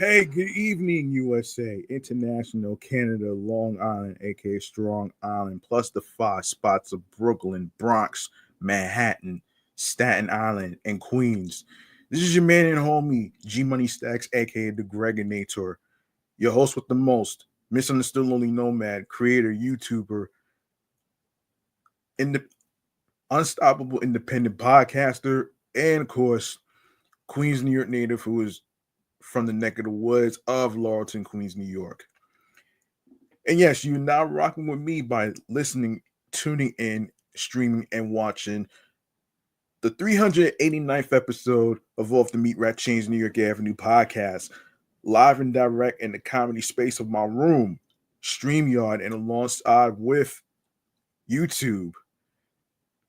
Hey, good evening, USA, International, Canada, Long Island, aka Strong Island, plus the five spots of Brooklyn, Bronx, Manhattan, Staten Island, and Queens. This is your man and homie, G Money Stacks, aka the Gregonator, your host with the most, misunderstood lonely nomad, creator, YouTuber, in the unstoppable independent podcaster, and of course, Queens, New York native who is from the neck of the woods of Laurelton, Queens, New York. And yes, you're now rocking with me by listening, tuning in, streaming, and watching the 389th episode of Off the Meat Rat Chainz New York Avenue podcast, live and direct in the comedy space of my room, StreamYard, and alongside with YouTube.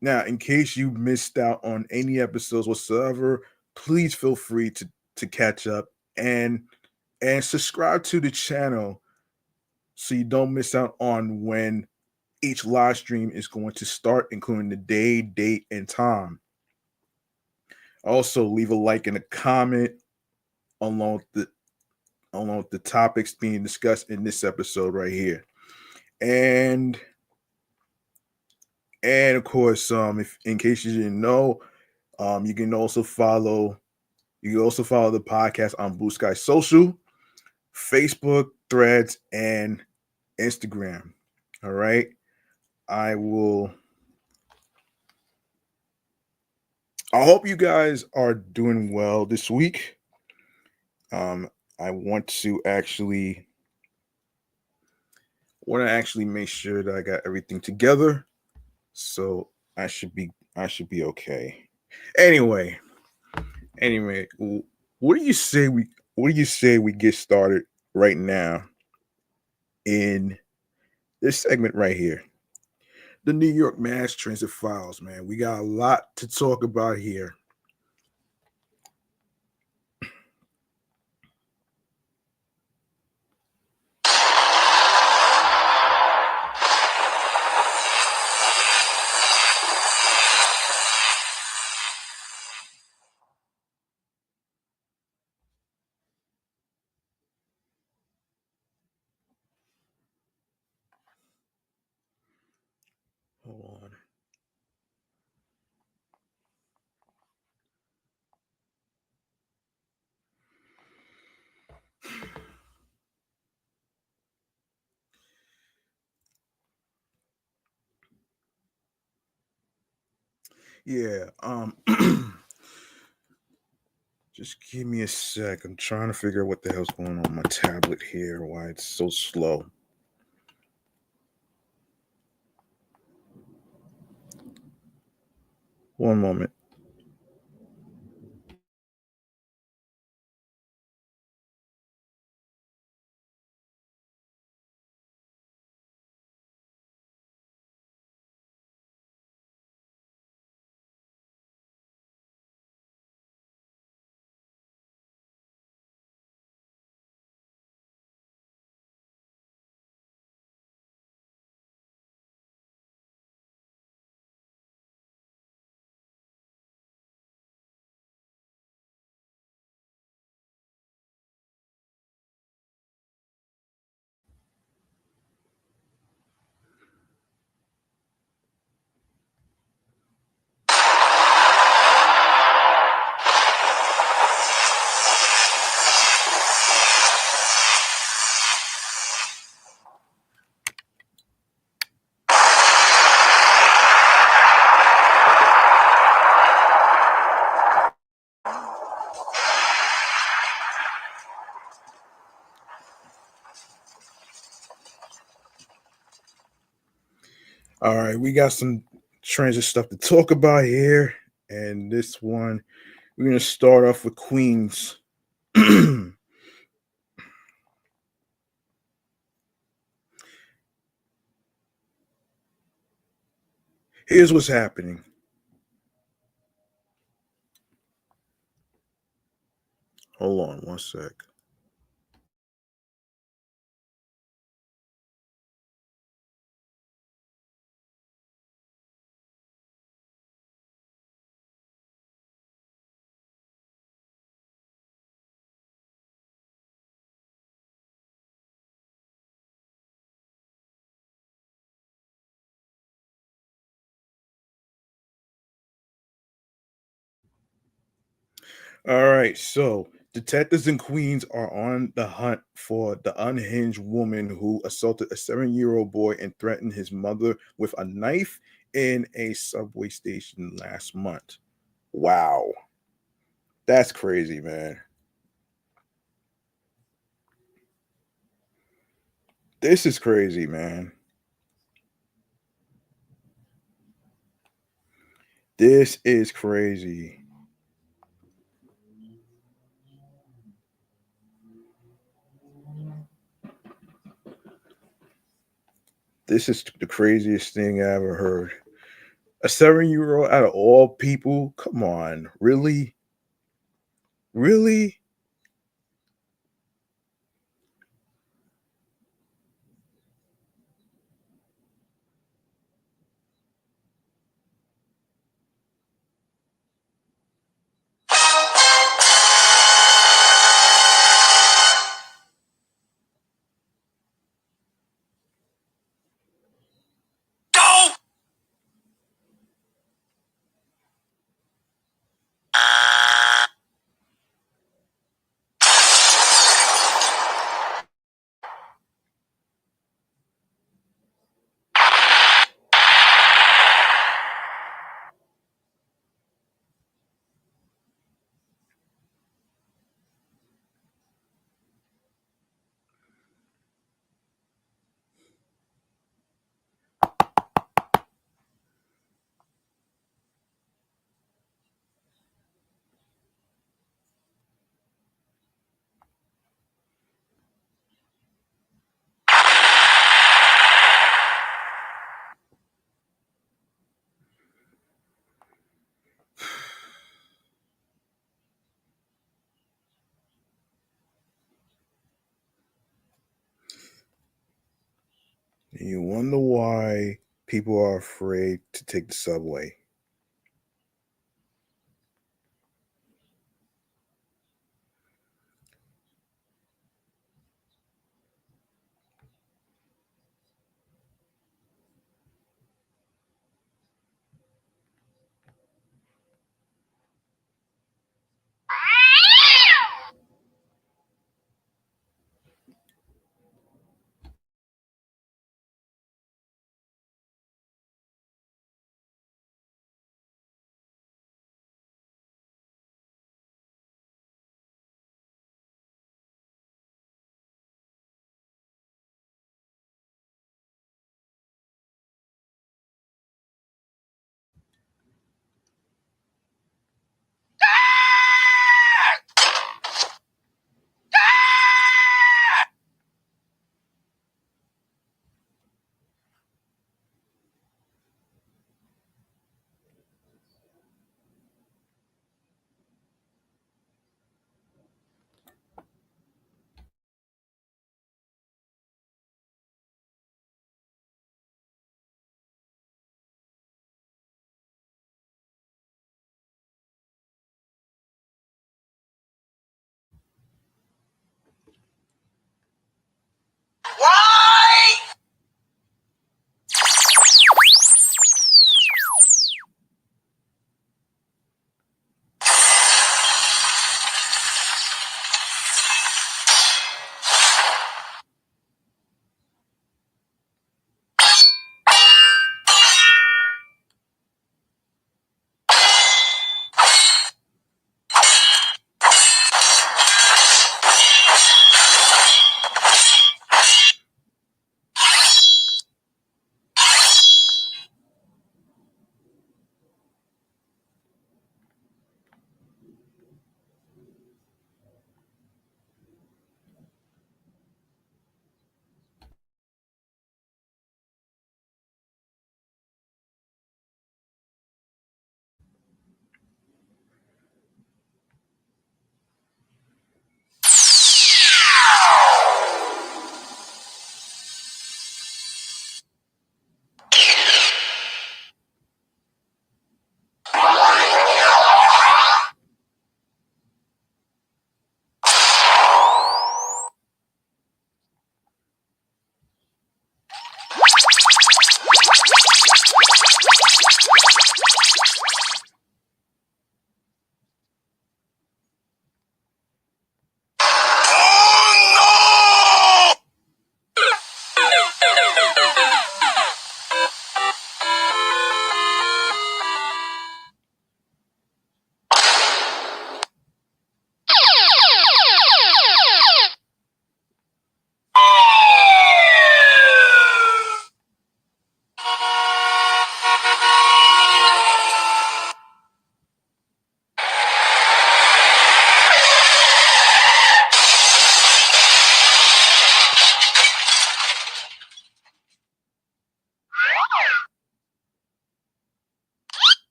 Now, in case you missed out on any episodes whatsoever, please feel free to catch up and subscribe to the channel so you don't miss out on when each live stream is going to start, including the day, date, and time. Also, leave a like and a comment along with the topics being discussed in this episode right here. And of course, if in case you didn't know, you can also follow the podcast on Bluesky Social, Facebook, Threads, and Instagram. All right. I will I hope you guys are doing well this week. I want to actually make sure that I got everything together, so I should be okay. Anyway, anyway, what do you say we get started right now in this segment right here, the New York Mass Transit Files, man. We got a lot to talk about here. Hold on. Yeah, just give me a sec. I'm trying to figure out what the hell's going on my tablet here, why it's so slow. One moment. All right, we got some transit stuff to talk about here. And this one, we're going to start off with Queens. Here's what's happening. Hold on one sec. All right, so detectives in Queens are on the hunt for the unhinged woman who assaulted a 7-year-old boy and threatened his mother with a knife in a subway station last month. Wow, that's crazy, man. This is crazy, man. This is crazy. This is the craziest thing I ever heard. A 7-year-old out of all people? Come on, really? Really? Go! You wonder why people are afraid to take the subway.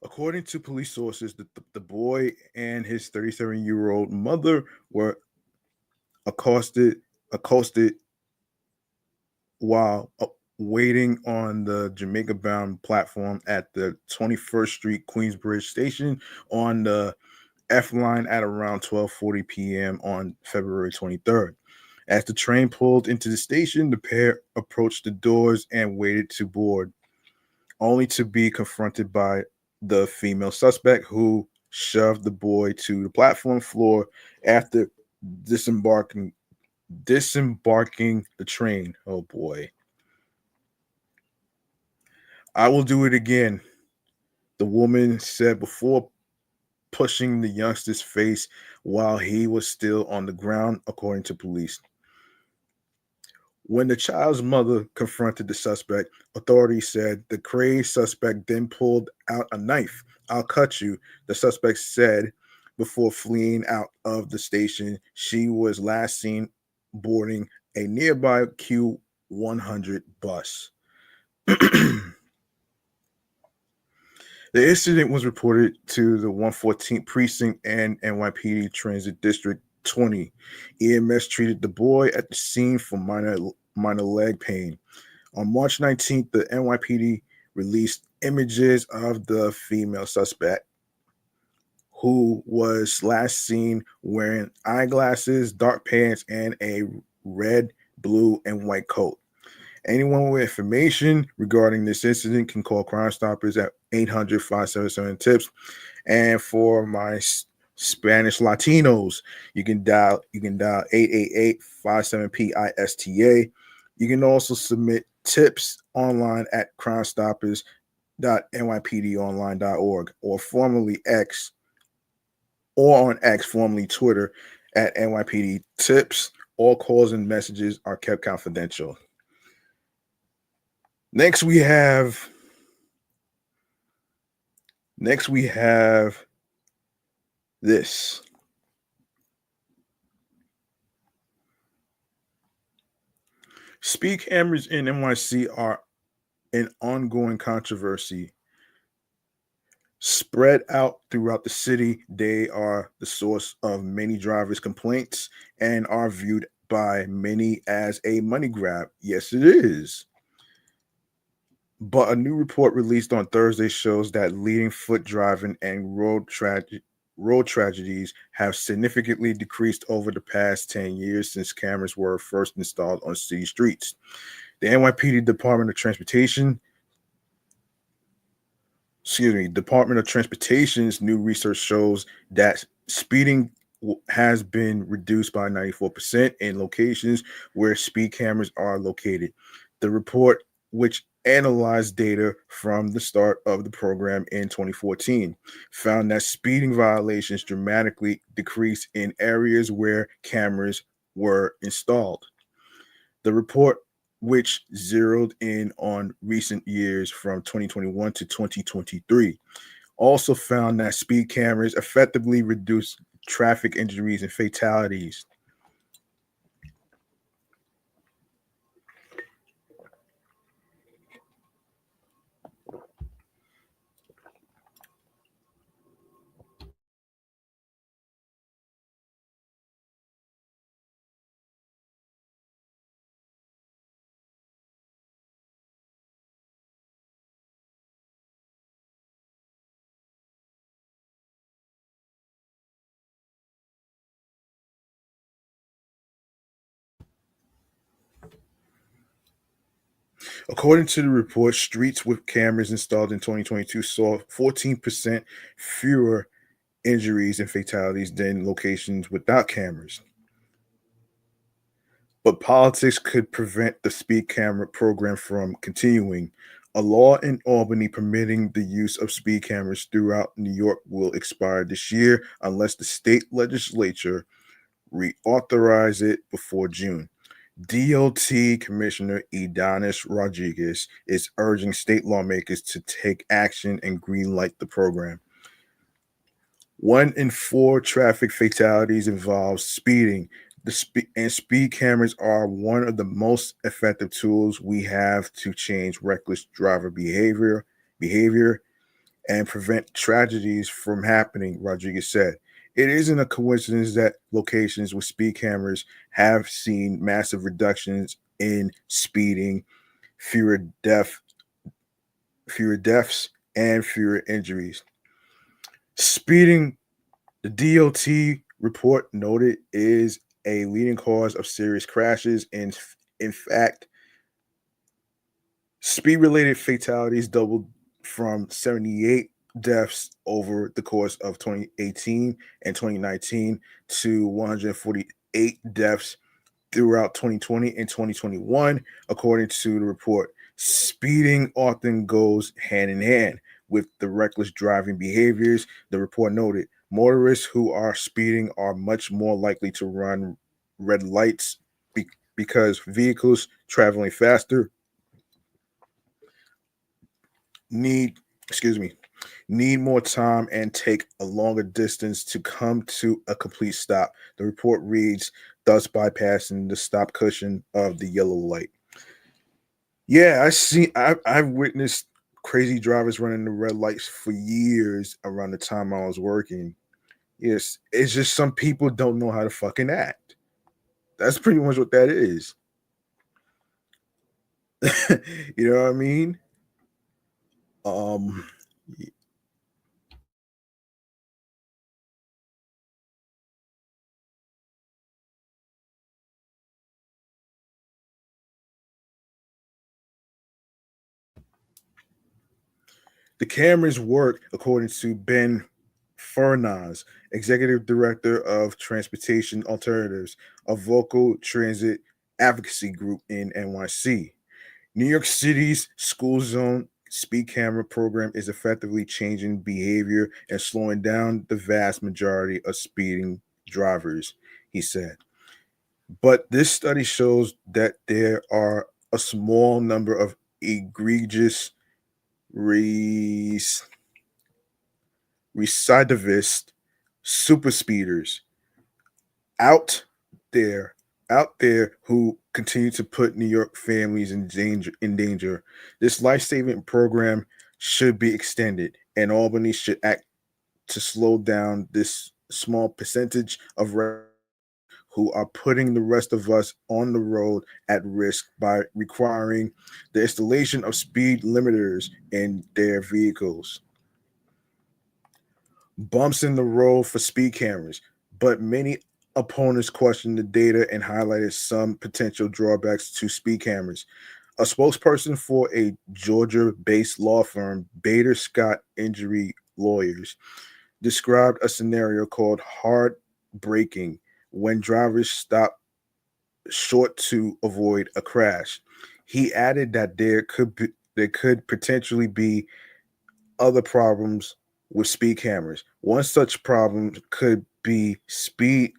According to police sources, the boy and his 37-year-old mother were accosted while waiting on the Jamaica bound platform at the 21st Street Queensbridge station on the F line at around 12:40 p.m. on February 23rd. As the train pulled into the station, the pair approached the doors and waited to board, only to be confronted by the female suspect who shoved the boy to the platform floor after disembarking the train. Oh boy. I will do it again, the woman said before pushing the youngster's face while he was still on the ground, according to police. When the child's mother confronted the suspect, authorities said the crazed suspect then pulled out a knife. "I'll cut you," the suspect said before fleeing out of the station. She was last seen boarding a nearby Q100 bus. The incident was reported to the 114th Precinct and NYPD Transit District 20. EMS treated the boy at the scene for minor leg pain. On March 19th, the NYPD released images of the female suspect, who was last seen wearing eyeglasses, dark pants, and a red, blue, and white coat. Anyone with information regarding this incident can call Crime Stoppers at 800-577-TIPS. And for my Spanish Latinos, you can dial 888-57-PISTA. You can also submit tips online at crimestoppers.nypdonline.org or formerly X, or on X, formerly Twitter, at NYPD Tips. All calls and messages are kept confidential. Next we have this. Speed cameras in NYC are an ongoing controversy. Spread out throughout the city, they are the source of many drivers' complaints and are viewed by many as a money grab. Yes, it is. But a new report released on Thursday shows that leading foot driving and road tragedies have significantly decreased over the past 10 years since cameras were first installed on city streets. The NYPD Department of Transportation's new research shows that speeding has been reduced by 94% in locations where speed cameras are located. The report, which analyzed data from the start of the program in 2014, found that speeding violations dramatically decreased in areas where cameras were installed. The report, which zeroed in on recent years from 2021 to 2023, also found that speed cameras effectively reduce traffic injuries and fatalities. According to the report, streets with cameras installed in 2022 saw 14% fewer injuries and fatalities than locations without cameras. But politics could prevent the speed camera program from continuing. A law in Albany permitting the use of speed cameras throughout New York will expire this year unless the state legislature reauthorize it before June. DOT Commissioner Edonis Rodriguez is urging state lawmakers to take action and greenlight the program. 1 in 4 traffic fatalities involves speeding. Speed cameras are one of the most effective tools we have to change reckless driver behavior and prevent tragedies from happening, Rodriguez said. It isn't a coincidence that locations with speed cameras have seen massive reductions in speeding, fewer death, fewer deaths, and fewer injuries. Speeding, the DOT report noted, is a leading cause of serious crashes. And in fact, speed-related fatalities doubled from 78 deaths over the course of 2018 and 2019 to 148 deaths throughout 2020 and 2021, according to the report. Speeding often goes hand in hand with the reckless driving behaviors, the report noted. Motorists who are speeding are much more likely to run red lights because vehicles traveling faster need need more time and take a longer distance to come to a complete stop. The report reads, thus bypassing the stop cushion of the yellow light. Yeah, I've witnessed crazy drivers running the red lights for years around the time I was working. Yes, it's just some people don't know how to fucking act. That's pretty much what that is. You know what I mean? Um The cameras work, according to Ben Furnaz, executive director of Transportation Alternatives, a vocal transit advocacy group in NYC. New York City's school zone speed camera program is effectively changing behavior and slowing down the vast majority of speeding drivers, he said. But this study shows that there are a small number of egregious res- recidivist super speeders out there who continue to put New York families in danger. This life-saving program should be extended, and Albany should act to slow down this small percentage of who are putting the rest of us on the road at risk by requiring the installation of speed limiters in their vehicles. Bumps in the road for speed cameras, but many opponents questioned the data and highlighted some potential drawbacks to speed cameras. A spokesperson for a Georgia-based law firm, Bader Scott Injury Lawyers, described a scenario called hard braking when drivers stop short to avoid a crash. He added that there could potentially be other problems with speed cameras. One such problem could be speeding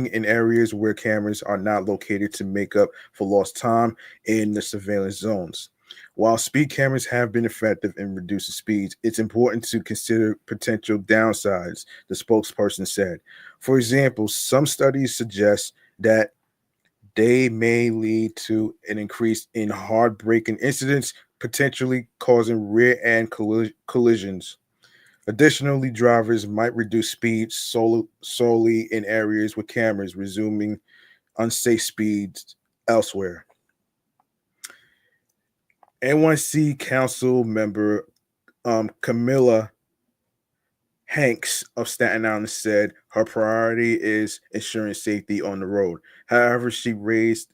in areas where cameras are not located to make up for lost time in the surveillance zones. While speed cameras have been effective in reducing speeds, it's important to consider potential downsides, the spokesperson said. For example, some studies suggest that they may lead to an increase in hard braking incidents, potentially causing rear end collisions. Additionally, drivers might reduce speeds solely in areas with cameras, resuming unsafe speeds elsewhere. NYC Council member Camilla Hanks of Staten Island said her priority is ensuring safety on the road. However, she raised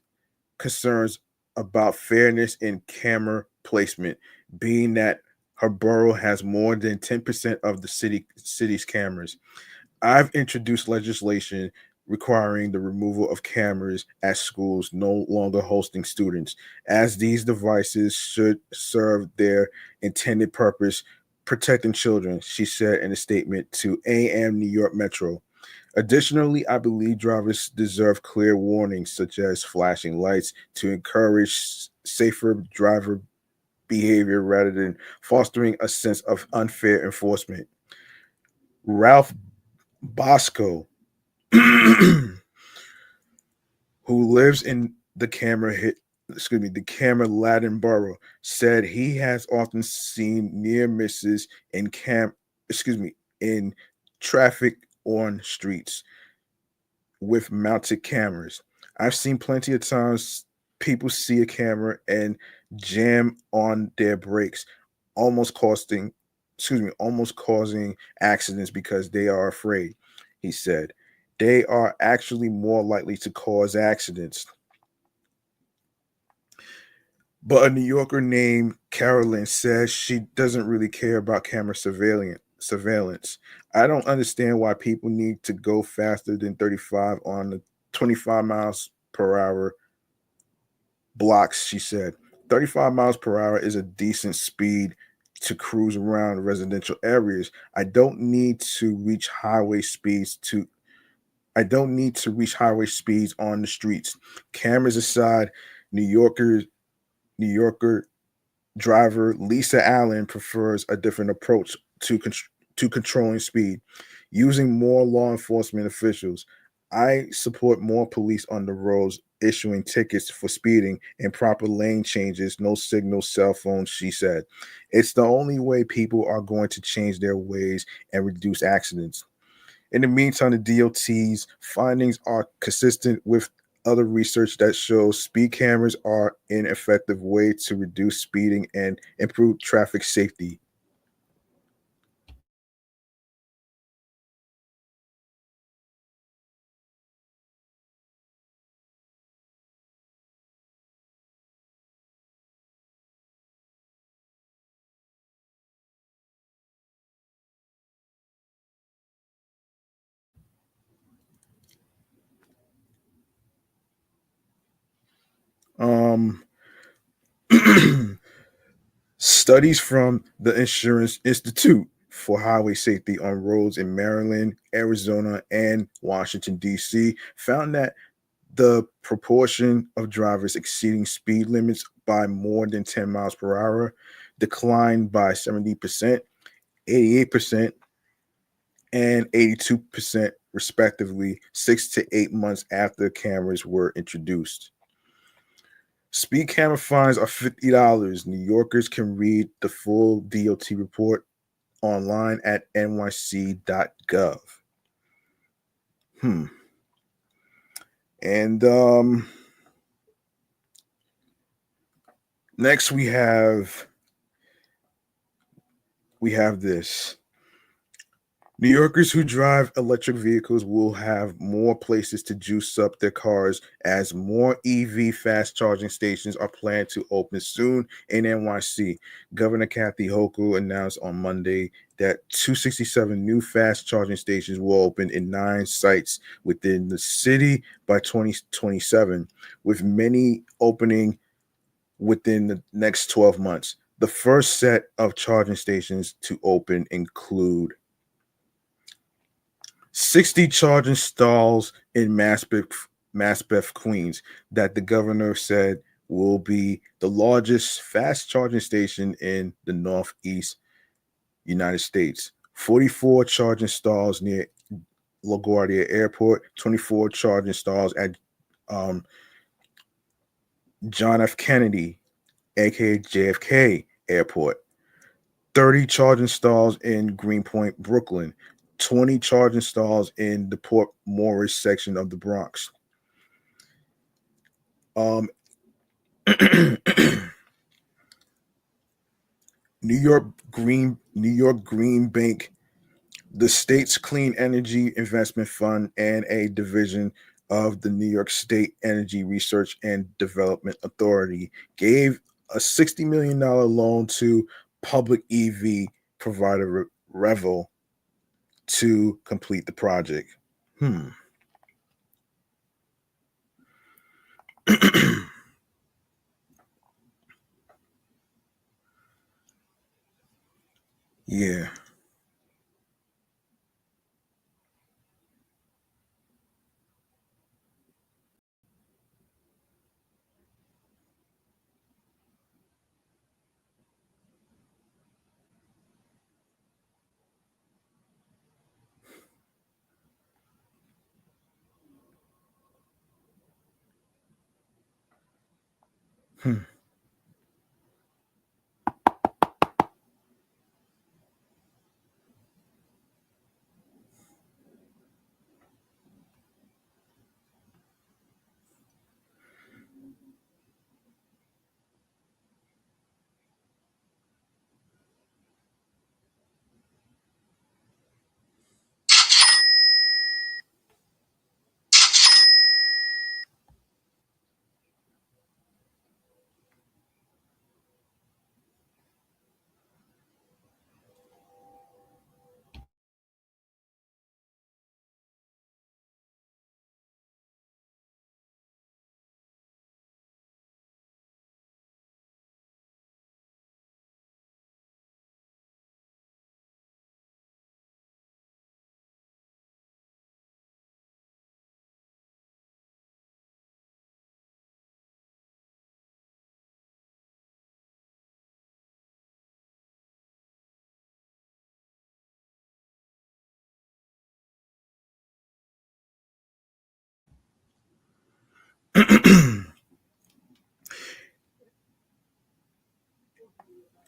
concerns about fairness in camera placement, being that her borough has more than 10% of the city's cameras. I've introduced legislation requiring the removal of cameras at schools no longer hosting students, as these devices should serve their intended purpose, protecting children, she said in a statement to AM New York Metro. Additionally, I believe drivers deserve clear warnings, such as flashing lights, to encourage safer driver behavior rather than fostering a sense of unfair enforcement. Ralph Bosco, who lives in the Camera Latin borough, said he has often seen near misses in traffic on streets with mounted cameras. I've seen plenty of times people see a camera and jam on their brakes, almost costing, almost causing accidents because they are afraid, he said. They are actually more likely to cause accidents. But a New Yorker named Carolyn says she doesn't really care about camera surveillance. I don't understand why people need to go faster than 35 on the 25 miles per hour blocks, she said. 35 miles per hour is a decent speed to cruise around residential areas. I don't need to reach highway speeds on the streets. Cameras aside, New Yorker New Yorker driver Lisa Allen prefers a different approach to controlling speed, using more law enforcement officials. I support more police on the roads issuing tickets for speeding and proper lane changes, no signal, cell phones, she said. It's the only way people are going to change their ways and reduce accidents. In the meantime, the DOT's findings are consistent with other research that shows speed cameras are an effective way to reduce speeding and improve traffic safety. Um, Studies from the Insurance Institute for Highway Safety on roads in Maryland, Arizona, and Washington, D.C. found that the proportion of drivers exceeding speed limits by more than 10 miles per hour declined by 70%, 88%, and 82%, respectively, 6 to 8 months after cameras were introduced. Speed camera fines are $50. New Yorkers can read the full DOT report online at nyc.gov. Hmm. And next we have this. New Yorkers who drive electric vehicles will have more places to juice up their cars as more EV fast charging stations are planned to open soon in NYC. Governor Kathy Hochul announced on Monday that 267 new fast charging stations will open in 9 sites within the city by 2027, with many opening within the next 12 months. The first set of charging stations to open include 60 charging stalls in Maspeth, Queens, that the governor said will be the largest fast charging station in the Northeast United States. 44 charging stalls near LaGuardia Airport, 24 charging stalls at um, John F. Kennedy, aka JFK Airport, 30 charging stalls in Greenpoint, Brooklyn, 20 charging stalls in the Port Morris section of the Bronx. Um, New York Green Bank, the state's clean energy investment fund, and a division of the New York State Energy Research and Development Authority gave a $60 million loan to public EV provider Revel to complete the project. Yeah. Hmm.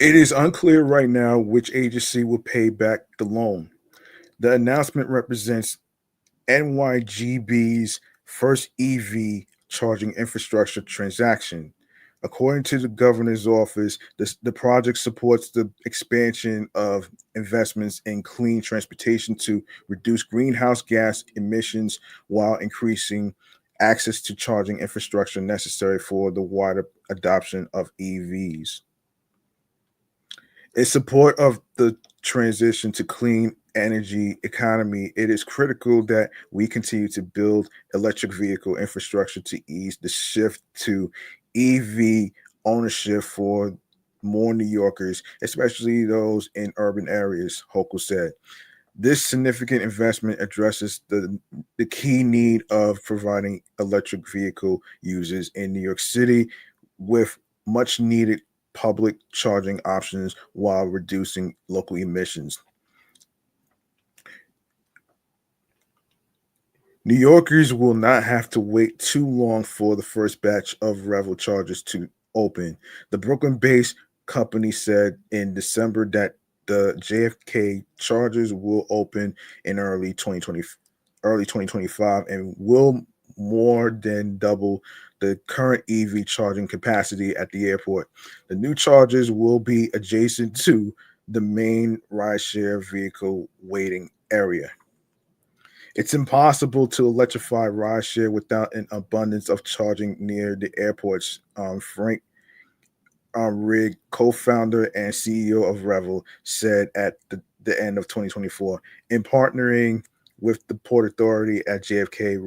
It is unclear right now which agency will pay back the loan. The announcement represents NYGB's first EV charging infrastructure transaction. According to the governor's office, the project supports the expansion of investments in clean transportation to reduce greenhouse gas emissions while increasing access to charging infrastructure necessary for the wider adoption of EVs. In support of the transition to clean energy economy, it is critical that we continue to build electric vehicle infrastructure to ease the shift to EV ownership for more New Yorkers, especially those in urban areas, Hochul said. This significant investment addresses the key need of providing electric vehicle users in New York City with much needed public charging options while reducing local emissions. New Yorkers will not have to wait too long for the first batch of Revel chargers to open. The Brooklyn based company said in December that the JFK chargers will open in early 2025 and will more than double the current EV charging capacity at the airport. The new chargers will be adjacent to the main rideshare vehicle waiting area. It's impossible to electrify rideshare without an abundance of charging near the airports. Frank Rigg, co-founder and CEO of Revel, said at the end of 2024. In partnering with the Port Authority at JFK,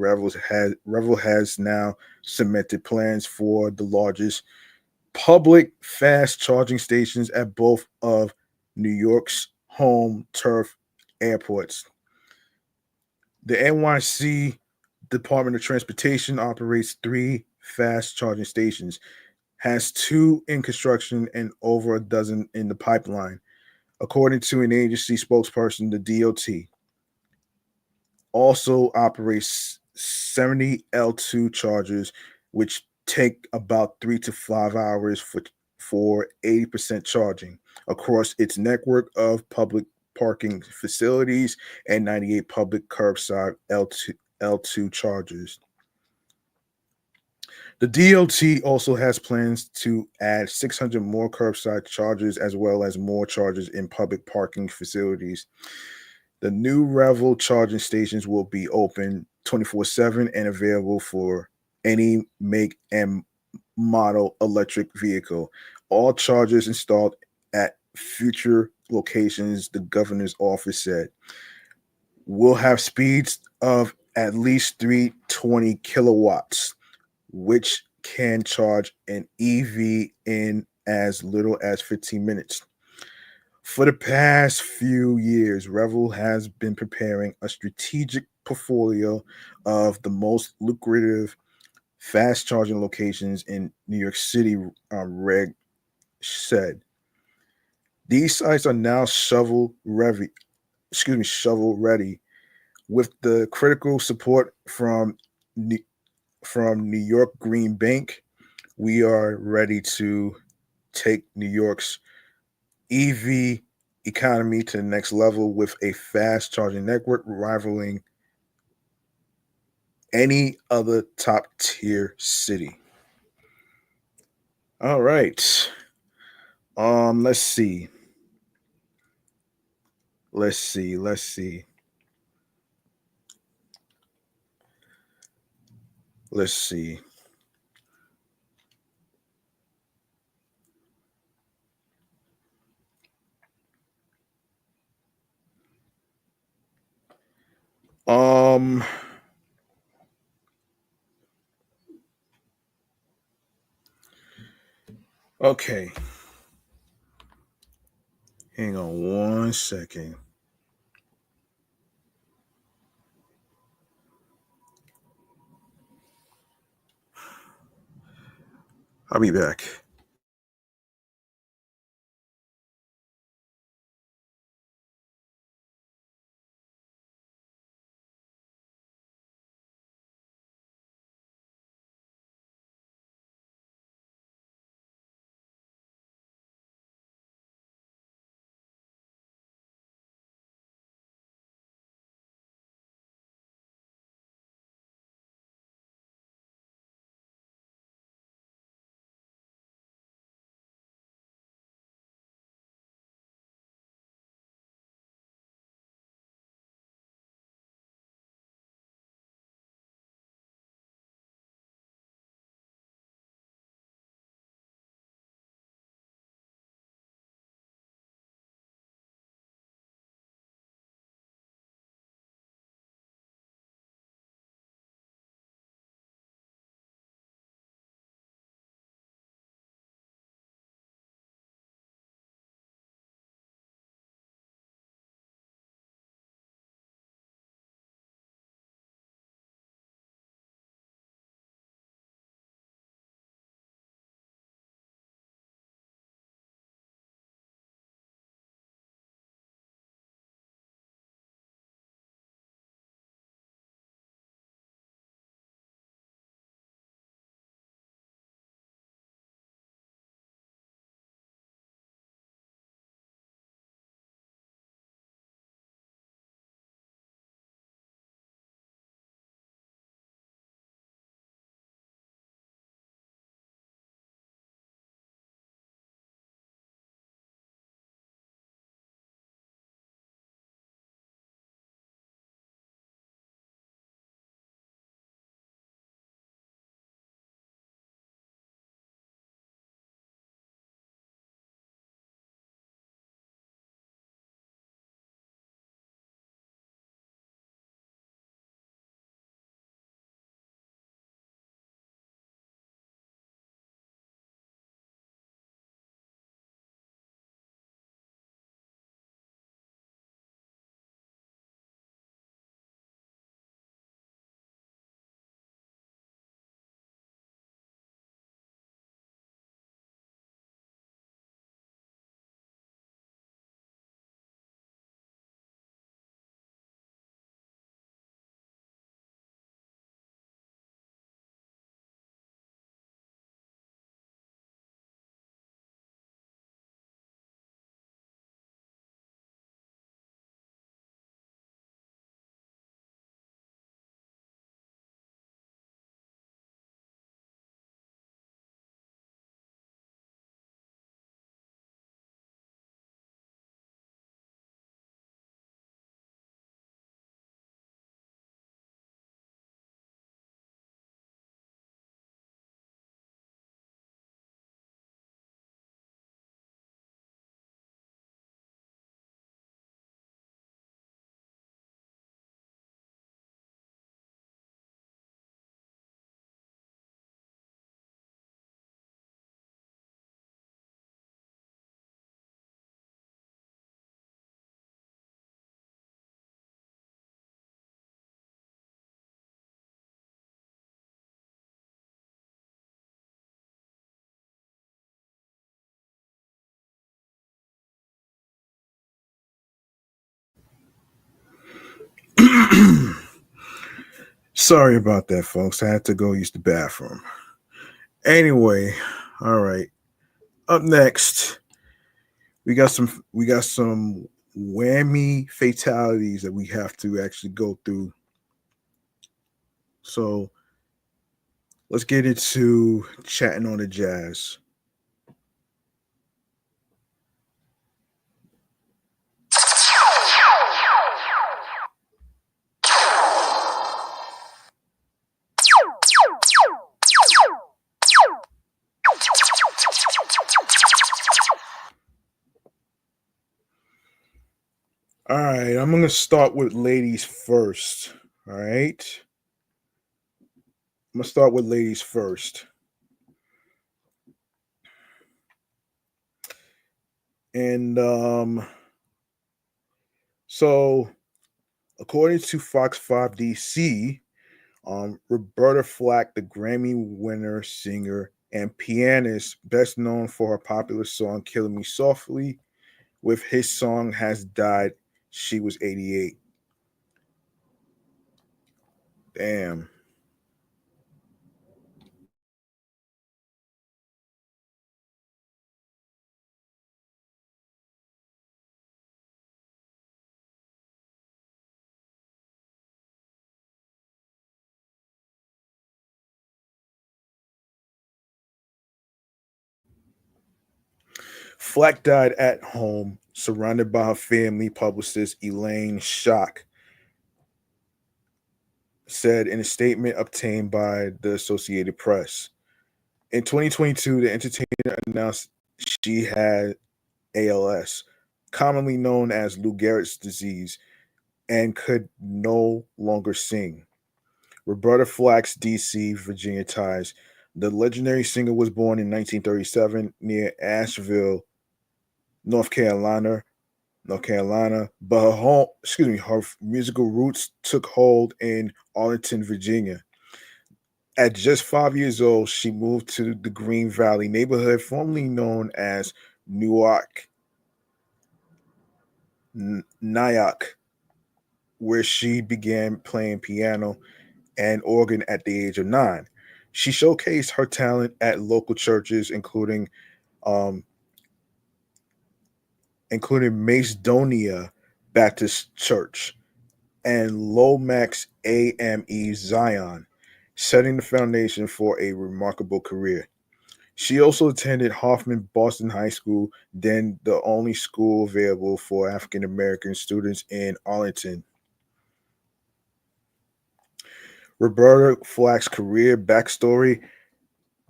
Revel has now cemented plans for the largest public fast charging stations at both of New York's home turf airports. The NYC Department of Transportation operates three fast charging stations, has two in construction, and over a dozen in the pipeline. According to an agency spokesperson, the DOT also operates 70 L2 chargers, which take about 3 to 5 hours for 80% charging across its network of public parking facilities and 98 public curbside L2 chargers. The DOT also has plans to add 600 more curbside chargers as well as more chargers in public parking facilities. The new Revel charging stations will be open 24/7 and available for any make and model electric vehicle. All chargers installed at future locations, the governor's office said, will have speeds of at least 320 kilowatts, which can charge an EV in as little as 15 minutes. For the past few years, Revel has been preparing a strategic portfolio of the most lucrative fast charging locations in New York City, Reg said. These sites are now shovel ready with the critical support from New York Green Bank. We are ready to take New York's EV economy to the next level with a fast charging network rivaling any other top tier city. All right. Let's see. Let's see. Let's see. Let's see. Um okay. Hang on one second. I'll be back. Sorry about that, folks. I had to go use the bathroom. Anyway, all right. Up next, we got some whammy fatalities that we have to actually go through. So let's get into chatting on the jazz. All right, I'm gonna start with ladies first. All right, I'm gonna start with ladies first. And so according to Fox 5 DC, Roberta Flack, the Grammy winner, singer, and pianist, best known for her popular song Killing Me Softly, with his song, has died. She was 88. Damn. Flack died at home, surrounded by her family, publicist Elaine Schock said in a statement obtained by the Associated Press. In 2022, the entertainer announced she had ALS, commonly known as Lou Gehrig's disease, and could no longer sing. Roberta Flack's DC, Virginia ties. The legendary singer was born in 1937 near Asheville, North Carolina, but her musical roots took hold in Arlington, Virginia. At just 5 years old, she moved to the Green Valley neighborhood, formerly known as Newark, Nyack, where she began playing piano and organ at the age of 9. She showcased her talent at local churches, um, including Macedonia Baptist Church and Lomax AME Zion, setting the foundation for a remarkable career. She also attended Hoffman Boston High School, then the only school available for African American students in Arlington. Roberta Flack's career backstory.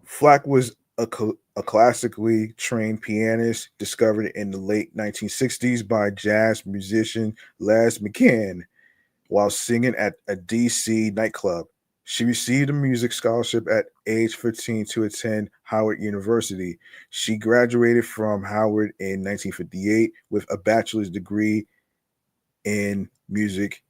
Flack was a classically trained pianist discovered in the late 1960s by jazz musician Les McCann while singing at a DC nightclub. She received a music scholarship at age 15 to attend Howard University. She graduated from Howard in 1958 with a bachelor's degree in music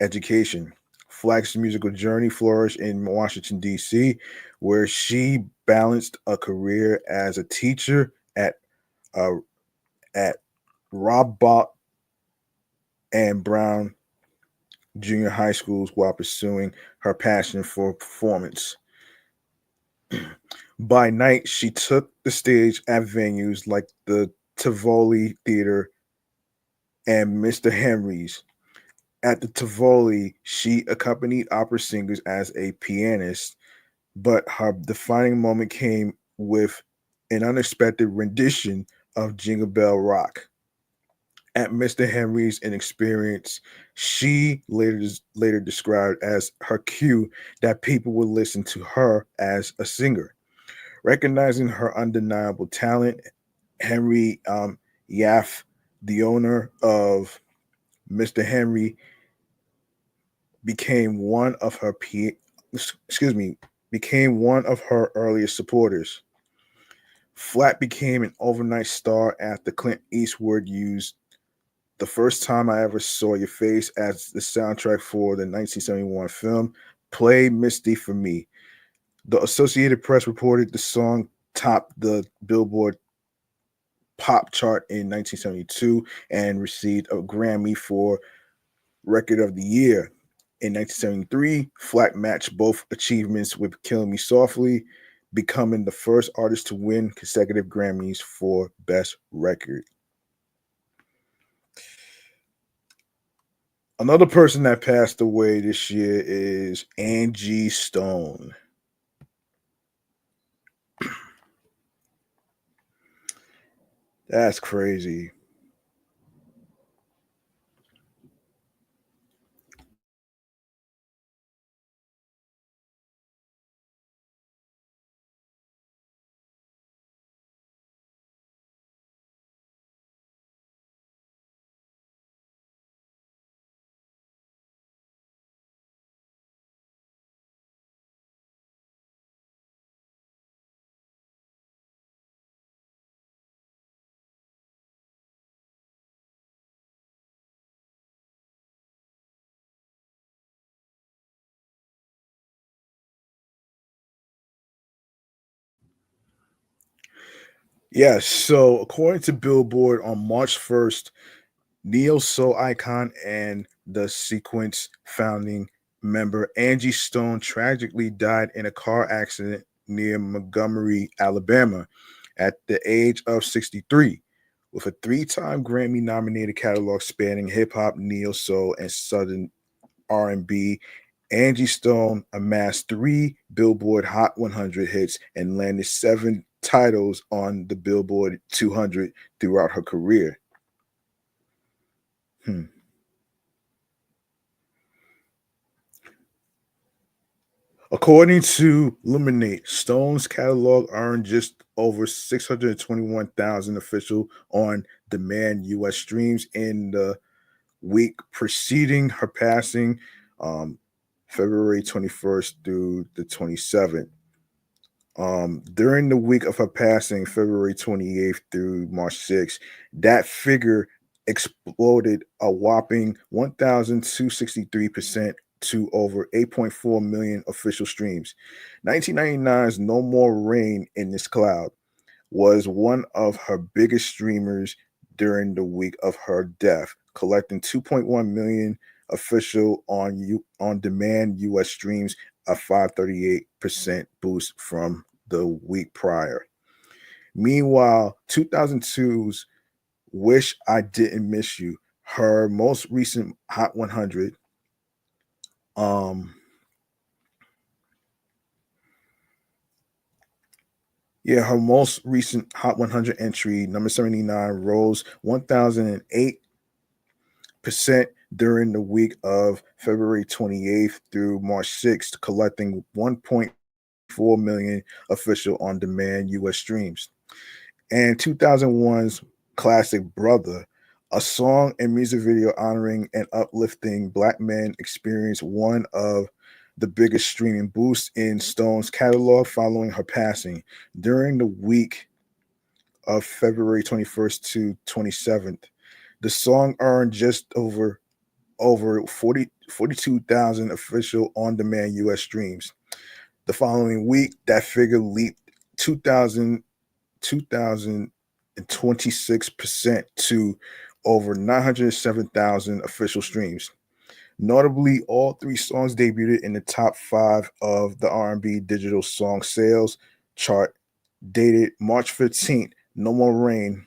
education. Flack's musical journey flourished in Washington, D.C., where she balanced a career as a teacher uh, at Rob Bott and Brown junior high schools while pursuing her passion for performance. By night, she took the stage at venues like the Tivoli Theater and Mr. Henry's. At the Tivoli, she accompanied opera singers as a pianist, but her defining moment came with an unexpected rendition of Jingle Bell Rock. At Mr. Henry's, an experience she later described as her cue that people would listen to her as a singer. Recognizing her undeniable talent, Henry Yaff, the owner of Mr. Henry, became one of her excuse me became one of her earliest supporters. Flat became an overnight star after Clint Eastwood used The First Time I Ever Saw Your Face as the soundtrack for the 1971 film Play Misty for Me. The Associated Press reported the song topped the Billboard pop chart in 1972 and received a Grammy for Record of the Year. In 1973, Flack matched both achievements with Killing Me Softly, becoming the first artist to win consecutive Grammys for Best Record. Another person that passed away this year is Angie Stone. That's crazy. Yes, so according to Billboard on March 1st, neo soul icon and the Sequence founding member Angie Stone tragically died in a car accident near Montgomery, Alabama, at the age of 63. With a three-time Grammy-nominated catalog spanning hip hop, neo soul, and southern R&B, Angie Stone amassed three Billboard Hot 100 hits and landed seven titles on the Billboard 200 throughout her career. Hmm. According to Luminate, Stone's catalog earned just over 621,000 official on demand US streams in the week preceding her passing, um, February 21st through the 27th. During the week of her passing, February 28th through March 6th, that figure exploded a whopping 1,263% to over 8.4 million official streams. 1999's No More Rain in This Cloud was one of her biggest streamers during the week of her death, collecting 2.1 million official on demand US streams, a 538% boost from the week prior. Meanwhile, 2002's Wish I Didn't Miss You, her most recent Hot 100, um her most recent Hot 100 entry, number 79, rose 1,008% during the week of February 28th through March 6th, collecting 1.4 million official on demand US streams. And 2001's classic Brother, a song and music video honoring and uplifting Black men, experienced one of the biggest streaming boosts in Stone's catalog following her passing. During the week of February 21st to 27th, the song earned just over 42,000 official on-demand US streams. The following week, that figure leaped 2,026% to over 907,000 official streams. Notably, all three songs debuted in the top 5 of the R&B digital song sales chart dated March 15th. No More Rain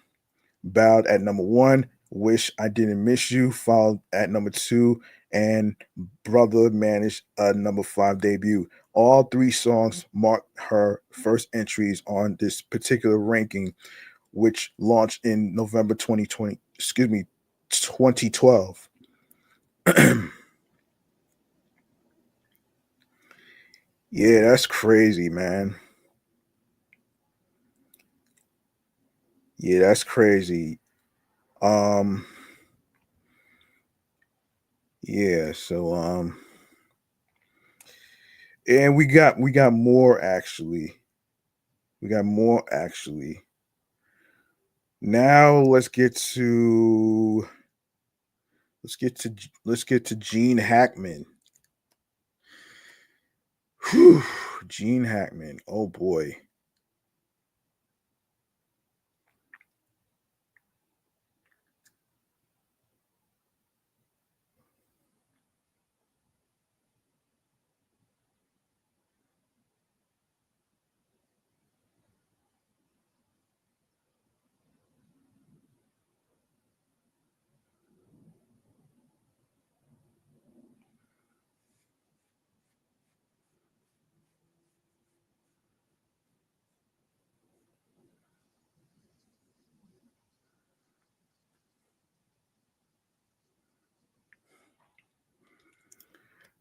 bowed at number 1, Wish I Didn't Miss You followed at number 2, and Brother managed a number 5 debut. All three songs marked her first entries on this particular ranking, which launched in November 2012. Yeah, that's crazy, man. Yeah, that's crazy. Um, yeah, so and we got more actually. We got more actually. Now let's get to Gene Hackman. Whew, Gene Hackman. Oh boy.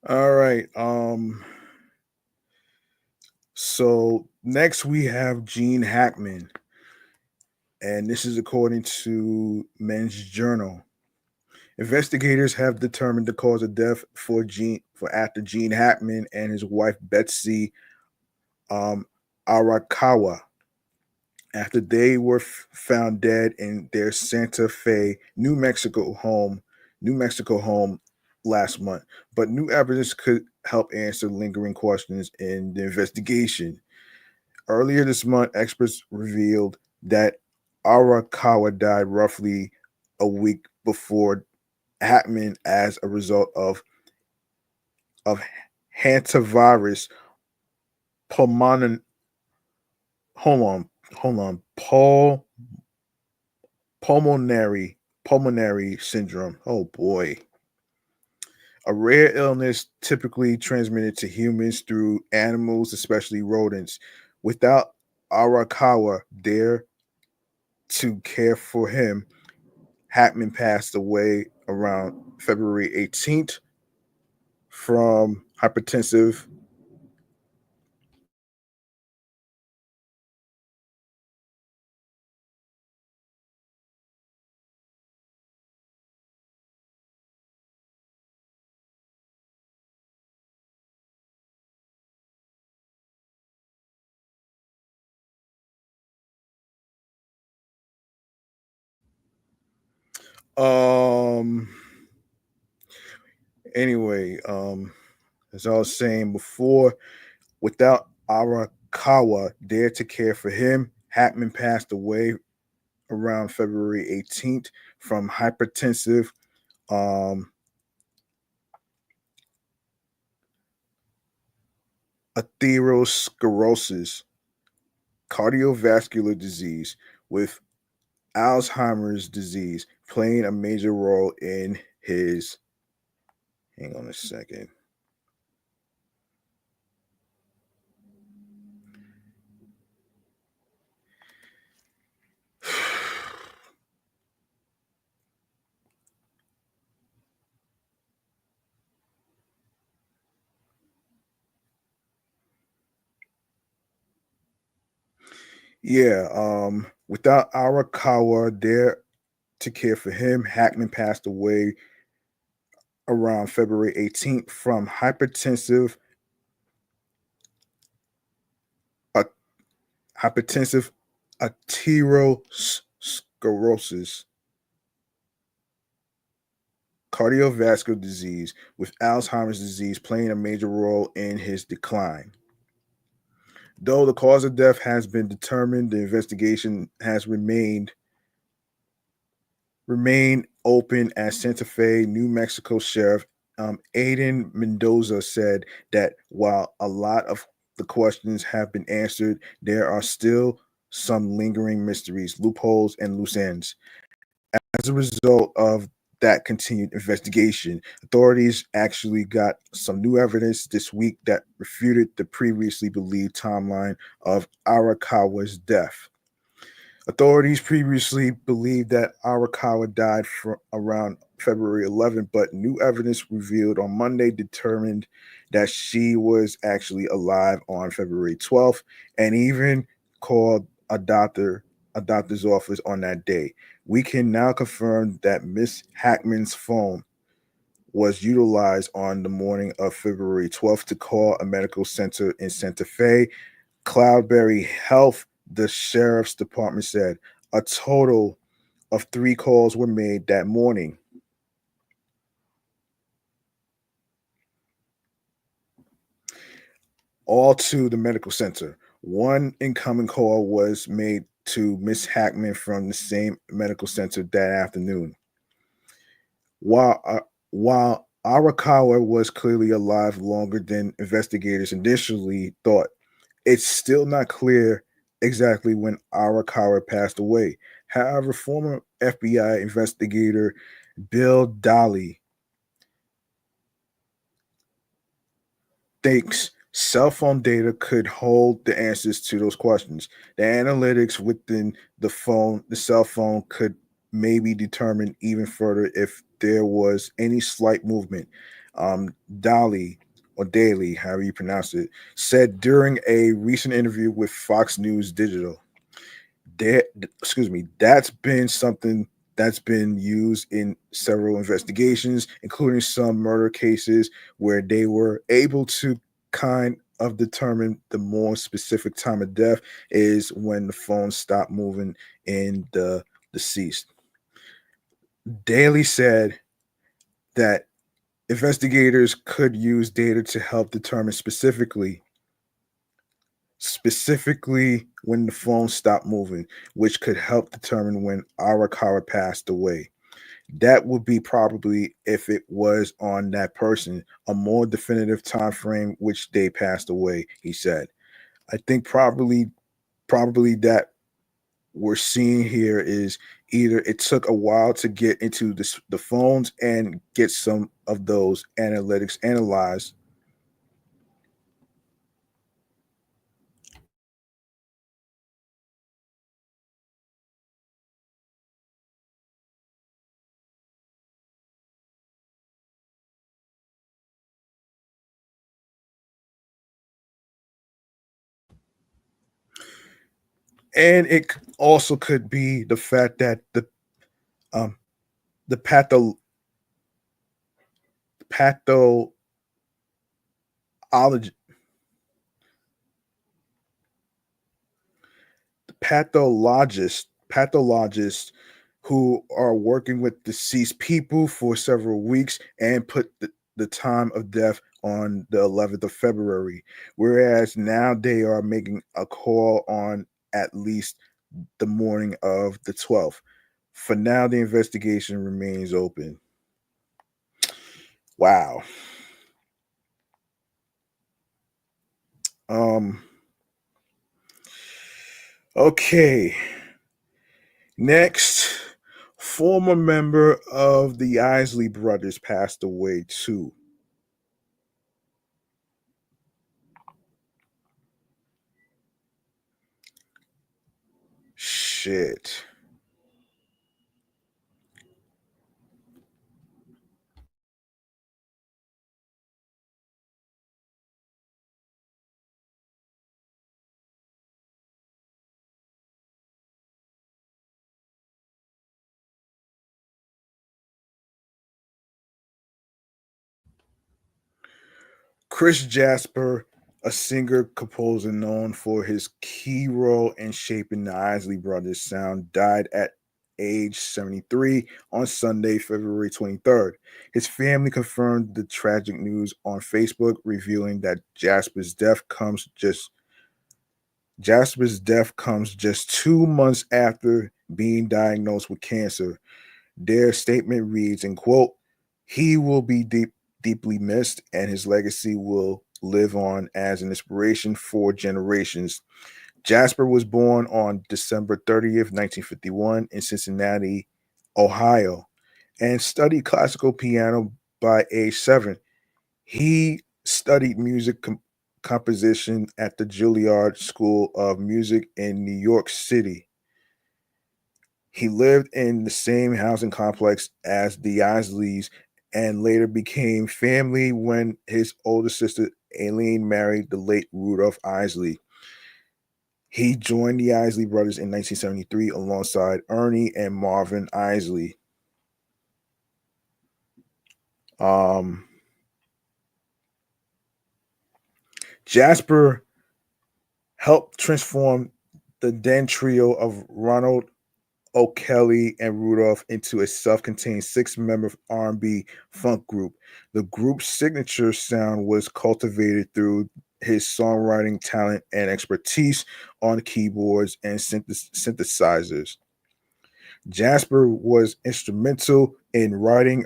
All right. So next we have Gene Hackman, and this is according to Men's Journal. Investigators have determined the cause of death for actor Gene Hackman and his wife Betsy um, Arakawa after they were found dead in their Santa Fe, New Mexico home last month. But new evidence could help answer lingering questions in the investigation. Earlier this month, experts revealed that Arakawa died roughly a week before Hackman as a result of hantavirus pulmonan hold on hold on pulmonary syndrome. Oh boy. A rare illness typically transmitted to humans through animals, especially rodents. Without Arakawa there to care for him, Hackman passed away around February 18th from hypertensive. Um anyway, as I was saying before, without Arakawa there to care for him, Hackman passed away around February 18th from um, atherosclerosis, cardiovascular disease, with Alzheimer's disease playing a major role in his. Hang on a second. Yeah, without Arakawa there to care for him, Hackman passed away around February 18th from uh, hypertensive atherosclerosis, cardiovascular disease, with Alzheimer's disease playing a major role in his decline. Though the cause of death has been determined, the investigation has remained open as Santa Fe, New Mexico Sheriff Aiden Mendoza said that while a lot of the questions have been answered, there are still some lingering mysteries, loopholes, and loose ends. As a result of that continued investigation, authorities actually got some new evidence this week that refuted the previously believed timeline of Arakawa's death. Authorities previously believed that Arakawa died around February 11th, but new evidence revealed on Monday determined that she was actually alive on February 12th, and even called a doctor's office on that day. We can now confirm that Miss Hackman's phone was utilized on the morning of February 12th to call a medical center in Santa Fe. Cloudberry Health, the sheriff's department said. A total of 3 calls were made that morning, all to the medical center. One incoming call was made to Miss Hackman from the same medical center that afternoon. While Arakawa was clearly alive longer than investigators initially thought, it's still not clear exactly when Arakawa passed away. However, former FBI investigator Bill Dolly thinks cell phone data could hold the answers to those questions. The analytics within the cell phone could maybe determine even further if there was any slight movement. Dolly or Daly, however you pronounce it, said during a recent interview with Fox News Digital. That's been something that's been used in several investigations, including some murder cases where they were able to kind of determine the more specific time of death is when the phone stopped moving in the deceased. Daly said that investigators could use data to help determine specifically when the phone stopped moving, which could help determine when Arakawa passed away. That would be probably if it was on that person, a more definitive time frame which they passed away, he said. I think probably that we're seeing here is either it took a while to get into the phones and get some of those analytics analyzed. And it also could be the fact that um the pathology pathologists who are working with deceased people for several weeks and put the time of death on the 11th of February, whereas now they are making a call on at least the morning of the 12th. For now, the investigation remains open. Wow. Um. Okay. Next, former member of the Isley Brothers passed away too. Shit. Chris Jasper, a singer composer known for his key role in shaping the Isley Brothers sound, died at age 73 on Sunday, February 23rd. His family confirmed the tragic news on Facebook, revealing that Jasper's death comes just 2 months after being diagnosed with cancer. Their statement reads, in quote, "He will be deeply missed, and his legacy will live on as an inspiration for generations." Jasper was born on December 30th, 1951, in Cincinnati, Ohio, and studied classical piano by age 7. He studied composition at the Juilliard School of Music in New York City. He lived in the same housing complex as the Isleys and later became family when his older sister Aileen married the late Rudolph Isley. He joined the Isley Brothers in 1973 alongside Ernie and Marvin Isley. Um, Jasper helped transform the then trio of Ronald O'Kelly and Rudolph into a self-contained six-member R&B funk group. The group's signature sound was cultivated through his songwriting talent and expertise on keyboards and synthesizers. Jasper was instrumental in writing,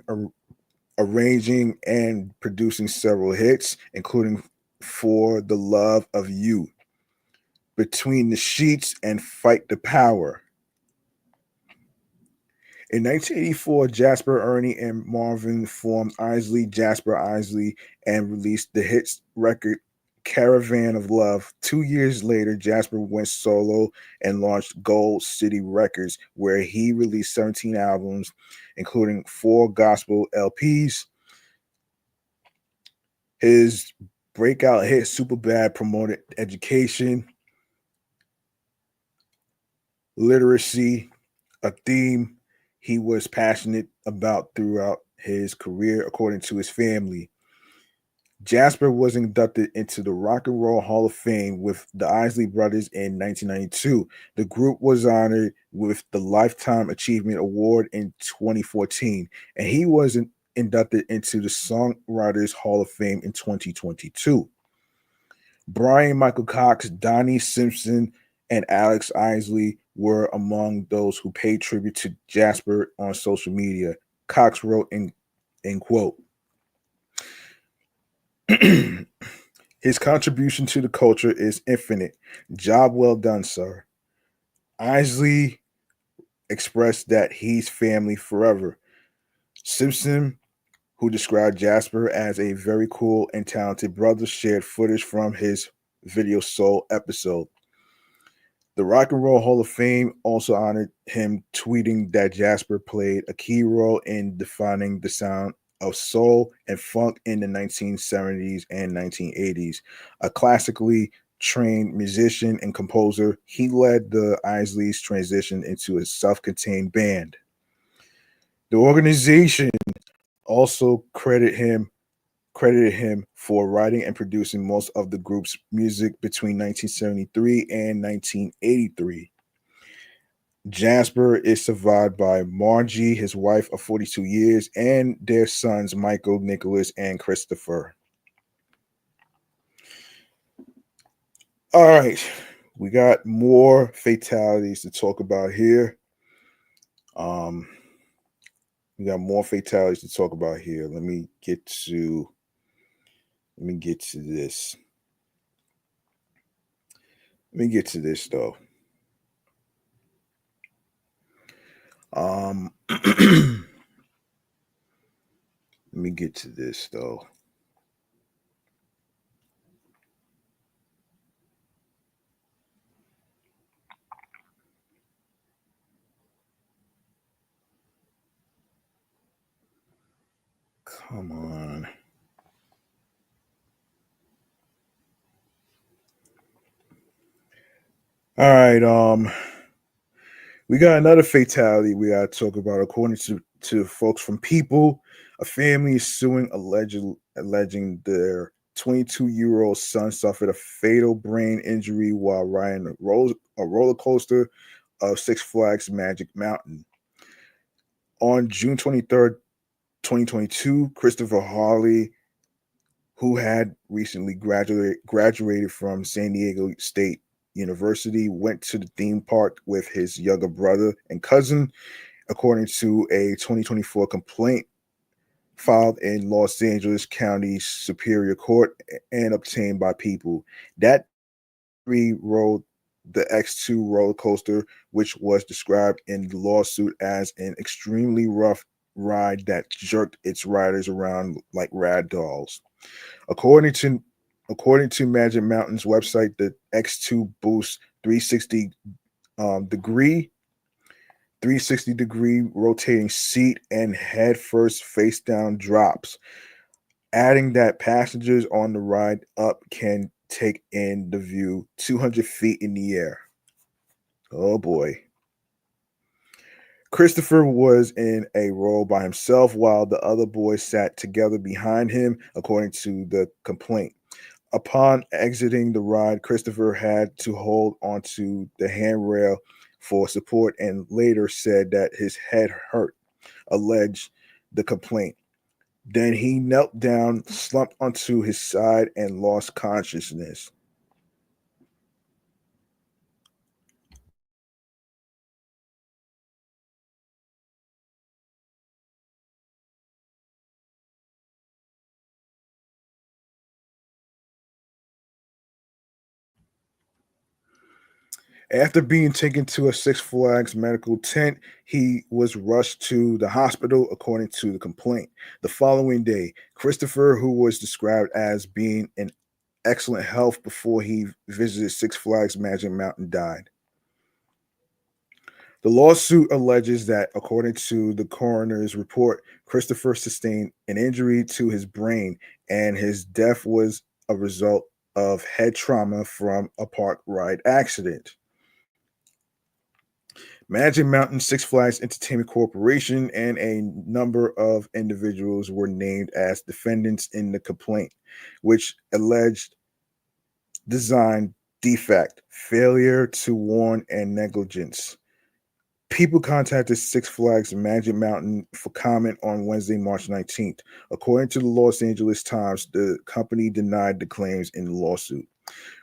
arranging, and producing several hits, including For the Love of You, Between the Sheets, and Fight the Power. In 1984, Jasper, Ernie, and Marvin formed Isley Jasper Isley and released the hits record Caravan of Love. 2 years later, Jasper went solo and launched Gold City Records, where he released 17 albums, including 4 gospel LPs. His breakout hit Superbad promoted education, literacy, a theme he was passionate about throughout his career, according to his family. Jasper was inducted into the Rock and Roll Hall of Fame with the Isley Brothers in 1992. The group was honored with the Lifetime Achievement Award in 2014, and he was inducted into the Songwriters Hall of Fame in 2022. Brian Michael Cox, Donnie Simpson, and Alex Isley were among those who paid tribute to Jasper on social media. Cox wrote in quote, his contribution to the culture is infinite. Job well done, sir. Isley expressed that he's family forever. Simpson, who described Jasper as a very cool and talented brother, shared footage from his Video Soul episode. The Rock and Roll Hall of Fame also honored him, tweeting that Jasper played a key role in defining the sound of soul and funk in the 1970s and 1980s. A classically trained musician and composer, he led the Isley's transition into a self-contained band. The organization also credited him for writing and producing most of the group's music between 1973 and 1983. Jasper is survived by Margie, his wife of 42 years, and their sons Michael, Nicholas, and Christopher. All right, we got more fatalities to talk about here. We got more fatalities to talk about here. Let me get to this. Let me get to this though. Let me get to this though. Come on. All right. We got another fatality we gotta talk about. According to folks from People, a family is suing alleging their 22-year-old son suffered a fatal brain injury while riding a roller coaster of Six Flags Magic Mountain. On June 23rd, 2022, Christopher Hawley, who had recently graduated from San Diego State University, went to the theme park with his younger brother and cousin, according to a 2024 complaint filed in Los Angeles County Superior Court and obtained by People. That three rode the X2 roller coaster, which was described in the lawsuit as an extremely rough ride that jerked its riders around like rag dolls. According to Magic Mountain's website, the X2 boosts 360 degree rotating seat and head first face down drops, adding that passengers on the ride up can take in the view 200 feet in the air. Oh boy. Christopher was in a row by himself while the other boys sat together behind him, according to the complaint. Upon exiting the ride, Christopher had to hold onto the handrail for support and later said that his head hurt, alleged the complaint. Then he knelt down, slumped onto his side, and lost consciousness. After being taken to a Six Flags medical tent, he was rushed to the hospital, according to the complaint. The following day, Christopher, who was described as being in excellent health before he visited Six Flags Magic Mountain, died. The lawsuit alleges that, according to the coroner's report, Christopher sustained an injury to his brain and his death was a result of head trauma from a park ride accident. Magic Mountain Six Flags Entertainment Corporation and a number of individuals were named as defendants in the complaint, which alleged design defect, failure to warn, and negligence. People contacted Six Flags Magic Mountain for comment on Wednesday, March 19th. According to the Los Angeles Times, the company denied the claims in the lawsuit.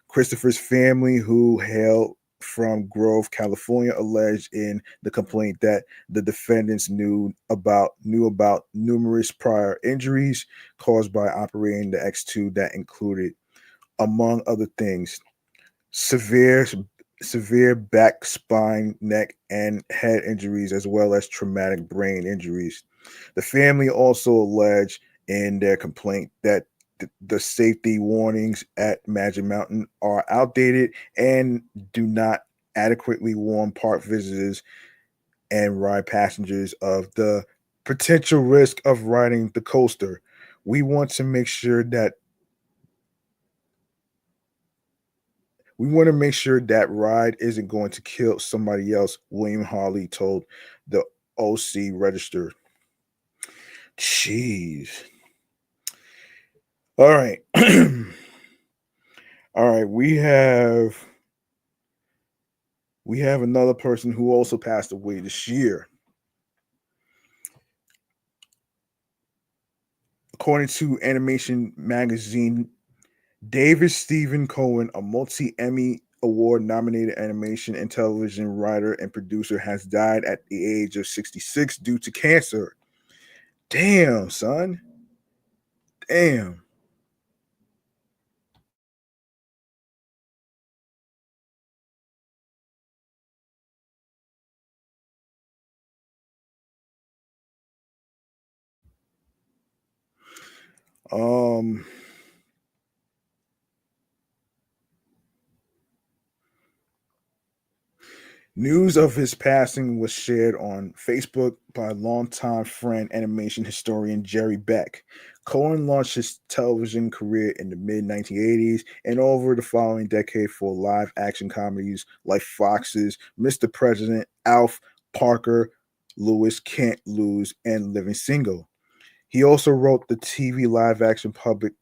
Christopher's family, who hailed from Grove, California, alleged in the complaint that the defendants knew about numerous prior injuries caused by operating the X2 that included, among other things, severe back, spine, neck, and head injuries, as well as traumatic brain injuries. The family also alleged in their complaint that the safety warnings at Magic Mountain are outdated and do not adequately warn park visitors and ride passengers of the potential risk of riding the coaster. We want to make sure that that ride isn't going to kill somebody else, William Harley told the OC Register. Jeez. All right. All right, we have another person who also passed away this year. According to Animation Magazine, David Stephen Cohen, a multi-Emmy Award nominated animation and television writer and producer, has died at the age of 66 due to cancer. Damn, son. Damn. Um News of his passing was shared on Facebook by longtime friend animation historian Jerry Beck. Cohen launched his television career in the mid 1980s and over the following decade for live action comedies like Fox's Mr. President, Alf, Parker, Lewis Can't Lose, and Living Single. He also wrote the TV live action puppet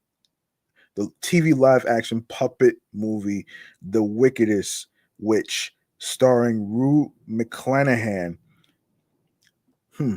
movie The Wickedest Witch, starring Rue McClanahan. Hmm.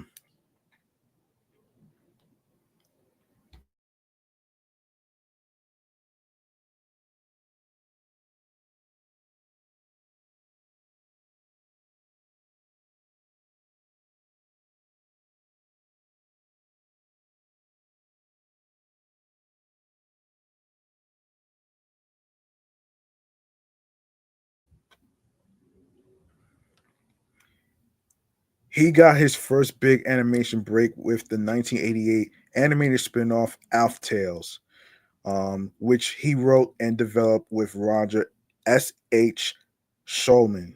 He got his first big animation break with the 1988 animated spin-off Alf Tales, which he wrote and developed with Roger S.H. Shulman.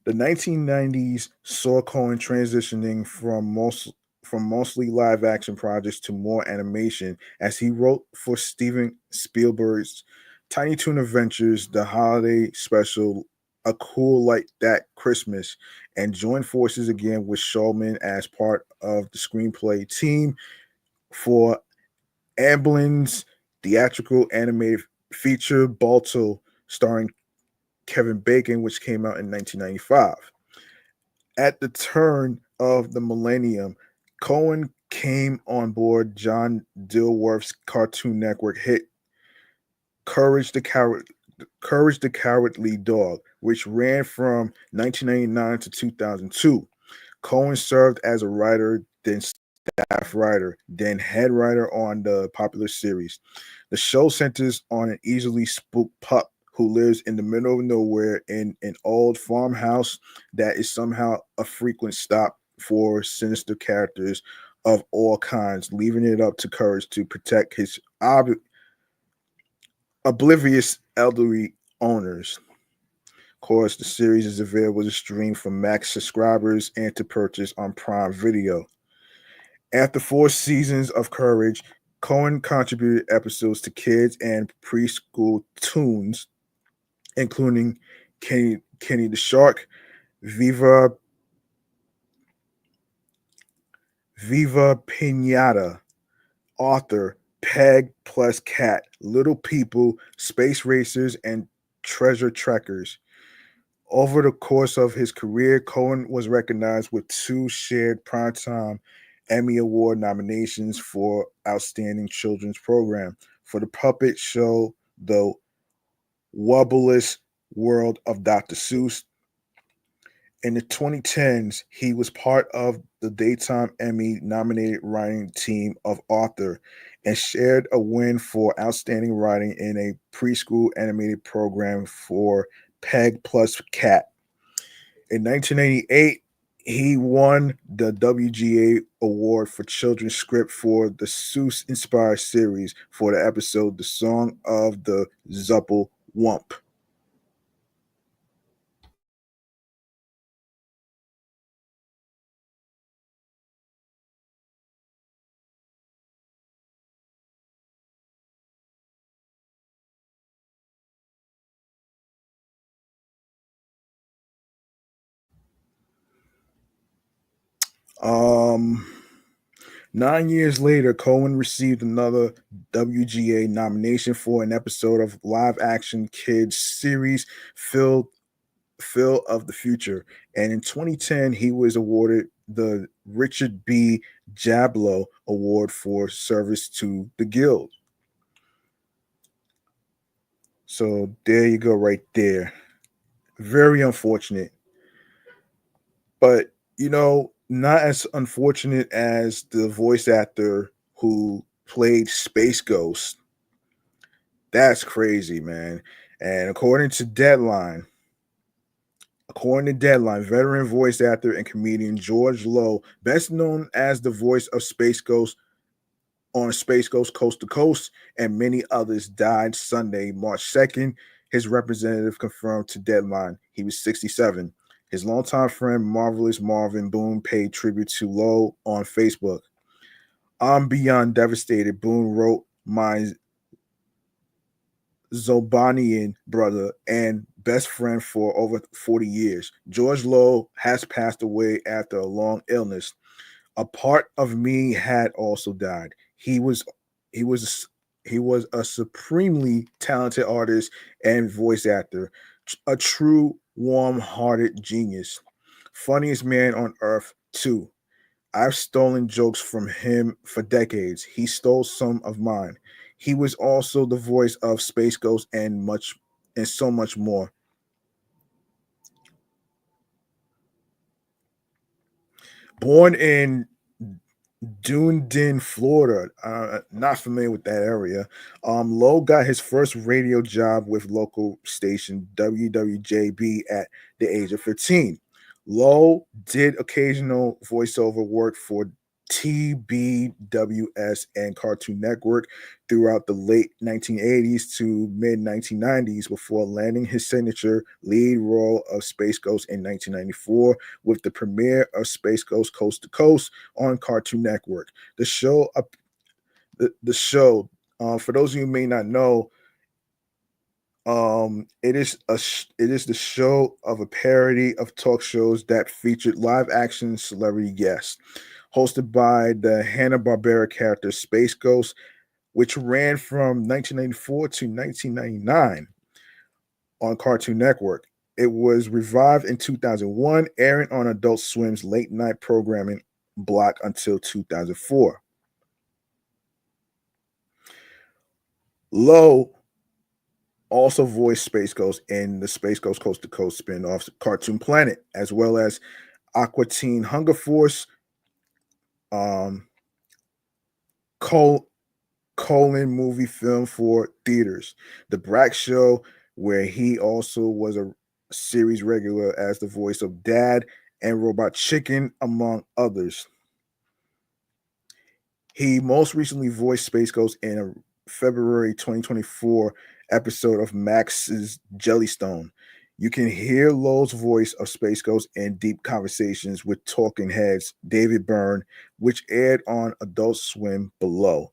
The 1990s saw Cohen transitioning from mostly live action projects to more animation as he wrote for Steven Spielberg's Tiny Toon Adventures, the holiday special A Cool Like That Christmas, and joined forces again with Shulman as part of the screenplay team for Amblin's theatrical animated feature Balto, starring Kevin Bacon, which came out in 1995. At the turn of the millennium, Cohen came on board John Dilworth's Cartoon Network hit Courage the Cowardly Dog, which ran from 1999 to 2002. Cohen served as a writer, then staff writer, then head writer on the popular series. The show centers on an easily spooked pup who lives in the middle of nowhere in an old farmhouse that is somehow a frequent stop for sinister characters of all kinds, leaving it up to Courage to protect his oblivious elderly owners. Of course, the series is available to stream for Max subscribers and to purchase on Prime Video. After 4 seasons of Courage, Cohen contributed episodes to kids and preschool tunes, including Kenny the Shark, Viva Viva Pinata, Author, Peg plus Cat, Little People, Space Racers, and Treasure Trekkers. Over the course of his career, Cohen was recognized with 2 shared Primetime Emmy Award nominations for Outstanding Children's Program for the puppet show The Wobbleless World of Dr. Seuss. In the 2010s, he was part of the Daytime Emmy nominated writing team of Author and shared a win for outstanding writing in a preschool animated program for Peg plus Cat. In 1988, he won the WGA Award for Children's Script for the Seuss inspired series for the episode The Song of the Zuppel Wump. Um, 9 years later, Cohen received another WGA nomination for an episode of live action kids series Phil of the Future. And in 2010, he was awarded the Richard B. Jablow Award for service to the Guild. So there you go, right there. Very unfortunate. But, not as unfortunate as the voice actor who played Space Ghost. That's crazy, man. And according to Deadline, veteran voice actor and comedian George Lowe, best known as the voice of Space Ghost on Space Ghost Coast to Coast, and many others, died Sunday, March 2nd. His representative confirmed to Deadline he was 67. His longtime friend, Marvelous Marvin Boone, paid tribute to Lowe on Facebook. I'm beyond devastated, Boone wrote. My Zobanian brother and best friend for over 40 years. George Lowe has passed away after a long illness. A part of me had also died. He was he was a supremely talented artist and voice actor, a true warm-hearted genius. Funniest man on earth, too. I've stolen jokes from him for decades. He stole some of mine. He was also the voice of Space Ghost and so much more. Born in Dunedin, Florida. Not familiar with that area. Lowe got his first radio job with local station WWJB at the age of 15. Lowe did occasional voiceover work for TBWS and Cartoon Network throughout the late 1980s to mid 1990s before landing his signature lead role of Space Ghost in 1994 with the premiere of Space Ghost Coast to Coast on Cartoon Network. The show, for those of you who may not know, it is the show of a parody of talk shows that featured live action celebrity guests, hosted by the Hanna Barbera character Space Ghost, which ran from 1994 to 1999 on Cartoon Network. It was revived in 2001, airing on Adult Swim's late night programming block until 2004. Lowe also voiced Space Ghost in the Space Ghost Coast to Coast spin-offs Cartoon Planet, as well as Aqua Teen Hunger Force, um, Col- colon movie film for theaters, The Brack Show, where he also was a series regular as the voice of Dad and Robot Chicken, among others. He most recently voiced Space Ghost in a February 2024 episode of Max's Jellystone. You can hear Lowe's voice of Space Ghost in deep conversations with talking heads David Byrne, which aired on Adult Swim below.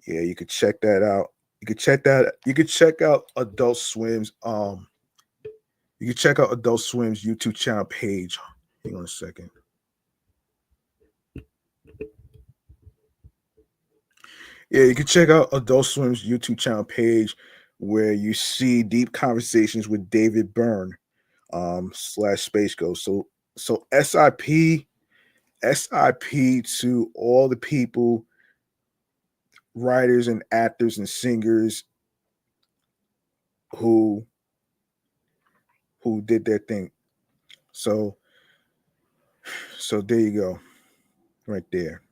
Yeah, you could check that out. You could check that. You could check out Adult Swim's. You can check out Adult Swim's YouTube channel page. Hang on a second. Yeah, you can check out Adult Swim's YouTube channel page where you see deep conversations with David Byrne, slash Space Ghost. So SIP to all the people, writers and actors and singers who did their thing. So there you go, right there.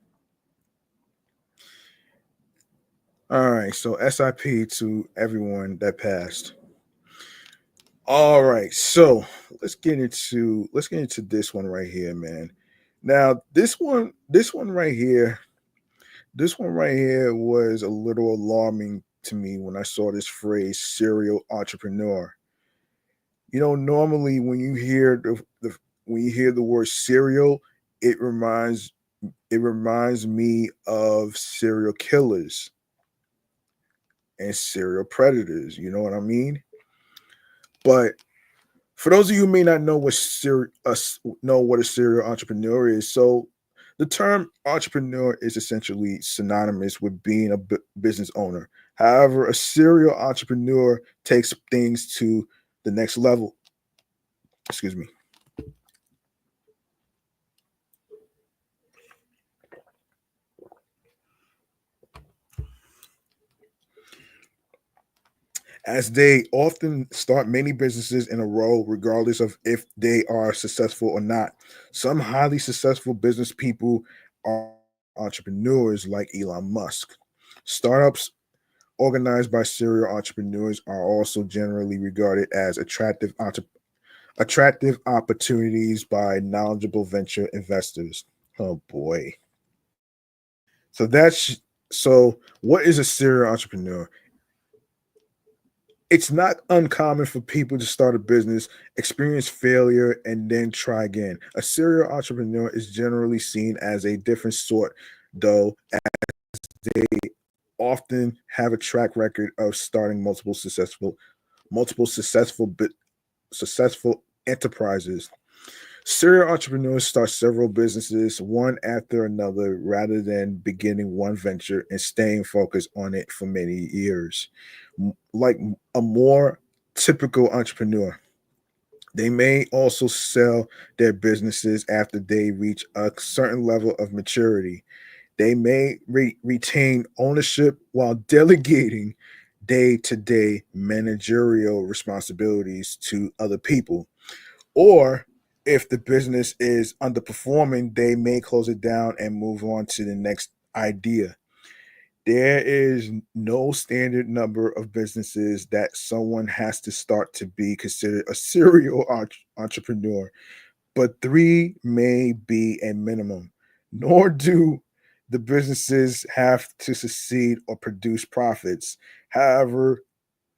All right, so SIP to everyone that passed. All right, so let's get into this one right here, man. Now, this one right here was a little alarming to me when I saw this phrase serial entrepreneur. Normally when you hear the word serial, it reminds me of serial killers and serial predators. You know what I mean? But for those of you who may not know know what a serial entrepreneur is, so the term entrepreneur is essentially synonymous with being a business owner. However, a serial entrepreneur takes things to the next level. Excuse me. As they often start many businesses in a row, regardless of if they are successful or not. Some highly successful business people are entrepreneurs like Elon Musk. Startups organized by serial entrepreneurs are also generally regarded as attractive opportunities by knowledgeable venture investors. Oh boy. So that's so what is a serial entrepreneur? It's not uncommon for people to start a business, experience failure, and then try again. A serial entrepreneur is generally seen as a different sort, though, as they often have a track record of starting successful enterprises. Serial entrepreneurs start several businesses, one after another, rather than beginning one venture and staying focused on it for many years. Like a more typical entrepreneur, they may also sell their businesses after they reach a certain level of maturity. They may retain ownership while delegating day to day managerial responsibilities to other people. Or if the business is underperforming, they may close it down and move on to the next idea. There is no standard number of businesses that someone has to start to be considered a serial entrepreneur, but three may be a minimum. Nor do the businesses have to succeed or produce profits. However,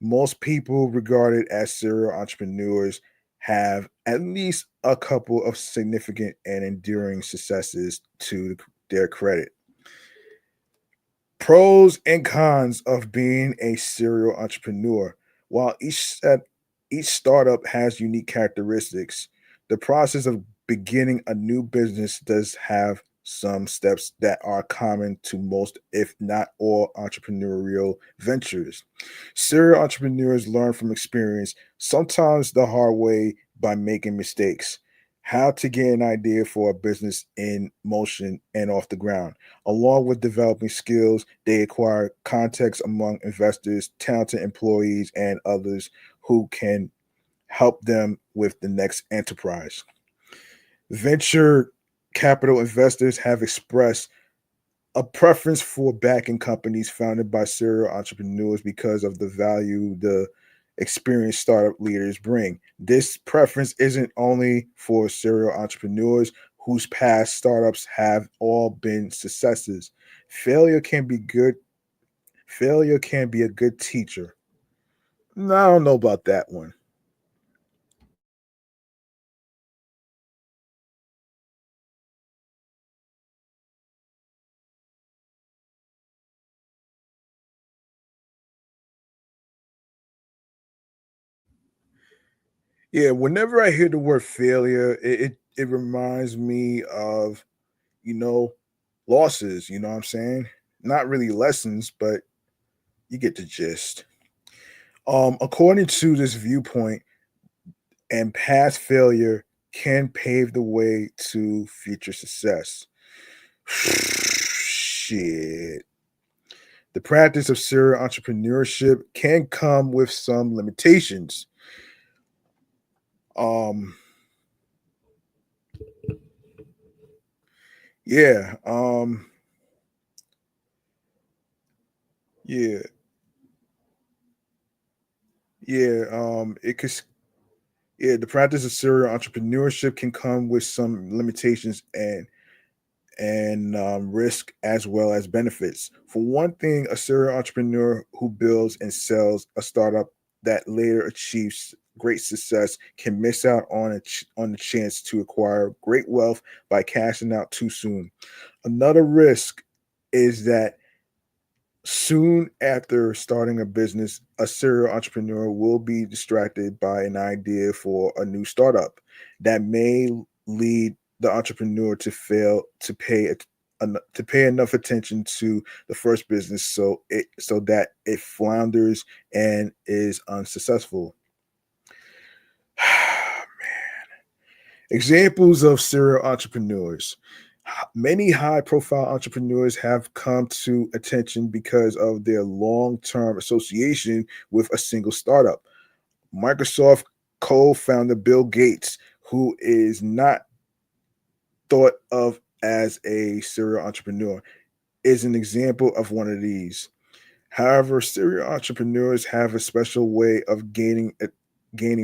most people regarded as serial entrepreneurs have at least a couple of significant and enduring successes to their credit. Pros and cons of being a serial entrepreneur. While each startup has unique characteristics, the process of beginning a new business does have some steps that are common to most, if not all, entrepreneurial ventures. Serial entrepreneurs learn from experience, sometimes the hard way by making mistakes. How to get an idea for a business in motion and off the ground. Along with developing skills, they acquire contacts among investors, talented employees, and others who can help them with the next enterprise. Venture capital investors have expressed a preference for backing companies founded by serial entrepreneurs because of the value the experienced startup leaders bring. This preference isn't only for serial entrepreneurs whose past startups have all been successes. Failure can be good. Failure can be a good teacher. No, I don't know about that one. Yeah, whenever I hear the word failure, it reminds me of, you know, losses, you know what I'm saying? Not really lessons, but you get the gist. According to this viewpoint, and past failure can pave the way to future success. Shit. The practice of serial entrepreneurship can come with some limitations. Um, yeah, yeah, yeah. It could, yeah. The practice of serial entrepreneurship can come with some limitations and risk as well as benefits. For one thing, a serial entrepreneur who builds and sells a startup that later achieves great success can miss out on on the chance to acquire great wealth by cashing out too soon. Another risk is that soon after starting a business, a serial entrepreneur will be distracted by an idea for a new startup that may lead the entrepreneur to fail to pay enough attention to the first business so that it flounders and is unsuccessful. Examples of serial entrepreneurs. Many high profile entrepreneurs have come to attention because of their long term association with a single startup. Microsoft co founder Bill Gates, who is not thought of as a serial entrepreneur, is an example of one of these. However, serial entrepreneurs have a special way of gaining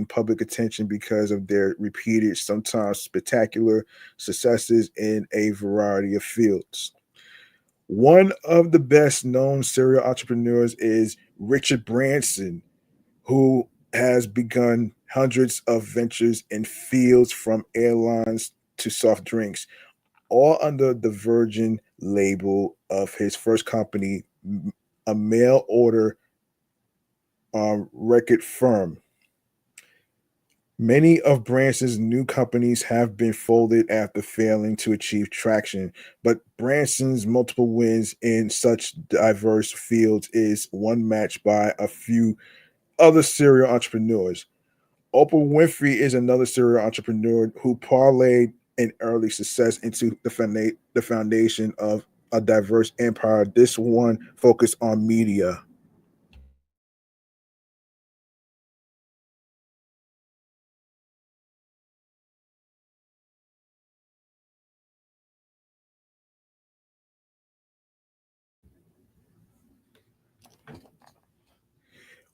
public attention because of their repeated, sometimes spectacular successes in a variety of fields. One of the best known serial entrepreneurs is Richard Branson, who has begun hundreds of ventures in fields from airlines to soft drinks, all under the Virgin label of his first company, a mail order record firm. Many of Branson's new companies have been folded after failing to achieve traction, but Branson's multiple wins in such diverse fields is one matched by a few other serial entrepreneurs. Oprah Winfrey is another serial entrepreneur who parlayed an early success into the foundation of a diverse empire. This one focused on media.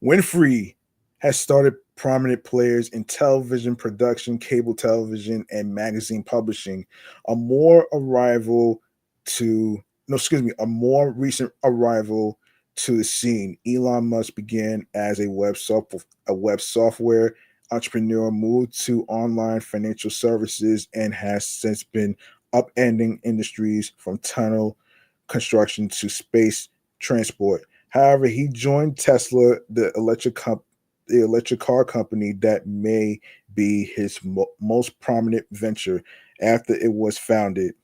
Winfrey has started prominent players in television production, cable television, and magazine publishing. A more arrival to no, excuse me, a more recent arrival to the scene. Elon Musk began as a web software entrepreneur, moved to online financial services, and has since been upending industries from tunnel construction to space transport. However, he joined Tesla, the electric car company that may be his most prominent venture after it was founded.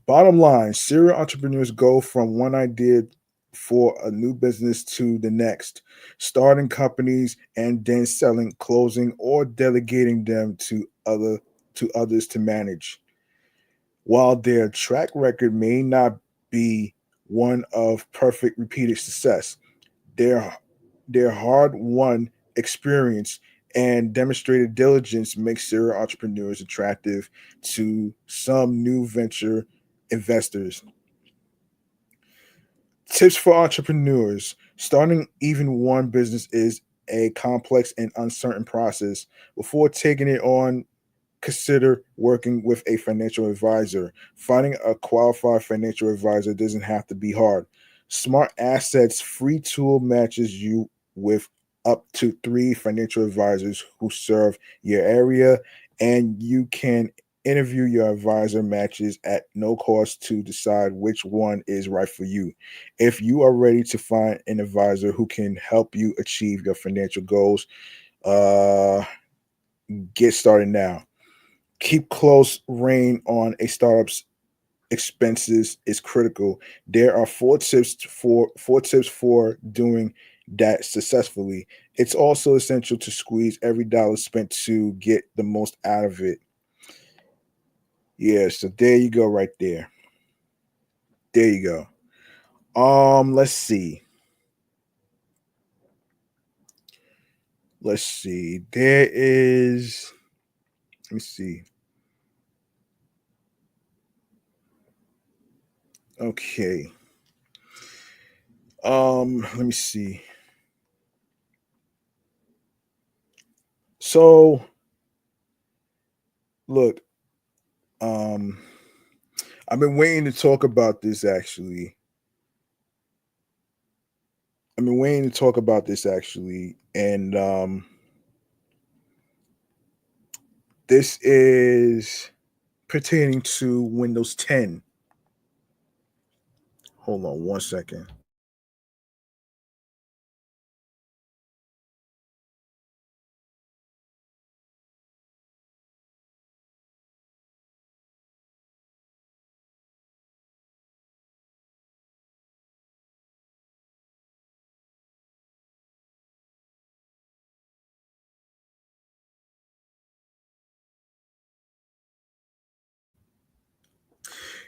Bottom line, serial entrepreneurs go from one idea for a new business to the next, starting companies and then selling, closing, or delegating them to others to manage. While their track record may not be one of perfect repeated success, their their hard-won experience and demonstrated diligence makes serial entrepreneurs attractive to some new venture investors. Tips for entrepreneurs: starting even one business is a complex and uncertain process. Before taking it on, consider working with a financial advisor. Finding a qualified financial advisor doesn't have to be hard. Smart Assets free tool matches you with up to three financial advisors who serve your area, and you can interview your advisor matches at no cost to decide which one is right for you. If you are ready to find an advisor who can help you achieve your financial goals, Uh, get started now. Keep close rein on a startup's expenses is critical. There are four tips for doing that successfully. It's also essential to squeeze every dollar spent to get the most out of it. Yeah, so there you go right there. There you go. Let's see. Let's see. There is let me see. Okay. Let me see. So look, um I've been waiting to talk about this actually. I've been waiting to talk about this actually, and this is pertaining to Windows 10. Hold on one second.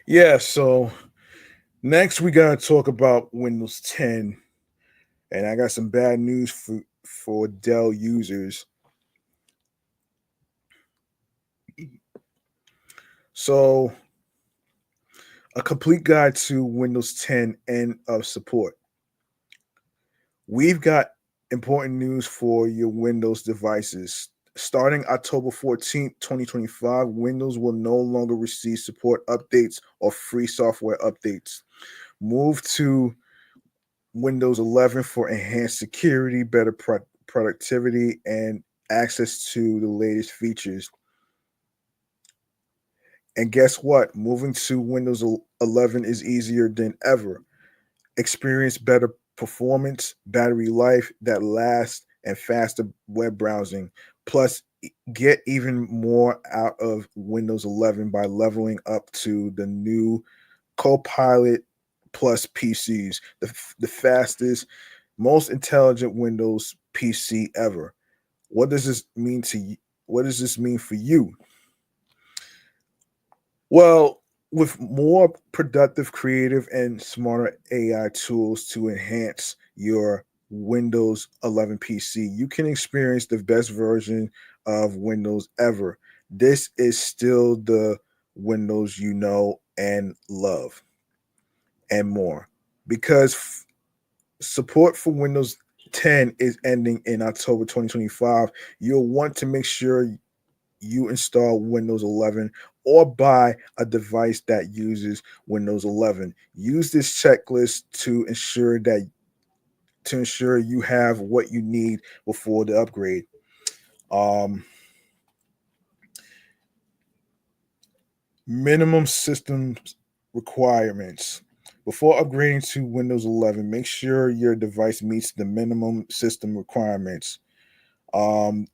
Yeah, so next we gotta talk about Windows 10, and I got some bad news for Dell users. So a complete guide to Windows 10 end of support. We've got important news for your Windows devices. Starting October 14th, 2025, Windows will no longer receive support updates or free software updates. Move to Windows 11 for enhanced security, better productivity, and access to the latest features. And guess what? Moving to Windows 11 is easier than ever. Experience better performance, battery life that lasts, and faster web browsing. Plus, get even more out of Windows 11 by leveling up to the new Copilot Plus PCs, the fastest, most intelligent Windows PC ever. What does this mean to you? What does this mean for you? Well, with more productive, creative, and smarter AI tools to enhance your Windows 11 PC, you can experience the best version of Windows ever. This is still the Windows you know and love, and more. Because support for Windows 10 is ending in October 2025, you'll want to make sure you install Windows 11 or buy a device that uses Windows 11. Use this checklist to ensure you have what you need before the upgrade. Um, Minimum system requirements. Before upgrading to Windows 11, make sure your device meets the minimum system requirements.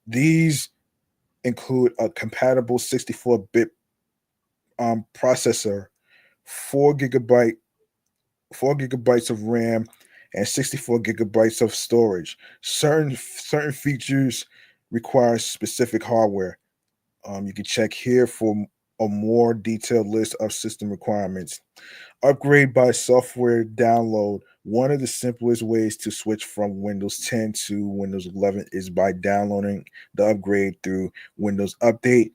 These include a compatible 64-bit processor, 4 gigabyte 4 gigabytes of RAM, and 64 gigabytes of storage. Certain features require specific hardware. You can check here for a more detailed list of system requirements. Upgrade by software download. One of the simplest ways to switch from Windows 10 to Windows 11 is by downloading the upgrade through Windows Update.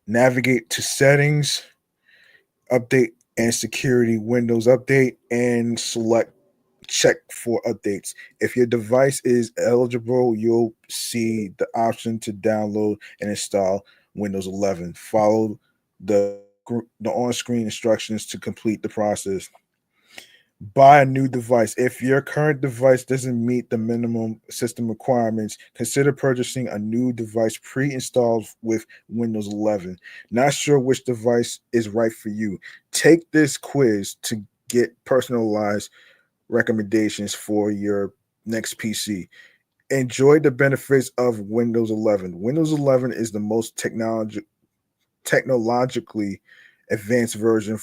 Navigate to settings, update and security, Windows Update, and select check for updates. If your device is eligible, you'll see the option to download and install Windows 11. Follow the on-screen instructions to complete the process. Buy a new device. If your current device doesn't meet the minimum system requirements, consider purchasing a new device pre-installed with Windows 11. Not sure which device is right for you? Take this quiz to get personalized recommendations for your next PC. Enjoy the benefits of Windows 11. Windows 11 is the most technologically advanced version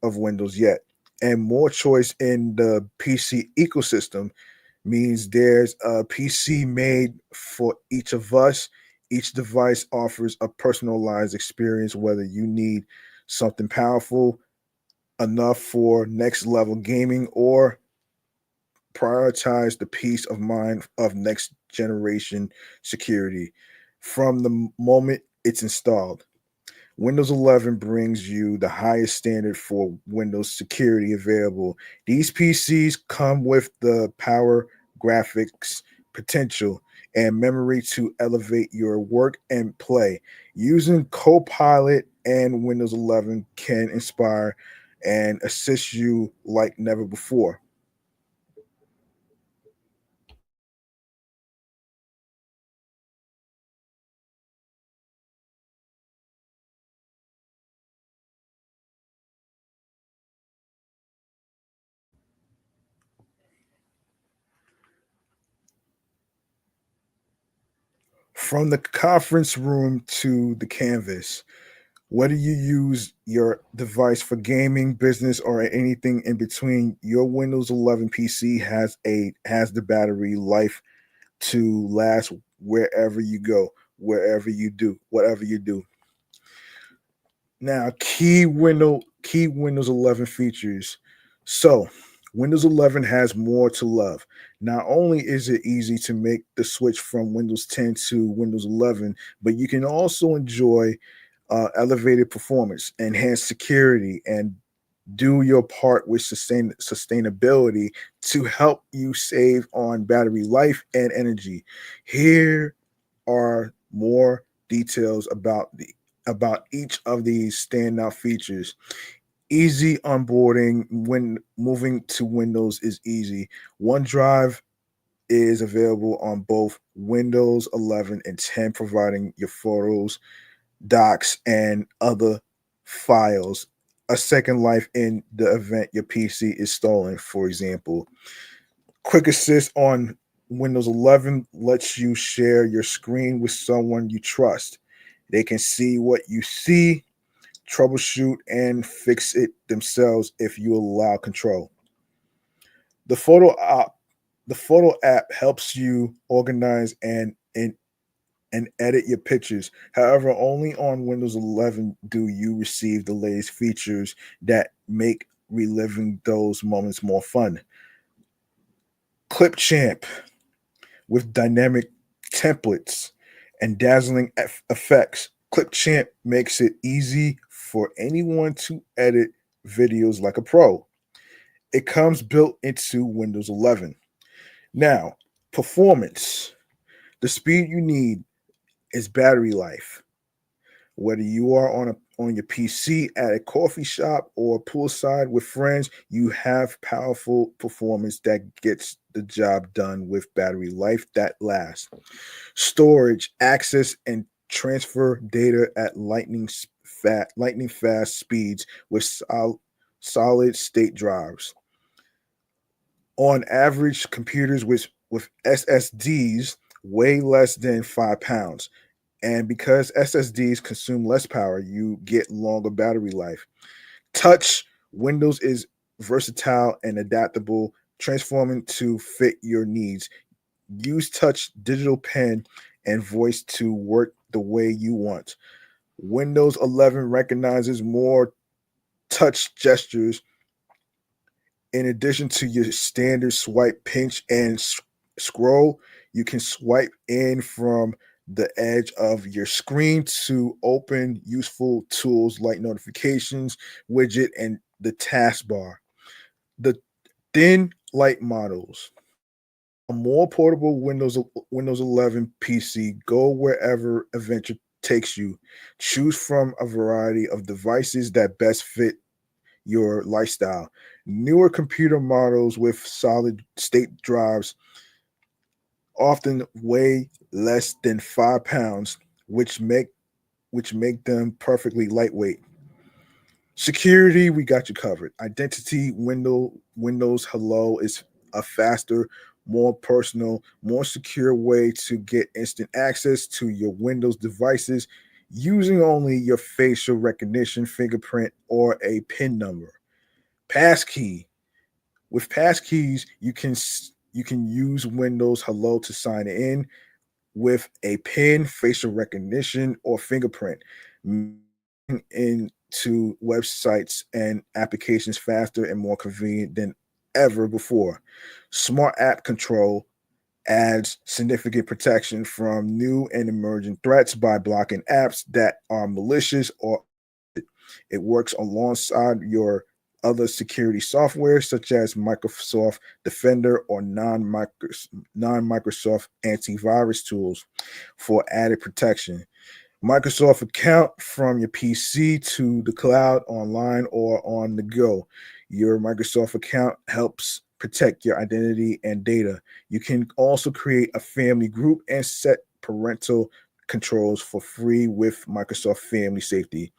of Windows yet, and more choice in the PC ecosystem means there's a PC made for each of us. Each device offers a personalized experience, whether you need something powerful enough for next level gaming or prioritize the peace of mind of next generation security from the moment it's installed. Windows 11 brings you the highest standard for Windows security available. These PCs come with the power, graphics, potential, and memory to elevate your work and play. Using Copilot and Windows 11 can inspire and assist you like never before. From the conference room to the canvas, whether you use your device for gaming, business, or anything in between, your Windows 11 PC has the battery life to last wherever you go, wherever you do, whatever you do. Now, key Windows 11 features. So, Windows 11 has more to love. Not only is it easy to make the switch from Windows 10 to Windows 11, but you can also enjoy elevated performance, enhanced security, and do your part with sustainability to help you save on battery life and energy. Here are more details about each of these standout features. Easy onboarding when moving to Windows is easy. OneDrive is available on both Windows 11 and 10, providing your photos, docs, and other files a second life in the event your PC is stolen, for example. Quick Assist on Windows 11 lets you share your screen with someone you trust. They can see what you see, troubleshoot, and fix it themselves if you allow control. The the photo app helps you organize and edit your pictures. However, only on Windows 11 do you receive the latest features that make reliving those moments more fun. Clipchamp with dynamic templates and dazzling effects. Clipchamp makes it easy for anyone to edit videos like a pro. It comes built into Windows 11. Now, performance. The speed you need is battery life. Whether you are on your PC at a coffee shop or poolside with friends, you have powerful performance that gets the job done with battery life that lasts. Storage, access, and transfer data at lightning fast speeds with solid state drives. On average, computers with SSDs weigh less than 5 pounds. And because SSDs consume less power, you get longer battery life. Touch Windows is versatile and adaptable, transforming to fit your needs. Use touch digital pen and voice to work the way you want. Windows 11 recognizes more touch gestures in addition to your standard swipe, pinch, and scroll. You can swipe in from the edge of your screen to open useful tools like notifications, widget, and the taskbar. The thin light models. A more portable Windows 11 PC. Go wherever adventure takes you. Choose from a variety of devices that best fit your lifestyle. Newer computer models with solid state drives often weigh less than 5 pounds, which make them perfectly lightweight. Security, we got you covered. Identity Windows Hello is a faster, more personal, more secure way to get instant access to your Windows devices using only your facial recognition, fingerprint, or a PIN number. Passkey. With passkeys, you can use Windows Hello to sign in with a PIN, facial recognition, or fingerprint, into websites and applications faster and more convenient than ever before. Smart app control adds significant protection from new and emerging threats by blocking apps that are malicious or it works alongside your other security software such as Microsoft Defender or non-Microsoft antivirus tools for added protection. Microsoft account from your PC to the cloud, online, or on the go. Your Microsoft account helps protect your identity and data. You can also create a family group and set parental controls for free with Microsoft Family Safety.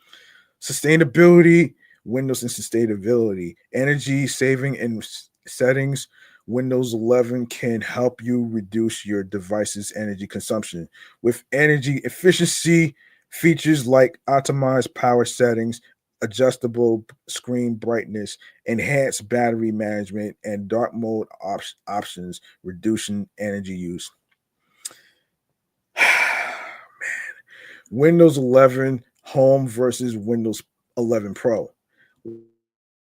Sustainability, Windows and sustainability, energy saving and settings. Windows 11 can help you reduce your device's energy consumption with energy efficiency features like optimized power settings, adjustable screen brightness, enhanced battery management, and dark mode options, reducing energy use. Windows 11 Home versus Windows 11 Pro.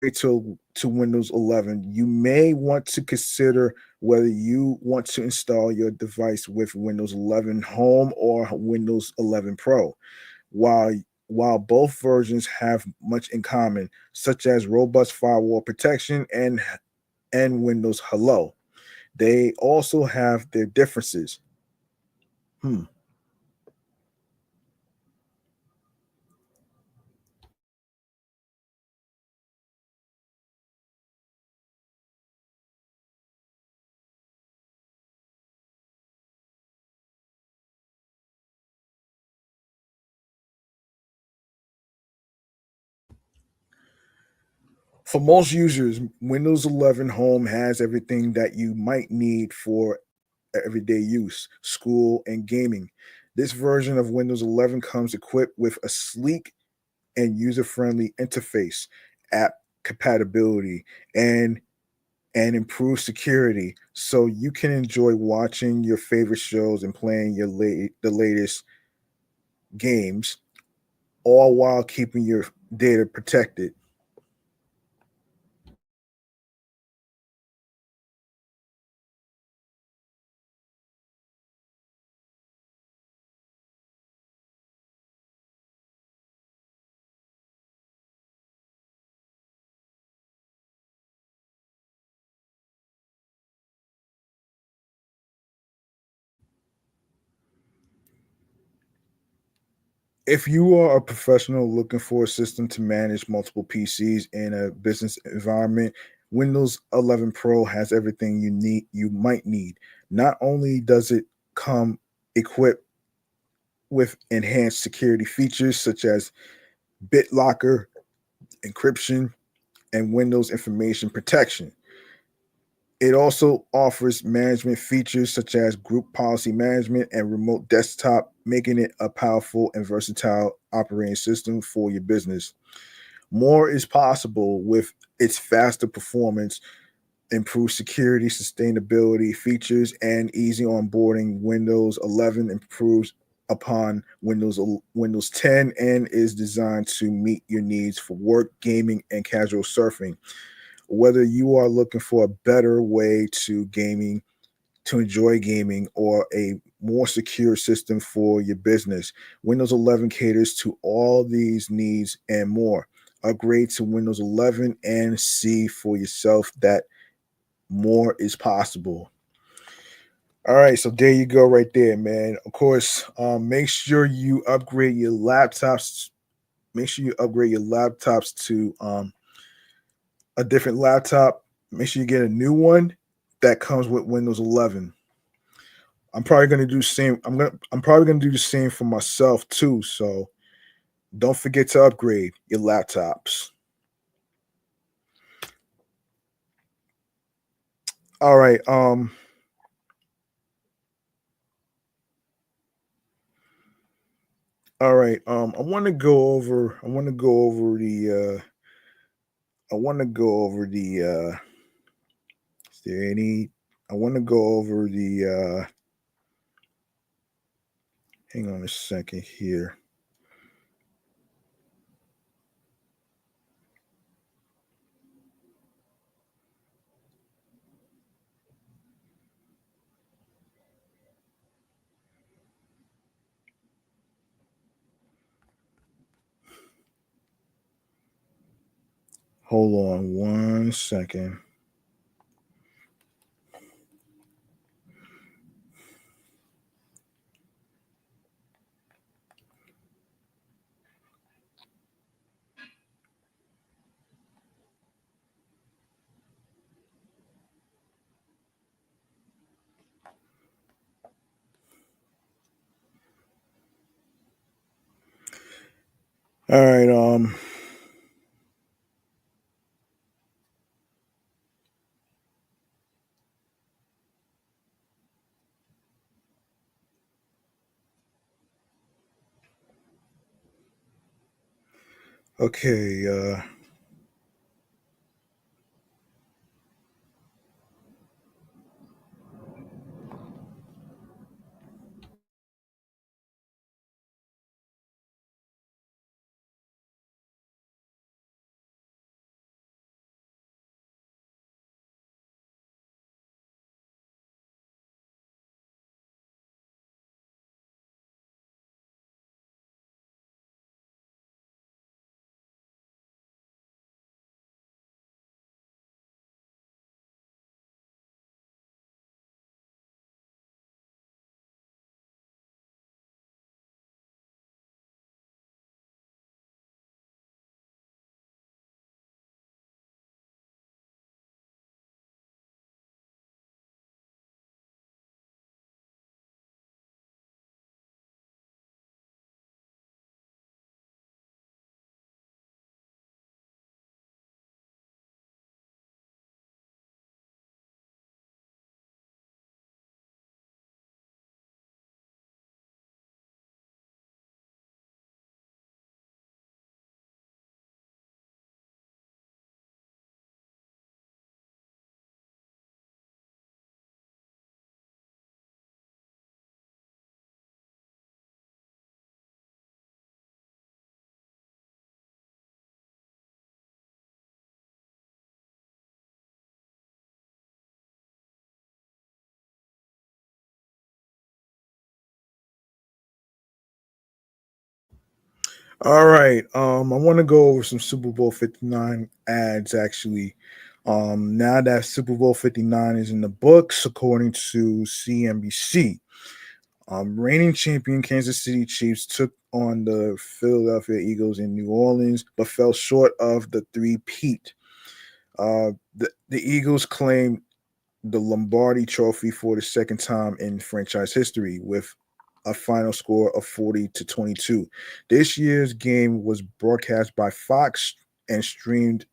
To Windows 11, you may want to consider whether you want to install your device with Windows 11 Home or Windows 11 Pro. While while both versions have much in common, such as robust firewall protection and Windows Hello, they also have their differences. Hmm. For most users, Windows 11 Home has everything that you might need for everyday use, school, and gaming. This version of Windows 11 comes equipped with a sleek and user-friendly interface, app compatibility, and improved security, so you can enjoy watching your favorite shows and playing the latest games, all while keeping your data protected. If you are a professional looking for a system to manage multiple PCs in a business environment, Windows 11 Pro has everything you might need. Not only does it come equipped with enhanced security features such as BitLocker, encryption, and Windows information protection, it also offers management features such as group policy management and remote desktop, making it a powerful and versatile operating system for your business. More is possible with its faster performance, improved security, sustainability features, and easy onboarding. Windows 11 improves upon Windows 10 and is designed to meet your needs for work, gaming, and casual surfing. Whether you are looking for a better way to enjoy gaming or a more secure system for your business, Windows 11 caters to all these needs and more. Upgrade to Windows 11 and see for yourself that more is possible. All right, so there you go, right there, man. Of course, make sure you upgrade your laptops. Make sure you upgrade your laptops to a different laptop. Make sure you get a new one that comes with Windows 11. I'm probably gonna do the same. I'm probably gonna do the same for myself too. So don't forget to upgrade your laptops. All right. All right. I want to go over. I want to go over the. I want to go over the. Is there any? I want to go over the. Hang on a second here. Hold on one second. All right. Okay. All right. I want to go over some Super Bowl 59 ads actually. Now that Super Bowl 59 is in the books, according to CNBC. Reigning champion Kansas City Chiefs took on the Philadelphia Eagles in New Orleans, but fell short of the three-peat. The Eagles claimed the Lombardi Trophy for the second time in franchise history with a final score of 40-22. This year's game was broadcast by Fox and streamed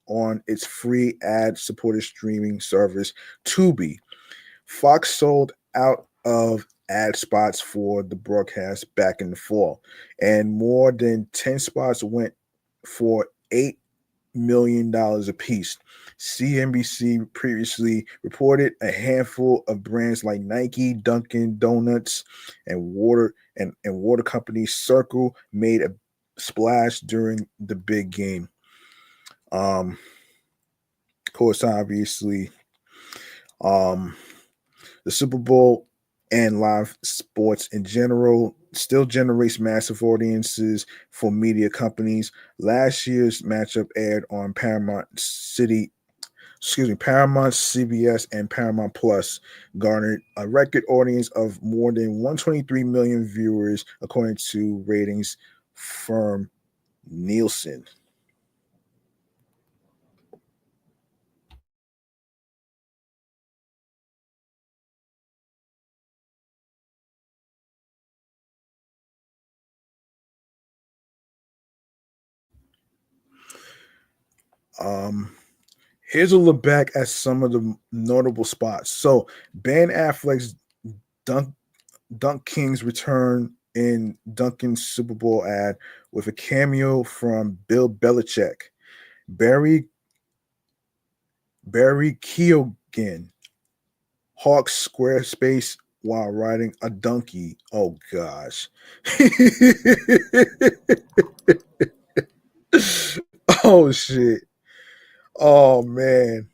on its free ad-supported streaming service Tubi. Fox sold out of ad spots for the broadcast back in the fall, and more than 10 spots went for $8 million apiece. CNBC previously reported a handful of brands like Nike, Dunkin' Donuts, and water company Circle made a splash during the big game. Of course, obviously, um, the Super Bowl and live sports in general still generates massive audiences for media companies. Last year's matchup aired on Paramount, CBS, and Paramount Plus, garnered a record audience of more than 123 million viewers, according to ratings firm Nielsen. Um, Here's a look back at some of the notable spots. So Ben Affleck's Dunk Dunk King's return in Dunkin's Super Bowl ad with a cameo from Bill Belichick. Barry Keoghan hawks Squarespace while riding a donkey. Oh gosh. Oh shit. Oh man.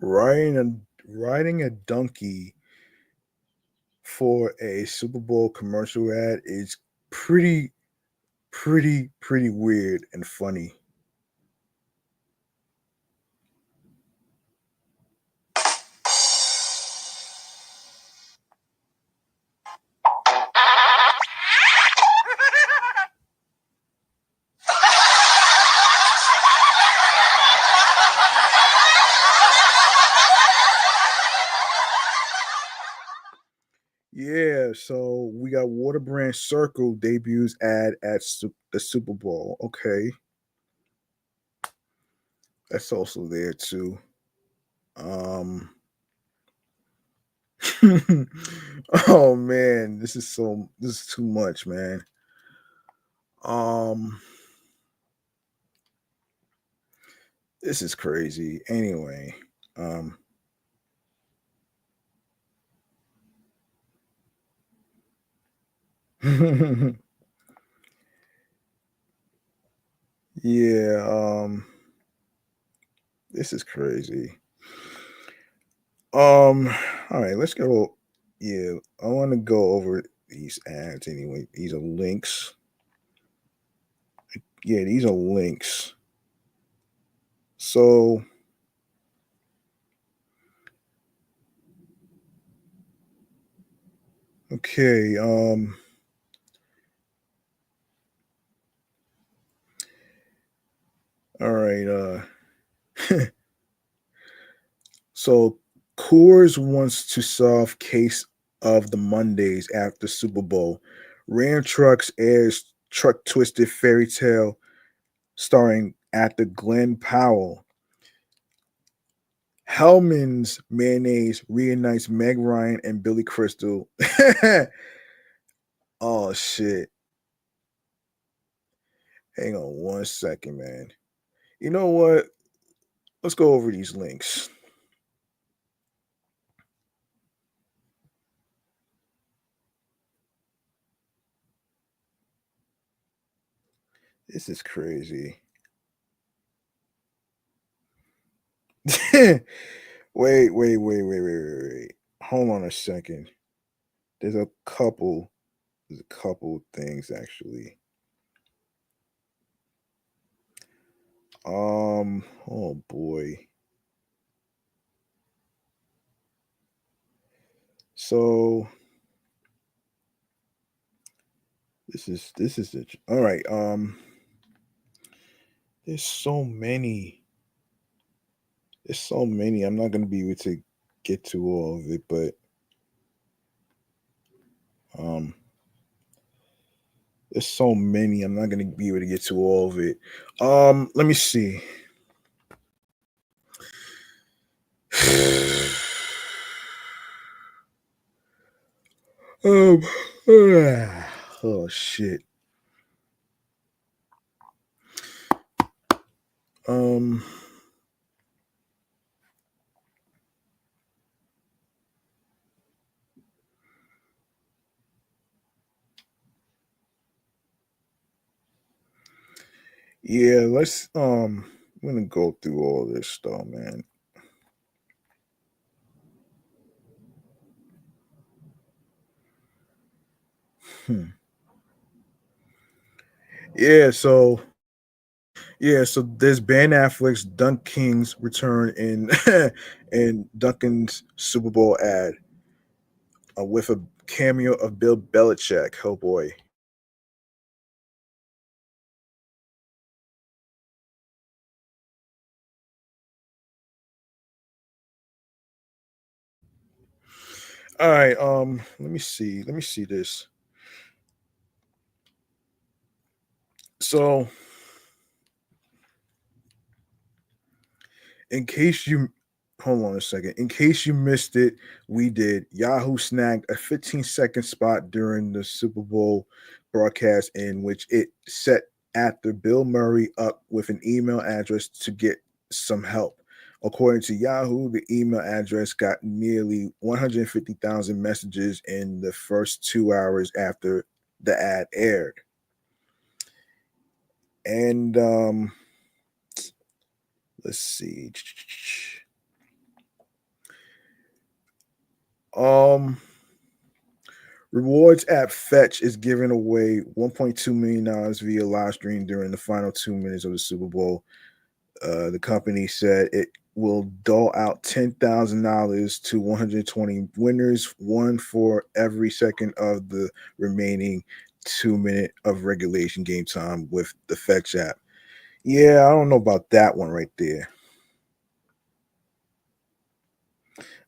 Riding a donkey for a Super Bowl commercial ad is pretty pretty weird and funny. Yeah, so we got Water Brand Circle debuts ad at the Super Bowl. Okay, that's also there too. Um, oh man, this is too much, man. Um, this is crazy. Anyway, um, yeah, this is crazy. All right, let's go. Yeah, I want to go over these ads anyway. These are links. Yeah, these are links. So, okay, all right, so Coors wants to solve case of the Mondays after Super Bowl. Ram Trucks airs Truck Twisted Fairy Tale starring actor Glenn Powell. Hellman's Mayonnaise reunites Meg Ryan and Billy Crystal. Oh shit. Hang on one second, man. You know what? Let's go over these links. This is crazy. Wait. Hold on a second. There's a couple. There's a couple things actually. Oh boy. So this is it. All right. There's so many. There's so many. I'm not gonna be able to get to all of it, but um, there's so many. I'm not gonna be able to get to all of it. Let me see. um, oh shit. Um, yeah. Let's. I'm gonna go through all this stuff, man. Hmm. Yeah, so there's Ben Affleck's Dunk King's return in in Duncan's Super Bowl ad with a cameo of Bill Belichick. Oh boy. All right, let me see. Let me see this. So, in case you hold on a second, in case you missed it, we did. Yahoo snagged a 15-second spot during the Super Bowl broadcast in which it set actor Bill Murray up with an email address to get some help. According to Yahoo, the email address got nearly 150,000 messages in the first 2 hours after the ad aired. And let's see. Um, Rewards app Fetch is giving away $1.2 million via live stream during the final 2 minutes of the Super Bowl. The company said it will dole out $10,000 to 120 winners, one for every second of the remaining 2 minute of regulation game time with the Fetch app. Yeah, I don't know about that one right there.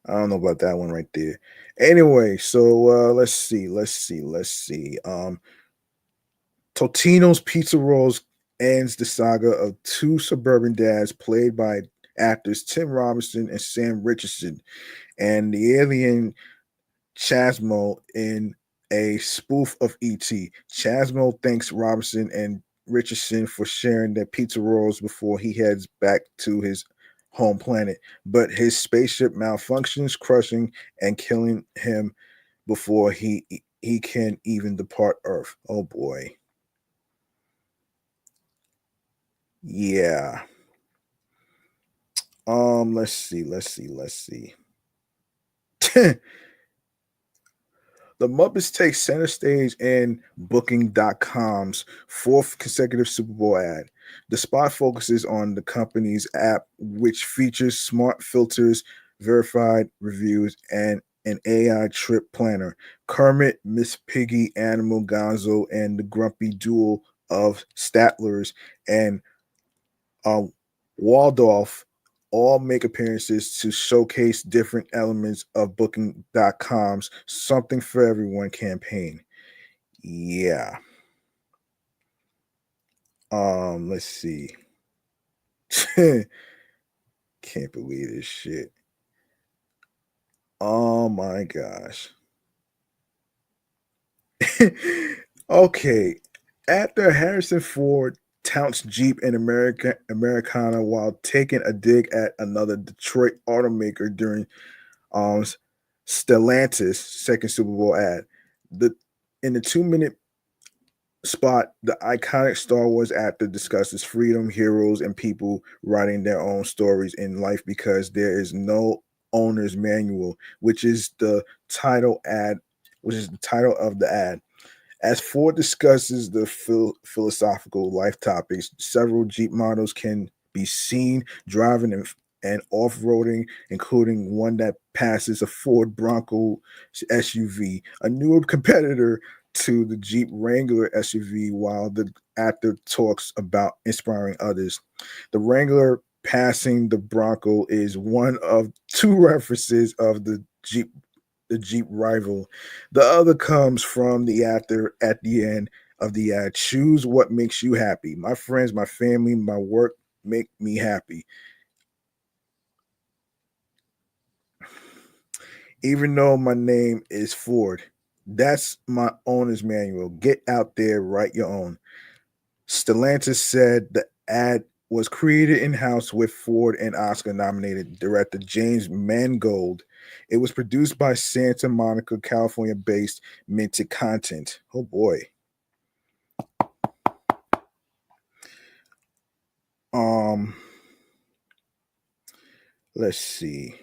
I don't know about that one right there. Anyway, so let's see. Totino's Pizza Rolls ends the saga of two suburban dads played by actors Tim Robinson and Sam Richardson, and the alien Chasmo in a spoof of E.T. Chasmo thanks Robinson and Richardson for sharing their pizza rolls before he heads back to his home planet, but his spaceship malfunctions, crushing and killing him before he can even depart Earth. Oh boy. Yeah. Let's see. The Muppets take center stage in Booking.com's fourth consecutive Super Bowl ad. The spot focuses on the company's app, which features smart filters, verified reviews, and an AI trip planner. Kermit, Miss Piggy, Animal Gonzo, and the grumpy duel of Statlers and uh, Waldorf all make appearances to showcase different elements of Booking.com's Something for Everyone campaign. Yeah. Let's see. Can't believe this shit. Oh my gosh. Okay. After Harrison Ford touts Jeep and Americana while taking a dig at another Detroit automaker during um Stellantis second Super Bowl ad. The in the 2 minute spot, the iconic Star Wars actor discusses freedom, heroes, and people writing their own stories in life because there is no owner's manual, which is the title of the ad. As Ford discusses the philosophical life topics, several Jeep models can be seen driving and off-roading, including one that passes a Ford Bronco SUV, a newer competitor to the Jeep Wrangler SUV, while the actor talks about inspiring others. The Wrangler passing the Bronco is one of two references of the Jeep rival. The other comes from the actor at the end of the ad. Choose what makes you happy. My friends, my family, my work make me happy. Even though my name is Ford, that's my owner's manual. Get out there, write your own. Stellantis said the ad was created in house with Ford and Oscar nominated director James Mangold. It was produced by Santa Monica, California based Minted Content. Oh boy. Um, Let's see.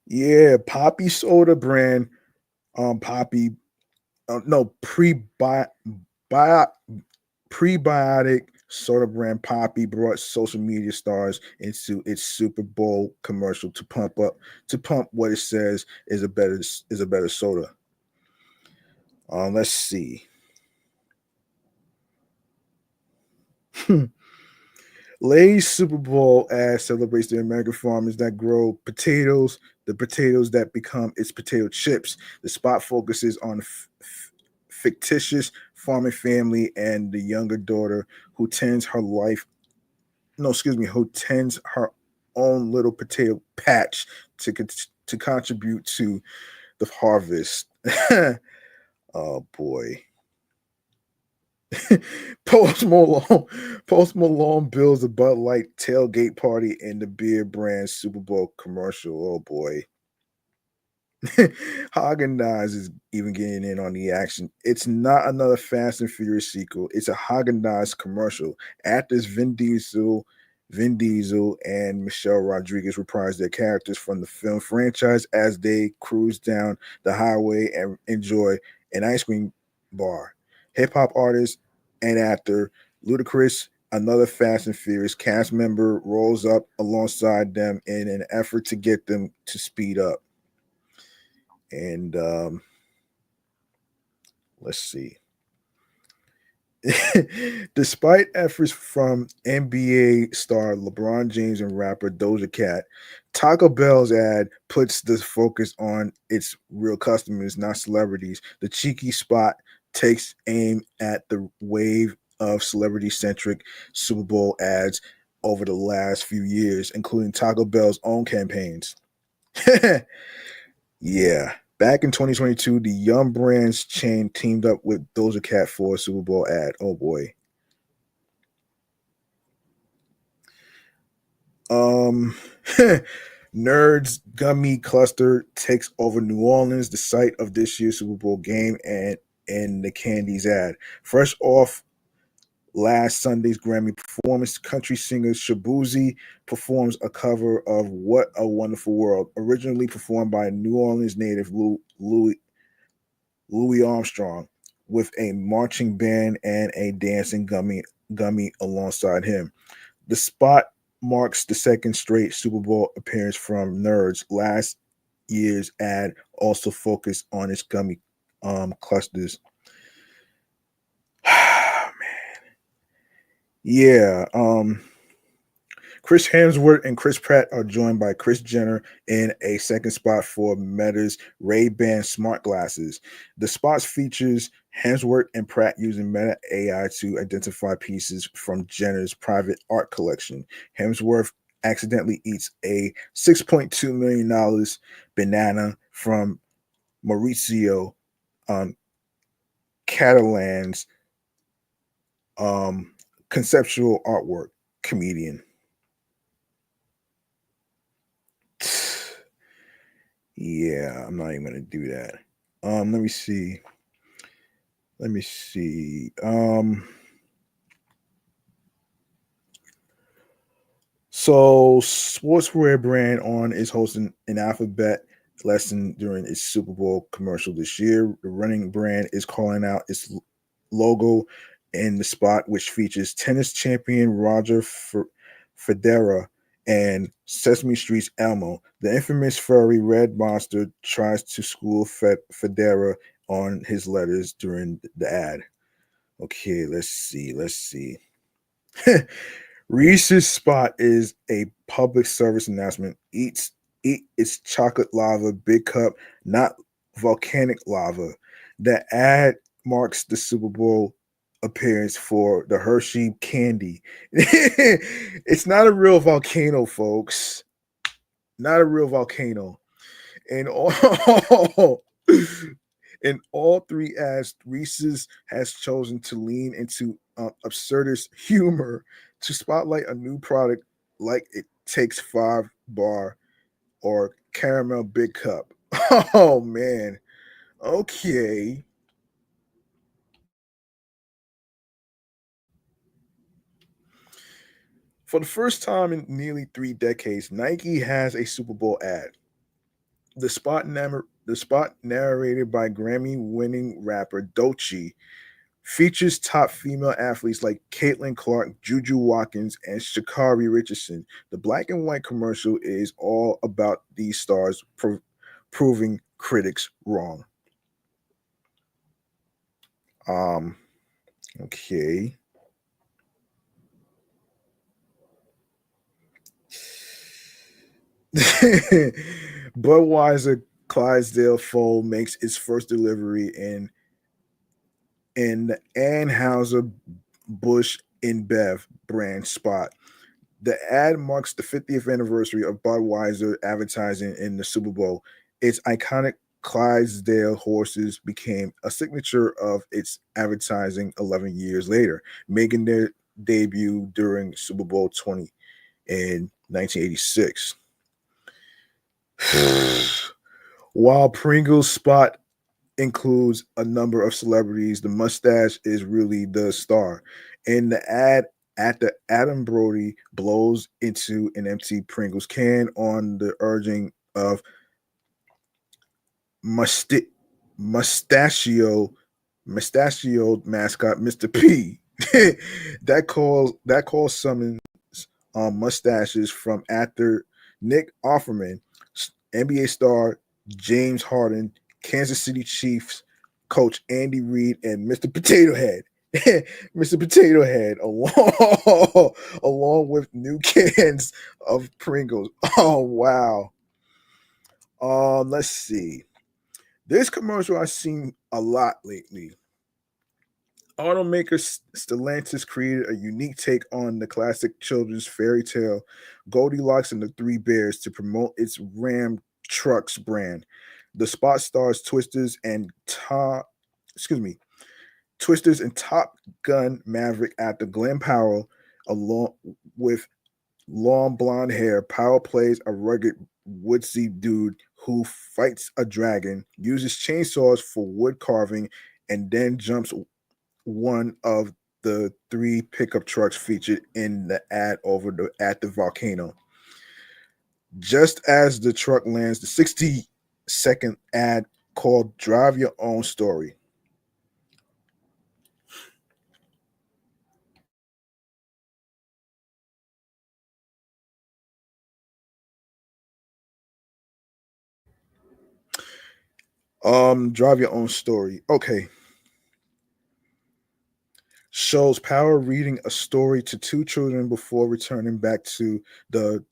Yeah, Poppy soda brand. Poppy. No, bi- prebiotic soda brand Poppy brought social media stars into its Super Bowl commercial to pump what it says is a better soda. Let's see. Lay's Super Bowl ad celebrates the American farmers that grow potatoes, the potatoes that become its potato chips. The spot focuses on fictitious farming family and the younger daughter who tends her life. No, excuse me, who tends her own little potato patch to contribute to the harvest. Oh boy. Post Malone, Post Malone builds a Bud Light tailgate party in the beer brand Super Bowl commercial. Oh boy. Haagen-Dazs is even getting in on the action. It's not another Fast and Furious sequel. It's a Haagen-Dazs commercial. Actors Vin Diesel, and Michelle Rodriguez reprise their characters from the film franchise as they cruise down the highway and enjoy an ice cream bar. Hip hop artist and actor Ludacris, another Fast and Furious cast member, rolls up alongside them in an effort to get them to speed up. And let's see. Despite efforts from NBA star LeBron James and rapper Doja Cat, Taco Bell's ad puts the focus on its real customers, not celebrities. The cheeky spot takes aim at the wave of celebrity centric Super Bowl ads over the last few years, including Taco Bell's own campaigns. Yeah. Back in 2022, the Yum Brands chain teamed up with Doja Cat for a Super Bowl ad. Oh boy. Um Nerds Gummy Cluster takes over New Orleans, the site of this year's Super Bowl game, and the Candies ad. Fresh off last Sunday's Grammy performance, country singer Shabuzi performs a cover of What a Wonderful World, originally performed by New Orleans native Louis Armstrong, with a marching band and a dancing gummy alongside him. The spot marks the second straight Super Bowl appearance from Nerds. Last year's ad also focused on its gummy clusters. Man. Yeah. Chris Hemsworth and Chris Pratt are joined by Chris Jenner in a second spot for Meta's Ray-Ban smart glasses. The spot features Hemsworth and Pratt using Meta AI to identify pieces from Jenner's private art collection. Hemsworth accidentally eats a $6.2 million banana from Mauricio Catalan's um, conceptual artwork comedian. Yeah, I'm not even gonna do that. Let me see. Let me see. So sportswear brand On is hosting an alphabet lesson during its Super Bowl commercial this year. The running brand is calling out its logo in the spot, which features tennis champion Roger Federer and Sesame Street's Elmo. The infamous furry red monster tries to school Federer on his letters during the ad. Okay, let's see. Let's see. Reese's Spot is a public service announcement. Eat its chocolate lava big cup, not volcanic lava. The ad marks the Super Bowl appearance for the Hershey candy. It's not a real volcano, folks. Not a real volcano. And all in all three ads, Reese's has chosen to lean into absurdist humor to spotlight a new product like it takes 5 bar or caramel big cup. Oh man. Okay. For the first time in nearly 3 decades, Nike has a Super Bowl ad. The spot narrated by Grammy-winning rapper Doechii features top female athletes like Caitlin Clark, Juju Watkins, and Shakari Richardson. The black and white commercial is all about these stars proving critics wrong. Um, okay. Budweiser Clydesdale Fold makes its first delivery in the Anheuser Busch InBev brand spot. The ad marks the 50th anniversary of Budweiser advertising in the Super Bowl. Its iconic Clydesdale horses became a signature of its advertising 11 years later, making their debut during Super Bowl 20 in 1986. While Pringles spot includes a number of celebrities, the mustache is really the star. In the ad, after Adam Brody blows into an empty Pringles can on the urging of musti- mustachio mustachioed mascot Mr. P. that call summons mustaches from actor Nick Offerman, NBA star James Harden, Kansas City Chiefs coach Andy Reid, and Mr. Potato Head. Mr. Potato Head, along with new cans of Pringles. Oh wow. Let's see. This commercial I've seen a lot lately. Automaker Stellantis created a unique take on the classic children's fairy tale Goldilocks and the Three Bears to promote its Ram Trucks brand. The spot stars Twisters and Top Gun Maverick actor Glenn Powell, along with long blonde hair. Powell plays a rugged, woodsy dude who fights a dragon, uses chainsaws for wood carving, and then jumps one of the three pickup trucks featured in the ad over the at the volcano. Just as the truck lands, the 60-second ad called "Drive Your Own Story." Drive your own story. Okay, shows Power reading a story to two children before returning back to the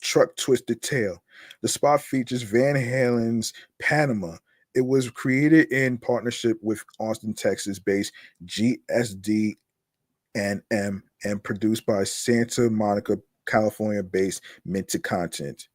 truck twisted tale. The spot features Van Halen's Panama. It was created in partnership with Austin, Texas based GSD and M and produced by Santa Monica, California based Minted Content.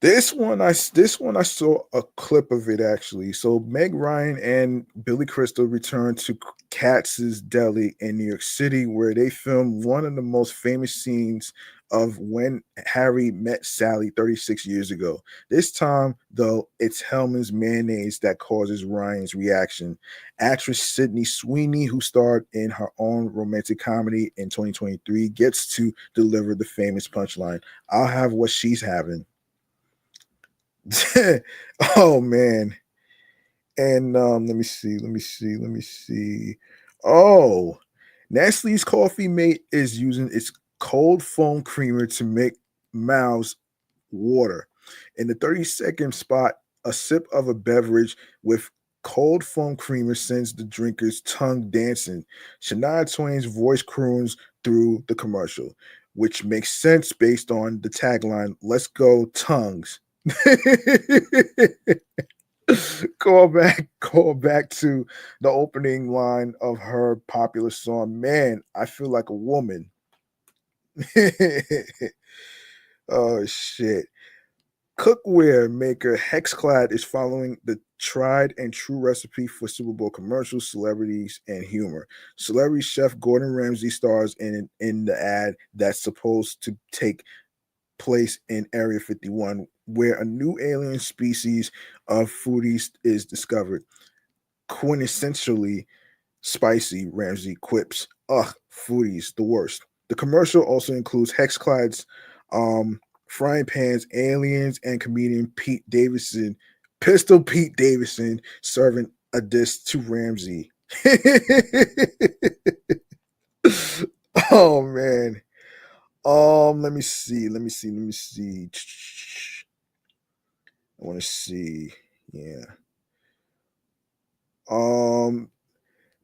This one I saw a clip of it actually. So Meg Ryan and Billy Crystal returned to Katz's Deli in New York City, where they filmed one of the most famous scenes of when Harry met Sally 36 years ago. This time, though, it's Hellman's mayonnaise that causes Ryan's reaction. Actress Sydney Sweeney, who starred in her own romantic comedy in 2023, gets to deliver the famous punchline: "I'll have what she's having." Oh man. And let me see. Oh, Nestle's Coffee Mate is using its cold foam creamer to make mouths water. In the 30-second spot, a sip of a beverage with cold foam creamer sends the drinker's tongue dancing. Shania Twain's voice croons through the commercial, which makes sense based on the tagline, "Let's go tongues." Call back to the opening line of her popular song, "Man, I Feel Like a Woman." Oh shit. Cookware maker Hexclad is following the tried and true recipe for Super Bowl commercials, celebrities, and humor. Celebrity chef Gordon Ramsay stars in the ad that's supposed to take place in Area 51, where a new alien species of foodies is discovered. Quintessentially spicy, Ramsey quips, "Ugh, foodies, the worst." The commercial also includes Hexclad's frying pans, aliens, and comedian Pete Davidson, Pistol Pete Davidson, serving a dish to Ramsey. Oh man. Let me see. I want to see. Yeah. Um,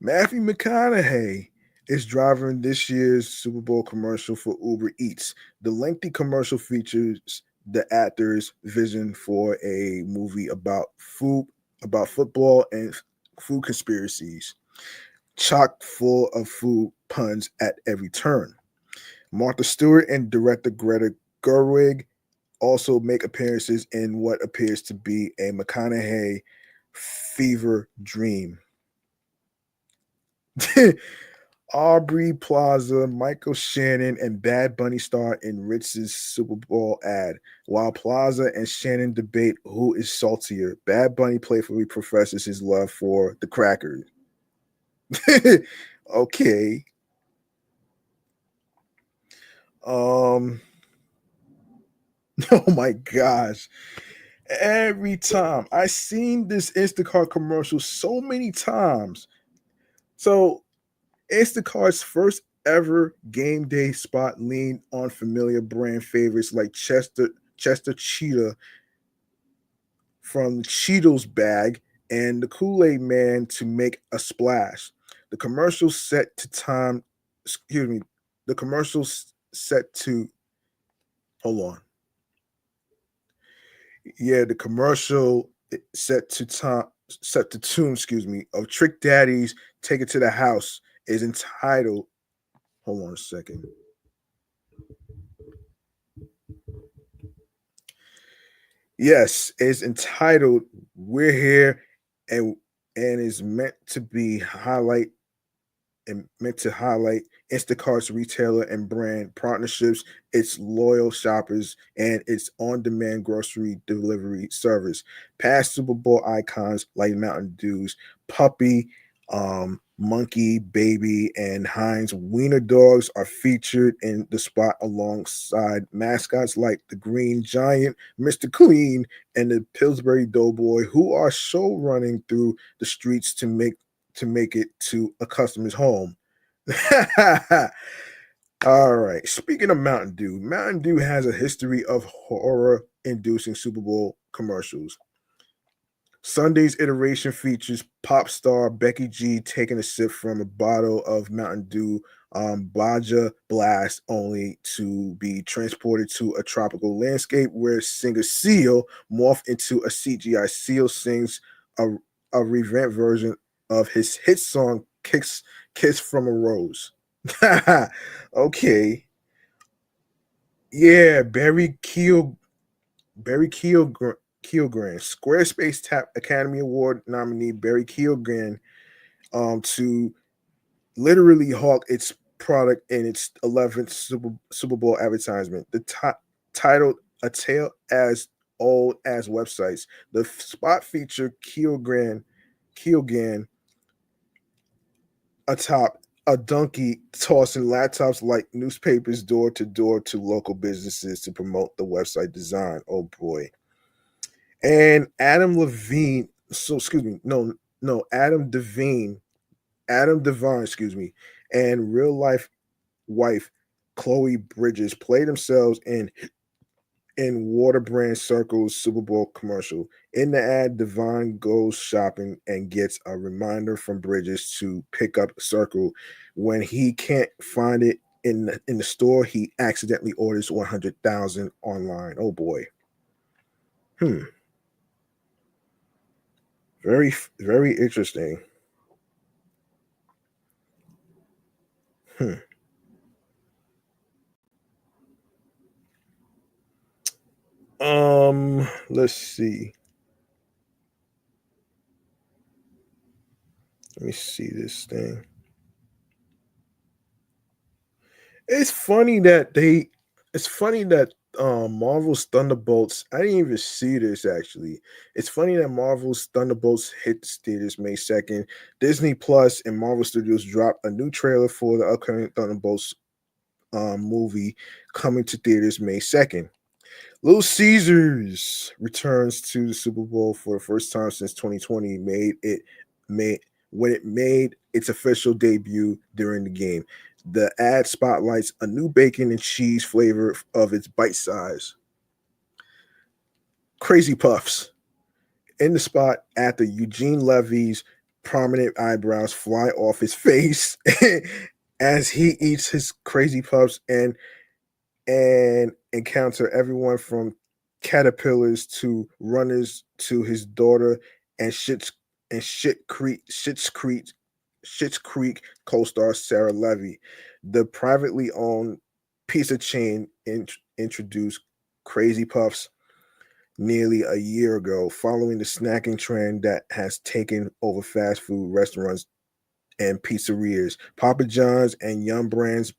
Matthew McConaughey is driving this year's Super Bowl commercial for Uber Eats. The lengthy commercial features the actor's vision for a movie about football and food conspiracies, chock full of food puns at every turn. Martha Stewart and director Greta Gerwig also make appearances in what appears to be a McConaughey fever dream. Aubrey Plaza, Michael Shannon, and Bad Bunny star in Ritz's Super Bowl ad. While Plaza and Shannon debate who is saltier, Bad Bunny playfully professes his love for the crackers. Okay. Um. Oh my gosh. Every time I seen this Instacart commercial so many times. So Instacart's first ever game day spot leaned on familiar brand favorites like Chester Cheetah from the Cheetos bag and the Kool-Aid Man to make a splash. The commercial set to time, excuse me, the commercials set to, hold on. Yeah, the commercial set to tune, excuse me, of Trick Daddy's Take It to the House is entitled, hold on a second. Yes, it's entitled We're Here and is meant to highlight Instacart's retailer and brand partnerships, its loyal shoppers, and its on-demand grocery delivery service. Past Super Bowl icons like Mountain Dew's Puppy, Monkey, Baby, and Heinz Wiener dogs are featured in the spot alongside mascots like the Green Giant, Mr. Clean, and the Pillsbury Doughboy, who are show running through the streets to make it to a customer's home. All right. Speaking of Mountain Dew has a history of horror inducing Super Bowl commercials. Sunday's iteration features pop star Becky G taking a sip from a bottle of Mountain Dew Baja Blast, only to be transported to a tropical landscape where singer Seal morphed into a CGI Seal sings a, a revamped version of his hit song Kiss from a Rose. Okay. Yeah, Barry Keoghan, Squarespace Tap Academy Award nominee Barry Keoghan, to literally hawk its product in its 11th Super Bowl advertisement. The titled "A Tale as Old as Websites." The spot featured Keoghan atop a donkey tossing laptops like newspapers door to door to local businesses to promote the website design. Oh boy. And Adam Levine, so excuse me, no, Adam Devine, excuse me, and real life wife Chloe Bridges play themselves in Water Brand Circle's Super Bowl commercial. In the ad, Devine goes shopping and gets a reminder from Bridges to pick up Circle. When he can't find it in the store, he accidentally orders 100,000 online. Oh boy. Hmm. Very, very interesting. Hmm. Let's see. Let me see this thing. It's funny that they it's funny that Marvel's Thunderbolts, I didn't even see this actually. It's funny that Marvel's Thunderbolts hits theaters May 2nd. Disney Plus and Marvel Studios dropped a new trailer for the upcoming Thunderbolts movie coming to theaters May 2nd. Little Caesars returns to the Super Bowl for the first time since 2020. Made when it made its official debut during the game. The ad spotlights a new bacon and cheese flavor of its bite size. Crazy Puffs. In the spot after Eugene Levy's prominent eyebrows fly off his face as he eats his Crazy Puffs and encounter everyone from caterpillars to runners to his daughter and Shit's Creek co-star Sarah Levy. The privately owned pizza chain introduced Crazy Puffs nearly a year ago, following the snacking trend that has taken over fast food restaurants and pizzerias. Papa John's and Yum Brands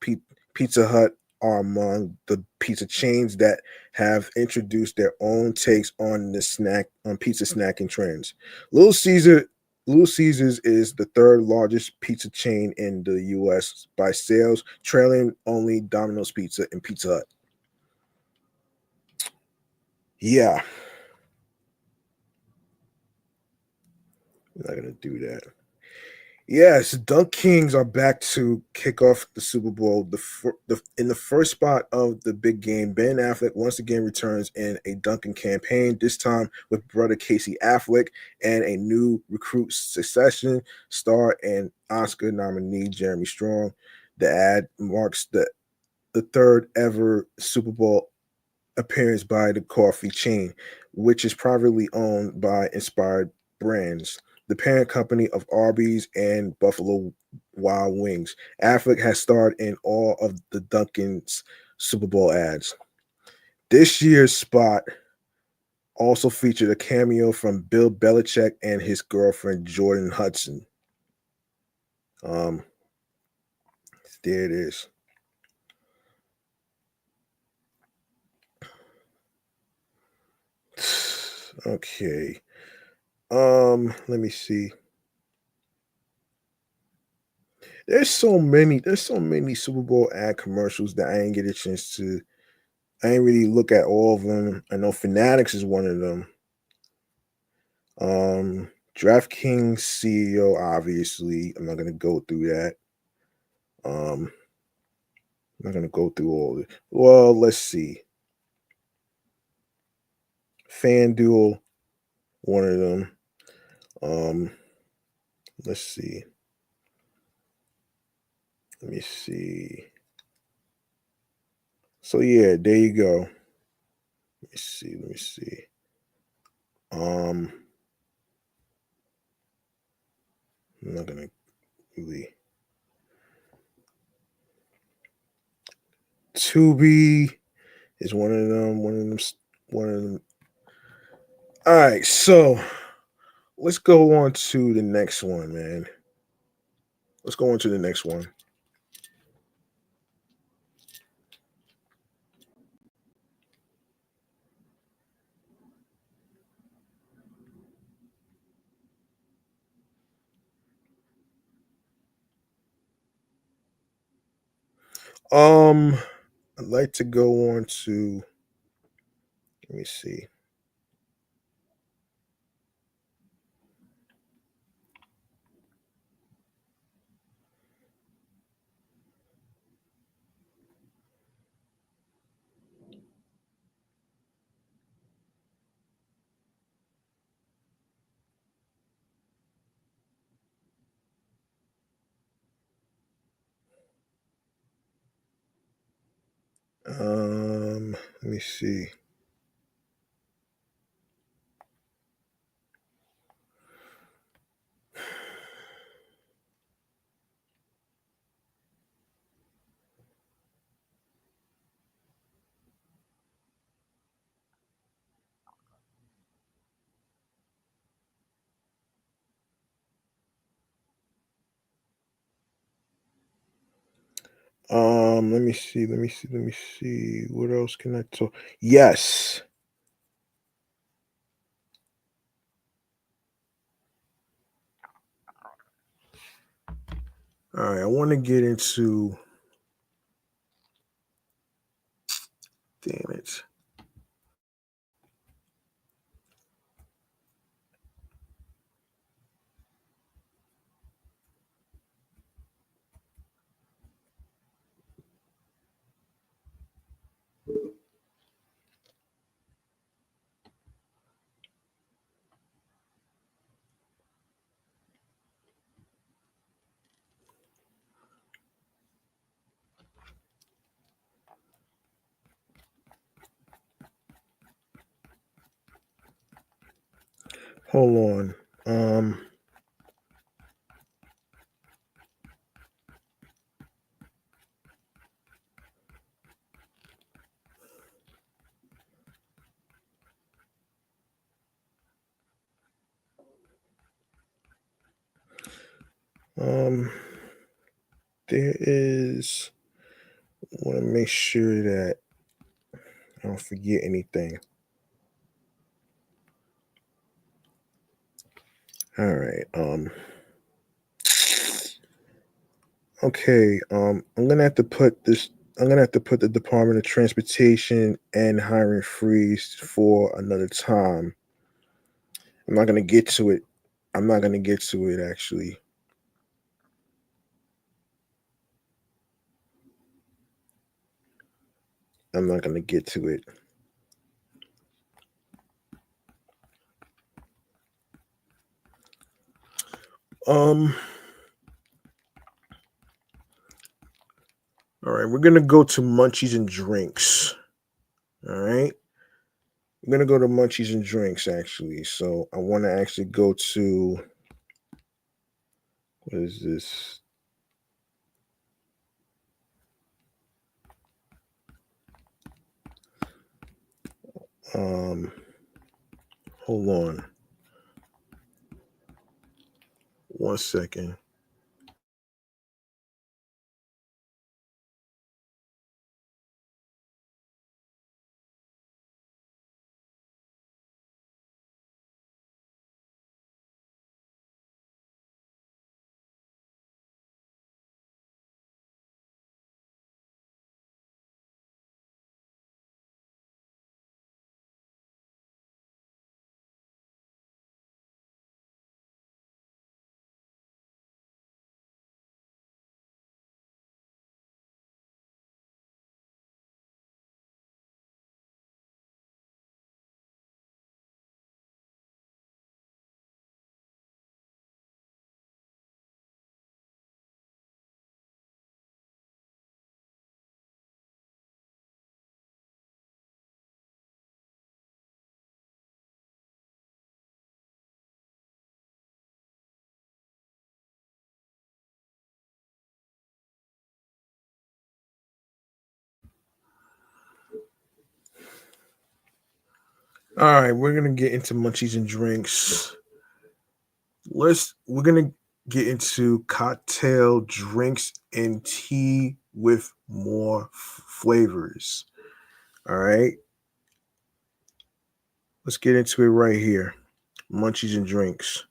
Pizza Hut are among the pizza chains that have introduced their own takes on pizza snacking trends. Little Caesar Little Caesars is the third largest pizza chain in the US by sales, trailing only Domino's Pizza and Pizza Hut. Yeah, I'm not gonna do that. Yes, Dunk Kings are back to kick off the Super Bowl. In the first spot of the big game, Ben Affleck once again returns in a Dunkin' campaign, this time with brother Casey Affleck and a new recruit Succession star and Oscar nominee Jeremy Strong. The ad marks the third ever Super Bowl appearance by the coffee chain, which is privately owned by Inspired Brands, the parent company of Arby's and Buffalo Wild Wings. Affleck has starred in all of the Dunkin's Super Bowl ads. This year's spot also featured a cameo from Bill Belichick and his girlfriend Jordan Hudson. Um, there it is. Okay. Let me see. There's so many Super Bowl ad commercials that I ain't get a chance to. I ain't really look at all of them. I know Fanatics is one of them. DraftKings CEO, obviously. I'm not gonna go through that. Um, I'm not gonna go through all of it. Well, let's see. FanDuel, one of them. Um, let's see. Let me see. So yeah, there you go. Let me see. Let me see. Um, I'm not gonna really. Tubi is one of them. One of them. One of them. All right, so let's go on to the next one, man. Let's go on to the next one. Um, I'd like to go on to. Let me see. Let me see. Let me see. Let me see. Let me see. What else can I talk? Yes. All right. I want to get into hold on. There is. I want to make sure that I don't forget anything. All right. Okay. I'm gonna have to put this. I'm gonna have to put the Department of Transportation and hiring freeze for another time. I'm not gonna get to it. I'm not gonna get to it actually. I'm not gonna get to it. Um. All right, we're gonna go to Munchies and Drinks. All right, we're gonna go to Munchies and Drinks actually. So I want to actually go to what is this? Um, hold on, 1 second. All right, we're gonna get into Munchies and Drinks. We're gonna get into cocktail drinks and tea with more flavors. All right, let's get into it right here. Munchies and Drinks.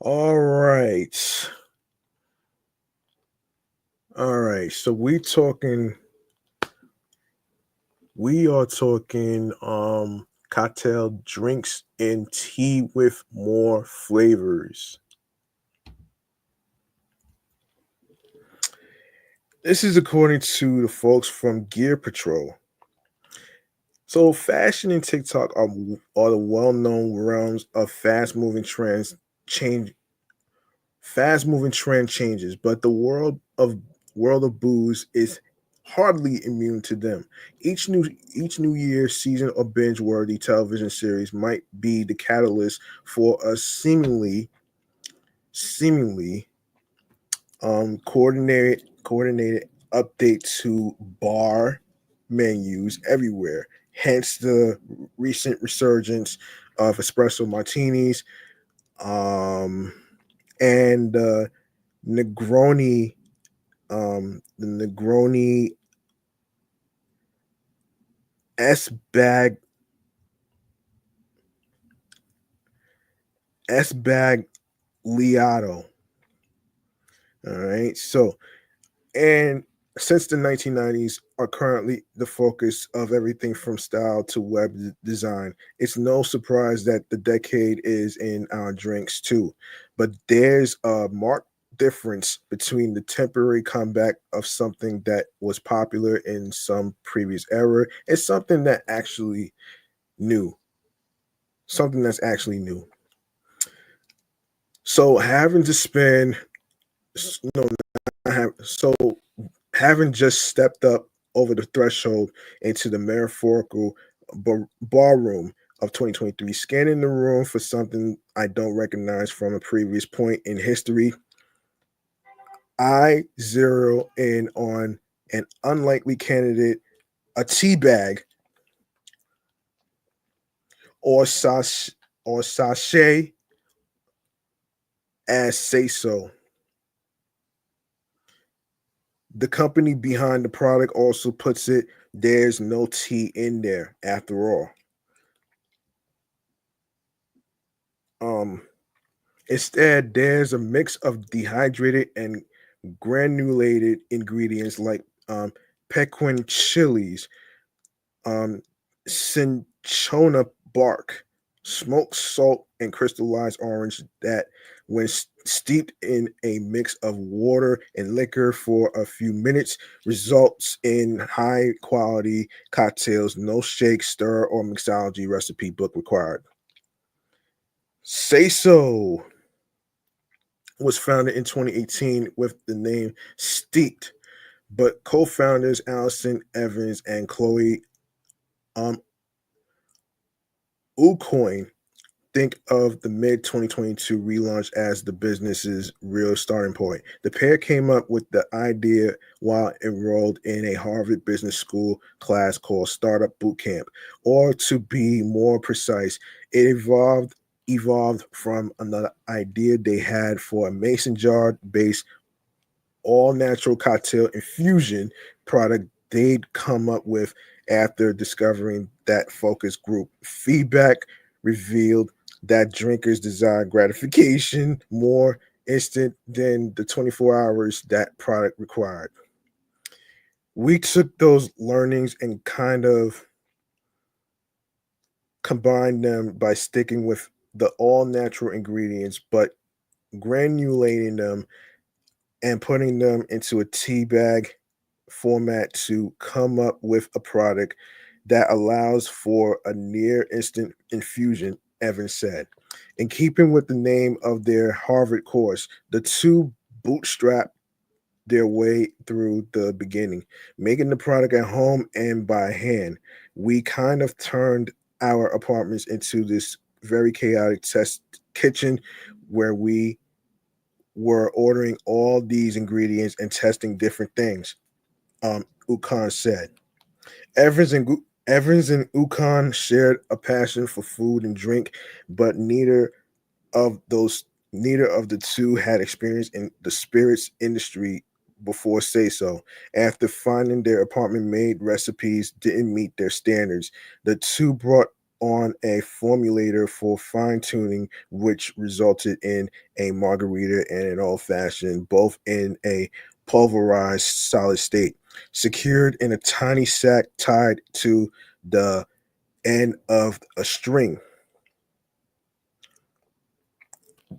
All right. All right. So we are talking cocktail drinks and tea with more flavors. This is according to the folks from Gear Patrol. So fashion and TikTok are the well-known realms of change fast moving trend changes, but the world of booze is hardly immune to them. Each new year season or binge worthy television series might be the catalyst for a seemingly coordinated update to bar menus everywhere. Hence the recent resurgence of espresso martinis, and Negroni, the Negroni S bag S bag Liato. All right, so and since the 1990s are currently the focus of everything from style to design, it's no surprise that the decade is in our drinks too. But there's a marked difference between the temporary comeback of something that was popular in some previous era and something that actually new. Something that's actually new. So having to spend no, so having just stepped up over the threshold into the metaphorical ballroom of 2023, scanning the room for something I don't recognize from a previous point in history, I zero in on an unlikely candidate, a tea bag or sachet as Sayso. The company behind the product also puts it, there's no tea in there after all. Um, Instead, there's a mix of dehydrated and granulated ingredients like pequin chilies, cinchona bark, smoked salt, and crystallized orange that, when steeped in a mix of water and liquor for a few minutes, results in high quality cocktails. No shake, stir, or mixology recipe book required. Say so was founded in 2018 with the name Steeped, but co-founders Allison Evans and Chloe um, Ucoin think of the mid 2022 relaunch as the business's real starting point. The pair came up with the idea while enrolled in a Harvard Business School class called Startup Bootcamp, or to be more precise, it evolved from another idea they had for a mason jar based all natural cocktail infusion product they'd come up with after discovering that focus group feedback revealed that drinkers desire gratification more instant than the 24 hours that product required. We took those learnings and kind of combined them by sticking with the all natural ingredients, but granulating them and putting them into a tea bag format to come up with a product that allows for a near instant infusion, Evans said. In keeping with the name of their Harvard course, the two bootstrap their way through the beginning, making the product at home and by hand. We kind of turned our apartments into this very chaotic test kitchen where we were ordering all these ingredients and testing different things. Ukan said. Evans and Ukan shared a passion for food and drink, but of those neither of the two had experience in the spirits industry before Say So. After finding their apartment made recipes didn't meet their standards, the two brought on a formulator for fine tuning, which resulted in a margarita and an old fashioned, both in a pulverized solid state, secured in a tiny sack tied to the end of a string.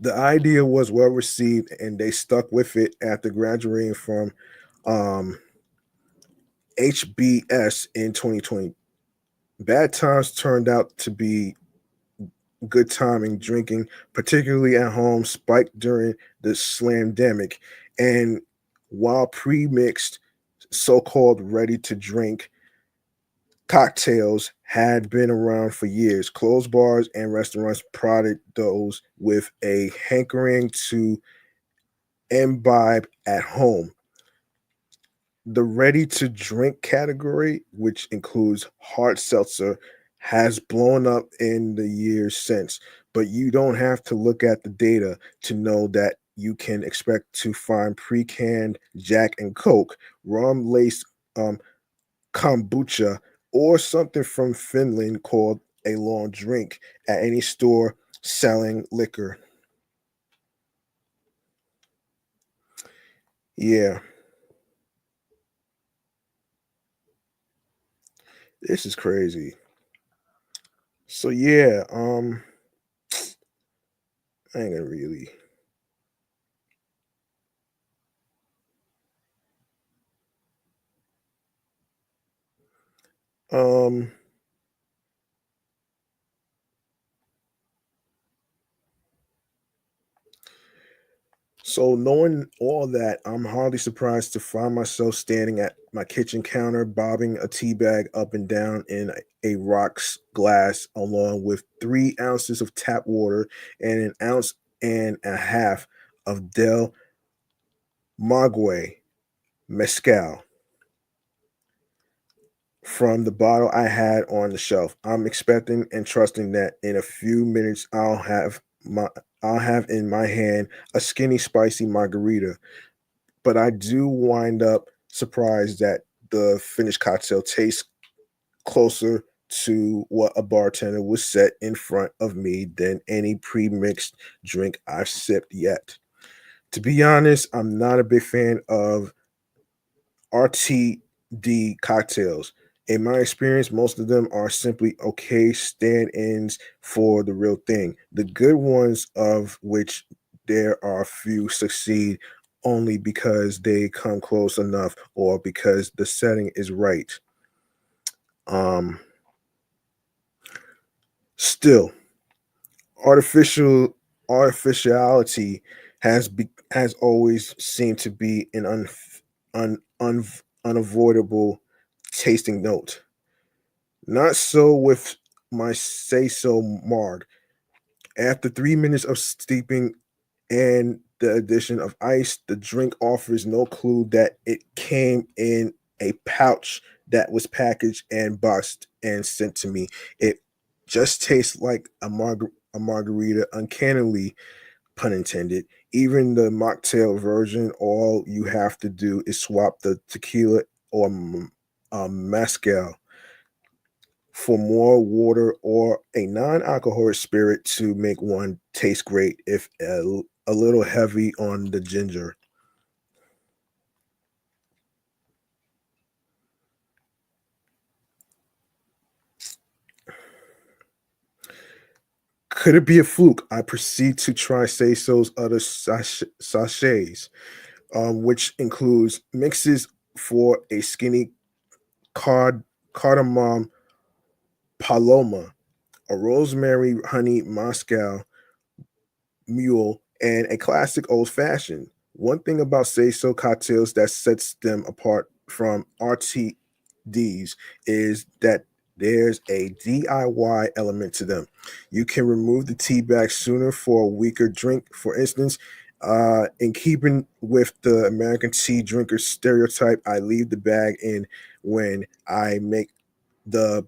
The idea was well received and they stuck with it after graduating from um, HBS in 2020. Bad times turned out to be good timing. Drinking, particularly at home, spiked during the slamdemic. And while pre-mixed, so-called ready-to-drink cocktails had been around for years, closed bars and restaurants prodded those with a hankering to imbibe at home. The ready to drink category, which includes hard seltzer, has blown up in the years since, but you don't have to look at the data to know that you can expect to find pre-canned Jack and Coke, rum laced kombucha, or something from Finland called a long drink at any store selling liquor. Yeah, this is crazy. So yeah, I ain't gonna really. Um, so knowing all that, I'm hardly surprised to find myself standing at my kitchen counter, bobbing a tea bag up and down in a rocks glass, along with 3 ounces of tap water and an ounce and a half of Del Maguey mezcal from the bottle I had on the shelf. I'm expecting and trusting that in a few minutes I'll have in my hand a skinny spicy margarita, but I do wind up surprised that the finished cocktail tastes closer to what a bartender was set in front of me than any pre-mixed drink I've sipped yet. To be honest, I'm not a big fan of RTD cocktails. In my experience, most of them are simply okay stand ins for the real thing. The good ones, of which there are a few, succeed only because they come close enough or because the setting is right. Um, Still, artificial artificiality has always seemed to be an unavoidable tasting note. Not so with my say so marg. After 3 minutes of steeping and the addition of ice, the drink offers no clue that it came in a pouch that was packaged and boxed and sent to me. It just tastes like a margarita, uncannily, pun intended. Even the mocktail version, all you have to do is swap the tequila or mezcal for more water or a non-alcoholic spirit to make one taste great if a little heavy on the ginger. Could it be a fluke? I proceed to try Sayso's other sachets, which includes mixes for a skinny card cardamom paloma, a rosemary honey Moscow mule, and a classic old fashioned. One thing about Say So cocktails that sets them apart from RTDs is that there's a DIY element to them. You can remove the tea bag sooner for a weaker drink. For instance, in keeping with the American tea drinker stereotype, I leave the bag in when I the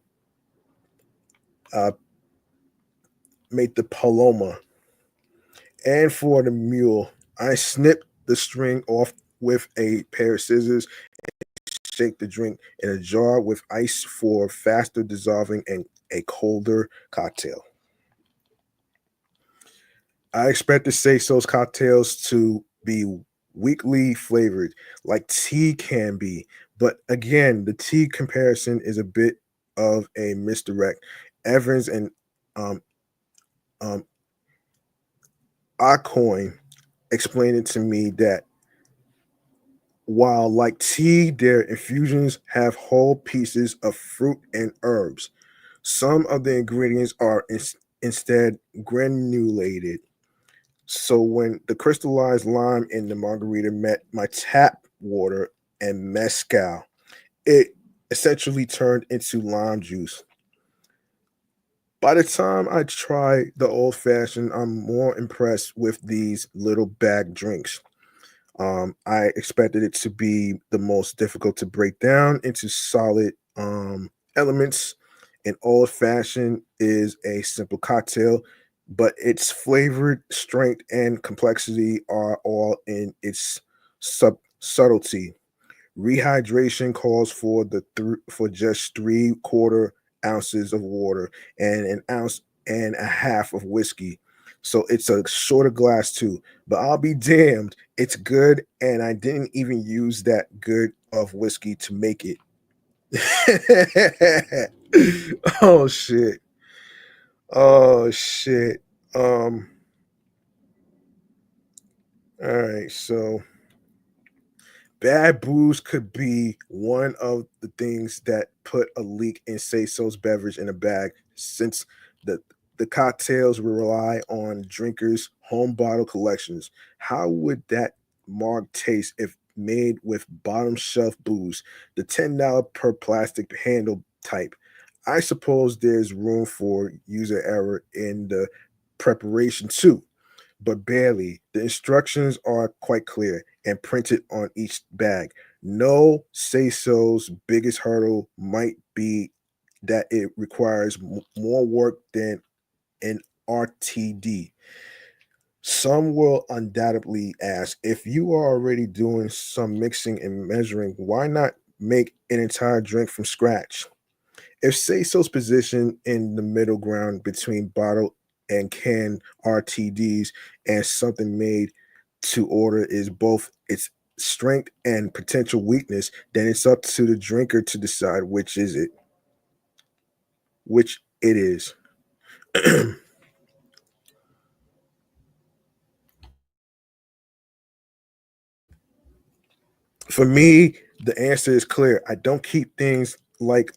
uh, make the Paloma. And for the mule, I snip the string off with a pair of scissors, shake the drink in a jar with ice for faster dissolving and a colder cocktail. I expect the Sayso's cocktails to be weakly flavored, like tea can be. But again, the tea comparison is a bit of a misdirect. Evans and um, um, Acoin explained it to me that while, like tea, their infusions have whole pieces of fruit and herbs. Some of the ingredients are instead granulated. So when the crystallized lime in the margarita met my tap water and mezcal, it essentially turned into lime juice. By the time I try the old fashioned, I'm more impressed with these little bag drinks. I expected it to be the most difficult to break down into solid elements. An old fashioned is a simple cocktail, but its flavor, strength, and complexity are all in its subtlety. Rehydration calls for for just 3/4 ounces of water and an ounce and a half of whiskey. So it's a shorter glass too. But I'll be damned, it's good, and I didn't even use that good of whiskey to make it. Oh shit. Oh shit. Um, all right, so bad booze could be one of the things that put a leak in Sayso's beverage in a bag, since the the cocktails rely on drinkers' home bottle collections. How would that marg taste if made with bottom shelf booze, the $10 per plastic handle type? I suppose there's room for user error in the preparation too, but barely. The instructions are quite clear and printed on each bag. No say so's biggest hurdle might be that it requires more work than an RTD. Some will undoubtedly ask, if you are already doing some mixing and measuring, why not make an entire drink from scratch? If Sayso's position in the middle ground between bottle and can RTDs and something made to order is both its strength and potential weakness, then it's up to the drinker to decide which it is. For me, the answer is clear. I don't keep things like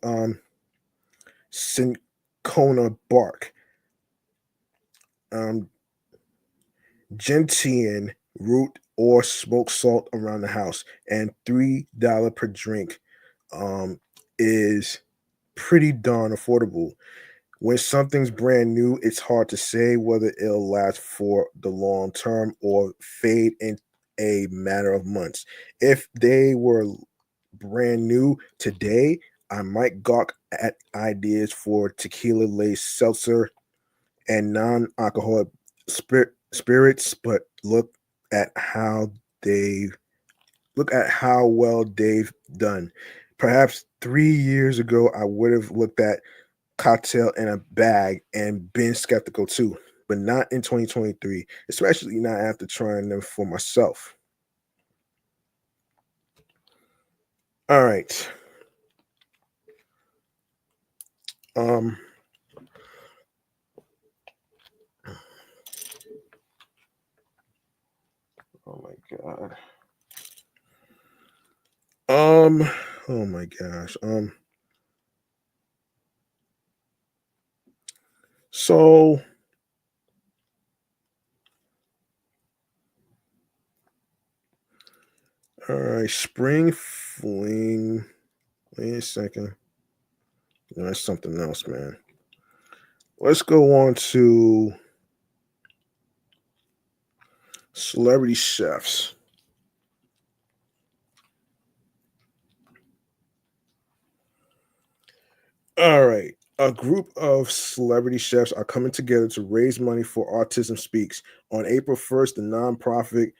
cinchona bark, um, gentian root, or smoked salt around the house, and $3 per drink um, is pretty darn affordable. When something's brand new, it's hard to say whether it'll last for the long term or fade in a matter of months. If they were brand new today, I might gawk at ideas for tequila laced seltzer and non-alcoholic spirits, but at how they look at how well they've done. Perhaps 3 years ago, I would have looked at cocktail in a bag and been skeptical too, but not in 2023, especially not after trying them for myself. All right. Um, oh my god. Um, oh my gosh. So all right, spring fling. Wait a second. No, that's something else, man. Let's go on to celebrity chefs. All right. A group of celebrity chefs are coming together to raise money for Autism Speaks. On April 1st, the nonprofit,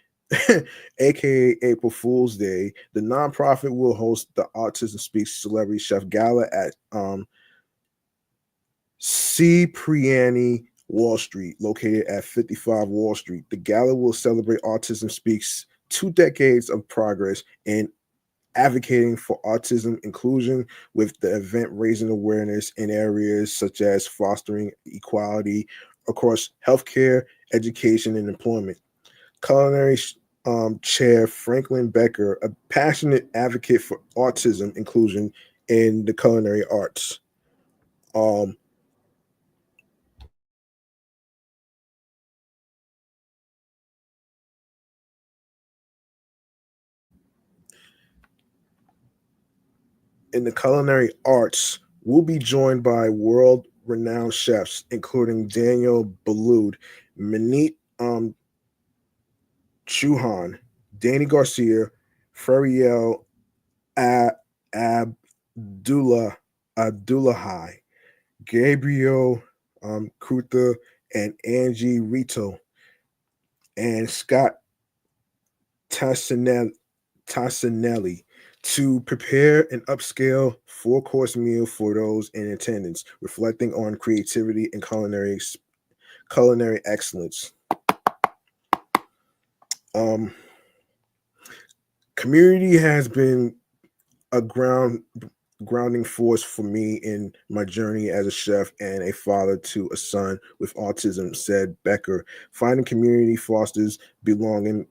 aka April Fool's Day, the nonprofit will host the Autism Speaks Celebrity Chef Gala at Cipriani Wall Street, located at 55 Wall Street. The gala will celebrate Autism Speaks 2 decades of progress in advocating for autism inclusion, with the event raising awareness in areas such as fostering equality across healthcare, education, and employment. Culinary chair Franklin Becker, a passionate advocate for autism inclusion in the culinary arts. Um, in the culinary arts, we'll be joined by world renowned chefs, including Daniel Boulud, Manit Chauhan, Danny Garcia, Fariel Abdullah Abdullahi, Gabriel Kruta, and Angie Rito, and Scott Tassinelli, Tassinelli to prepare an upscale four-course meal for those in attendance, reflecting on creativity and culinary excellence. Um, Community has been a grounding force for me in my journey as a chef and a father to a son with autism, said Becker. Finding community fosters belonging,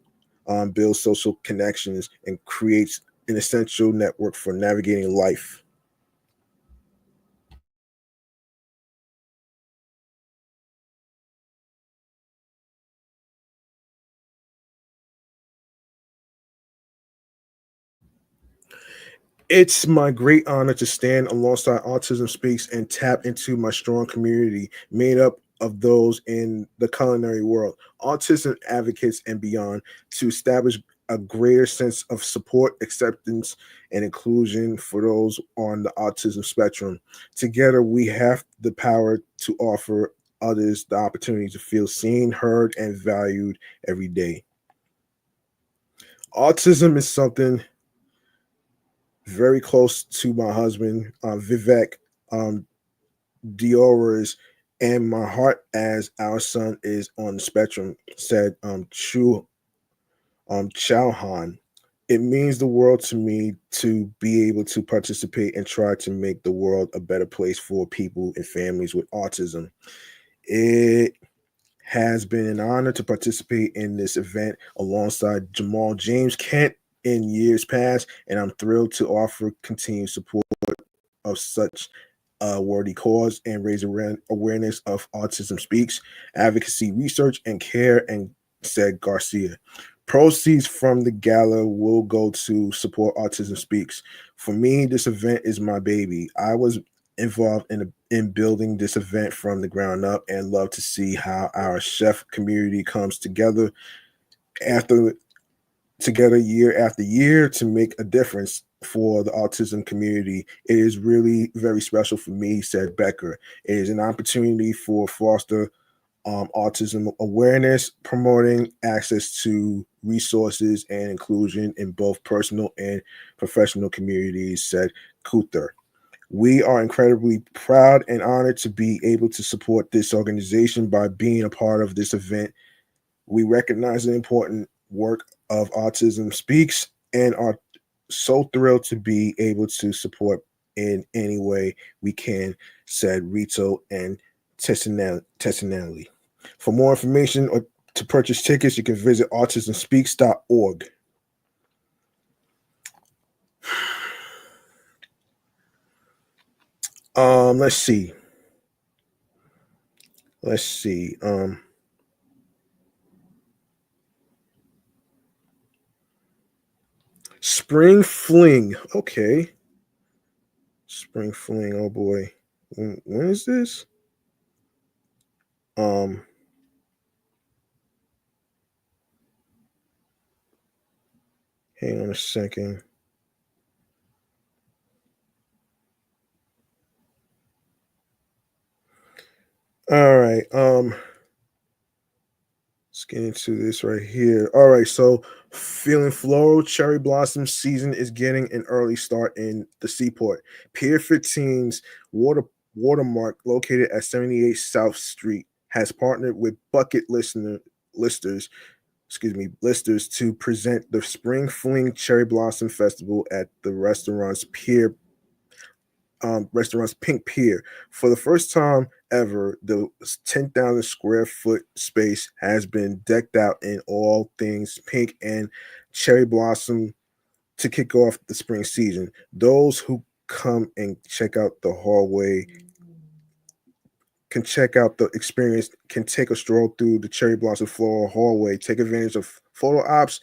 builds social connections, and creates an essential network for navigating life. It's my great honor to stand alongside Autism Speaks and tap into my strong community made up of those in the culinary world, autism advocates, and beyond to establish a greater sense of support, acceptance, and inclusion for those on the autism spectrum. Together, we have the power to offer others the opportunity to feel seen, heard, and valued every day. Autism is something very close to my husband, Vivek Dioras, and my heart as our son is on the spectrum, said Chu Chauhan. It means the world to me to be able to participate and try to make the world a better place for people and families with autism. It has been an honor to participate in this event alongside Jamal James Kent in years past, and I'm thrilled to offer continued support of such a worthy cause and raise awareness of Autism Speaks, advocacy, research, and care, and said Garcia. Proceeds from the gala will go to support Autism Speaks. For me, this event is my baby. I was involved in building this event from the ground up and love to see how our chef community comes after together year after year to make a difference for the autism community. It is really very special for me, said Becker. It is an opportunity for foster autism awareness, promoting access to resources and inclusion in both personal and professional communities, said Kuther. We are incredibly proud and honored to be able to support this organization by being a part of this event. We recognize the important work of Autism Speaks and are so thrilled to be able to support in any way we can, said Rito and Tessinelli. For more information or to purchase tickets, you can visit autismspeaks.org. Let's see. Let's see. Spring Fling. Okay. Spring Fling. Oh boy. When is this? Um, Hang on a second. All right. Let's get into this right here. All right, so feeling floral cherry blossom season is getting an early start in the Seaport. Pier 15's watermark, located at 78 South Street, has partnered with bucket listers, listers to present the Spring Fling Cherry Blossom Festival at the restaurant's Pink Pier. For the first time ever, the 10,000 square foot space has been decked out in all things pink and cherry blossom to kick off the spring season. Those who come and check out the hallway can check out the experience, can take a stroll through the cherry blossom floral hallway, take advantage of photo ops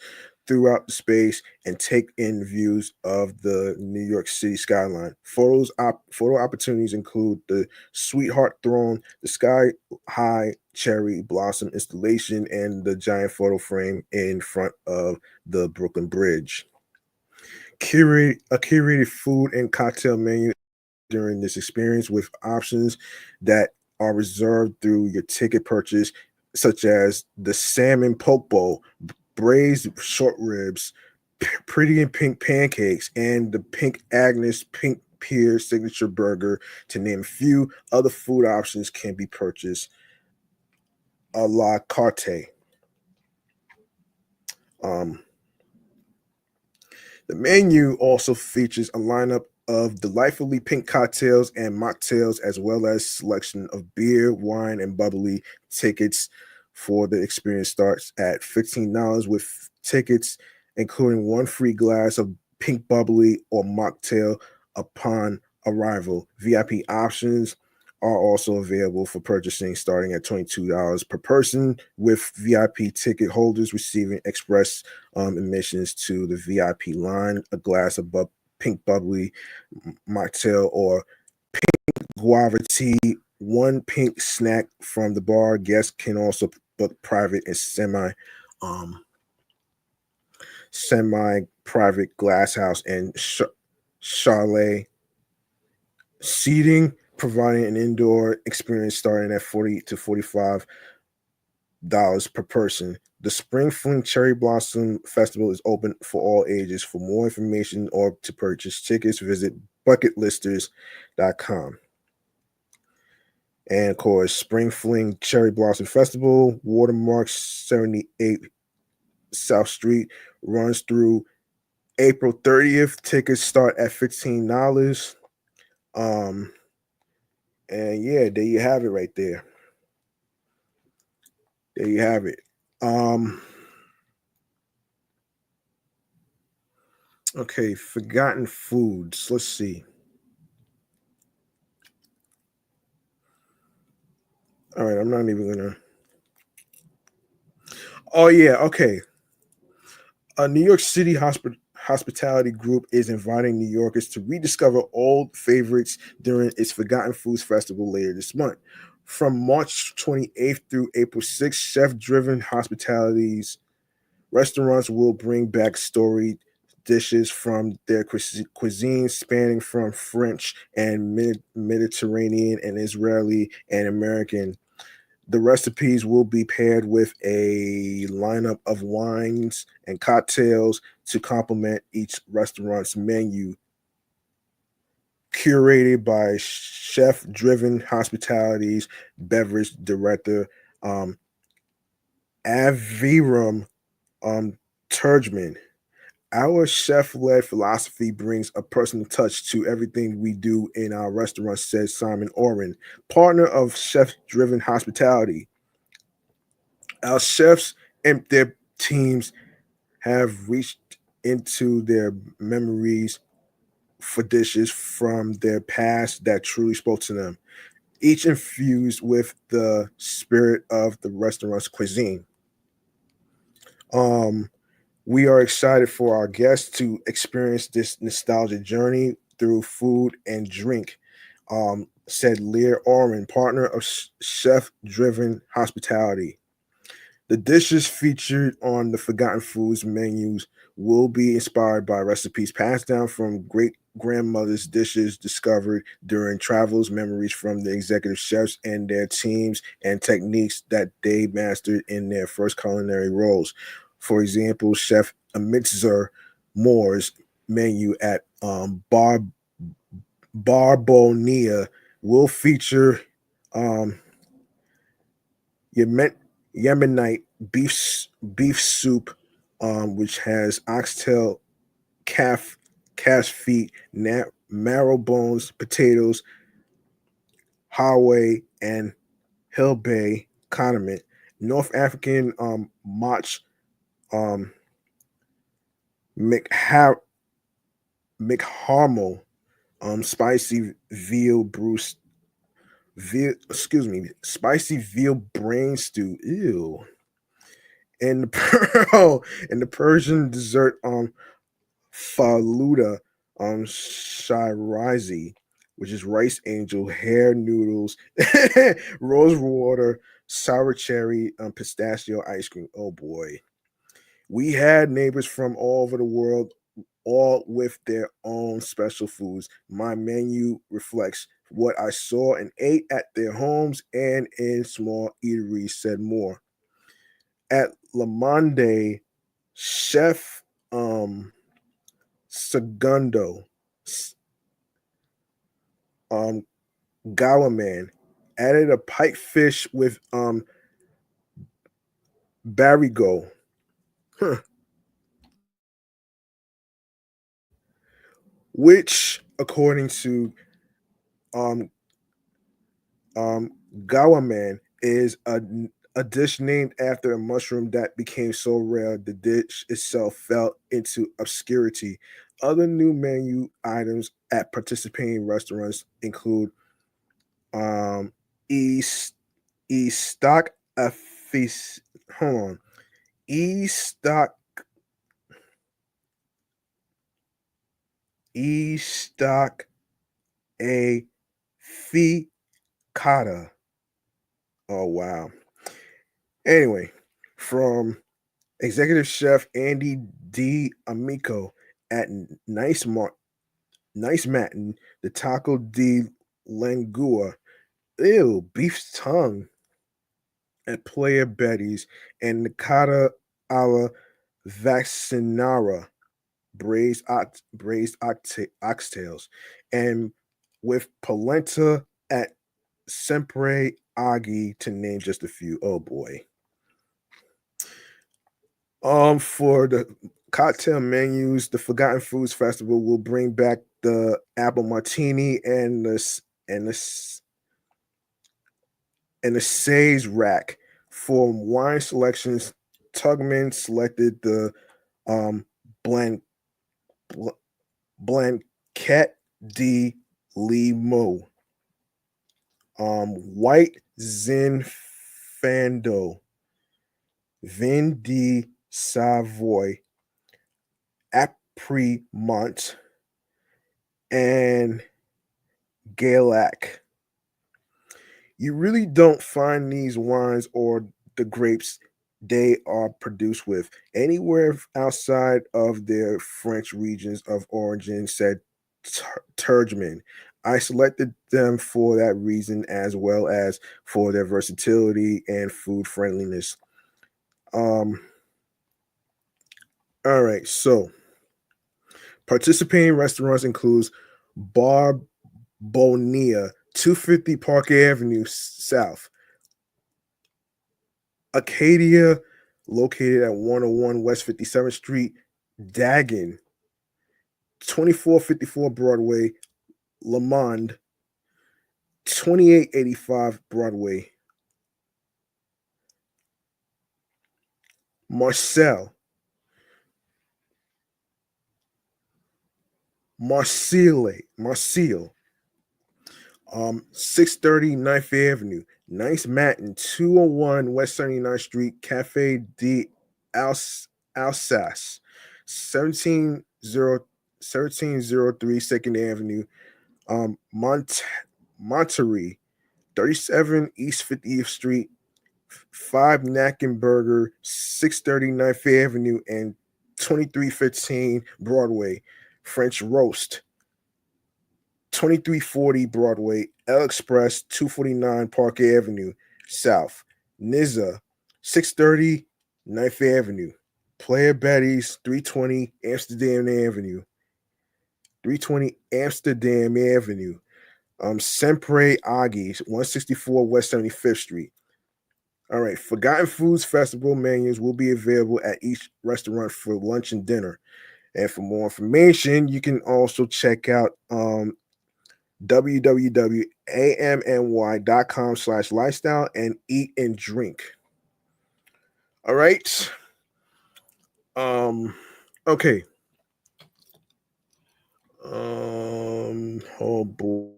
throughout the space and take in views of the New York City skyline. Photo opportunities include the Sweetheart Throne, the Sky High Cherry Blossom installation, and the giant photo frame in front of the Brooklyn Bridge. Curated food and cocktail menu during this experience with options that are reserved through your ticket purchase, such as the salmon poke bowl, braised short ribs, pretty and pink pancakes, and the Pink Agnes Pink Pier signature burger, to name a few. Other food options can be purchased a la carte. Um, The menu also features a lineup of delightfully pink cocktails and mocktails, as well as selection of beer, wine, and bubbly. Tickets for the experience starts at $15 with tickets including one free glass of pink bubbly or mocktail upon arrival. VIP options are also available for purchasing starting at $22 per person, with VIP ticket holders receiving express admissions to the VIP line, a glass of pink bubbly mocktail or guava tea, one pink snack from the bar. Guests can also book private and um semi private glass house and chalet seating, providing an indoor experience starting at $40 to $45 per person. The Spring Fling Cherry Blossom Festival is open for all ages. For more information or to purchase tickets, visit bucketlisters.com. And of course, Spring Fling Cherry Blossom Festival, Watermark 78 South Street, runs through April 30th. Tickets start at $15. Um, and yeah, there you have it right there. There you have it. Okay, forgotten foods. Let's see. All right, I'm not even gonna. Oh yeah, okay. A New York City hospitality group is inviting New Yorkers to rediscover old favorites during its Forgotten Foods Festival later this month. From March 28th through April 6th, chef-driven hospitalities restaurants will bring back storied dishes from their cuisine, spanning from French and Mediterranean and Israeli and American. The recipes will be paired with a lineup of wines and cocktails to complement each restaurant's menu, curated by chef-driven hospitalities beverage director Aviram Turgeman. Our chef-led philosophy brings a personal touch to everything we do in our restaurant, said Simon Oren, partner of chef-driven hospitality. Our chefs and their teams have reached into their memories for dishes from their past that truly spoke to them, each infused with the spirit of the restaurant's cuisine. Um, we are excited for our guests to experience this nostalgia journey through food and drink, said Lear Oren, partner of Chef Driven Hospitality. The dishes featured on the Forgotten Foods menus will be inspired by recipes passed down from great grandmothers, dishes discovered during travels, memories from the executive chefs and their teams, and techniques that they mastered in their first culinary roles. For example, Chef Amitzer Moore's menu at Barbonia will feature um, Yemenite beef soup, which has oxtail, calf feet, marrow bones, potatoes, hawe, and hilbay condiment. North African mach um, McHarmel, spicy veal bruise, spicy veal brain stew. Ew. And and the Persian dessert faluda shirazi, which is rice angel, hair noodles, rose water, sour cherry, pistachio ice cream. Oh boy. We had neighbors from all over the world, all with their own special foods. My menu reflects what I saw and ate at their homes and in small eateries, said more. At Le Monde, Chef Segundo um Gowerman added a pike fish with Barrigo, huh, which according to um Um, Gawaman is a dish named after a mushroom that became so rare the dish itself fell into obscurity. Other new menu items at participating restaurants include um, East stock a feast. Hold on, E stock stock a ficata. Oh wow. Anyway, from Executive Chef Andy D. Amico at Nice Matin, the Taco di Langua, ew, beef tongue at Player Betty's, and Nicata alla Vaccinara, oxtails, and with polenta at Sempre Aghi, to name just a few. Oh boy. For the cocktail menus, the Forgotten Foods Festival will bring back the apple martini and and the s- the Say's rack. For wine selections, Tugman selected the um Blanc Bl- Blanquette de Limo, White Zinfando, Vin de Savoy, Apremont, and Galac. You really don't find these wines or the grapes they are produced with anywhere outside of their French regions of origin, said Turgeman. I selected them for that reason as well as for their versatility and food friendliness. Um, all right, so participating restaurants includes Bar Bonia, 250 Park Avenue South, Acadia, located at 101 West 57th Street, Dagon, 2454 Broadway, Lamond, 2885 Broadway, Marcel, Marcille, 630 9th Avenue, Nice Matin, 201 West 79th Street, Cafe de Alsace, 1703 2nd Avenue, Monterey, 37 East 50th Street, 5 Knackenberger, 630 9th Avenue, and 2315 Broadway, French Roast, 2340 Broadway, L Express, 249 Park Avenue, South, Nizza, 630 9th Avenue, Player Betty's, 320 Amsterdam Avenue, 320 Amsterdam Avenue, Sempre Aggies, 164 West 75th Street. All right, Forgotten Foods Festival menus will be available at each restaurant for lunch and dinner. And for more information, you can also check out www.amny.com/lifestyle and eat and drink. All right. Okay. Oh boy.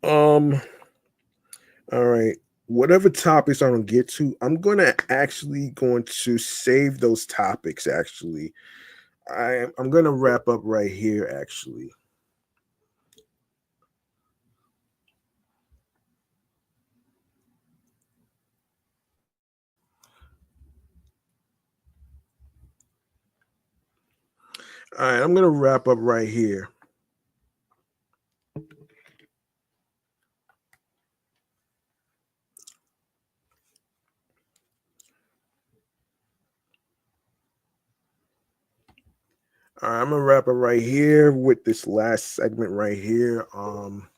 Um All right. Whatever topics I don't get to, I'm going to save those topics. Actually, I'm going to wrap up right here. Actually. All right, I'm going to wrap up right here. All right, I'm going to wrap up right here with this last segment right here. I'm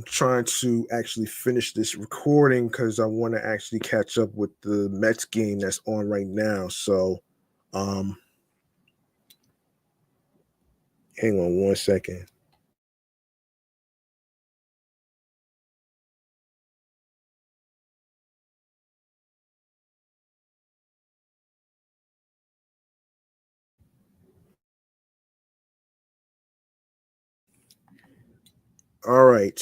trying to actually finish this recording because I want to actually catch up with the Mets game that's on right now. So, hang on one second. All right.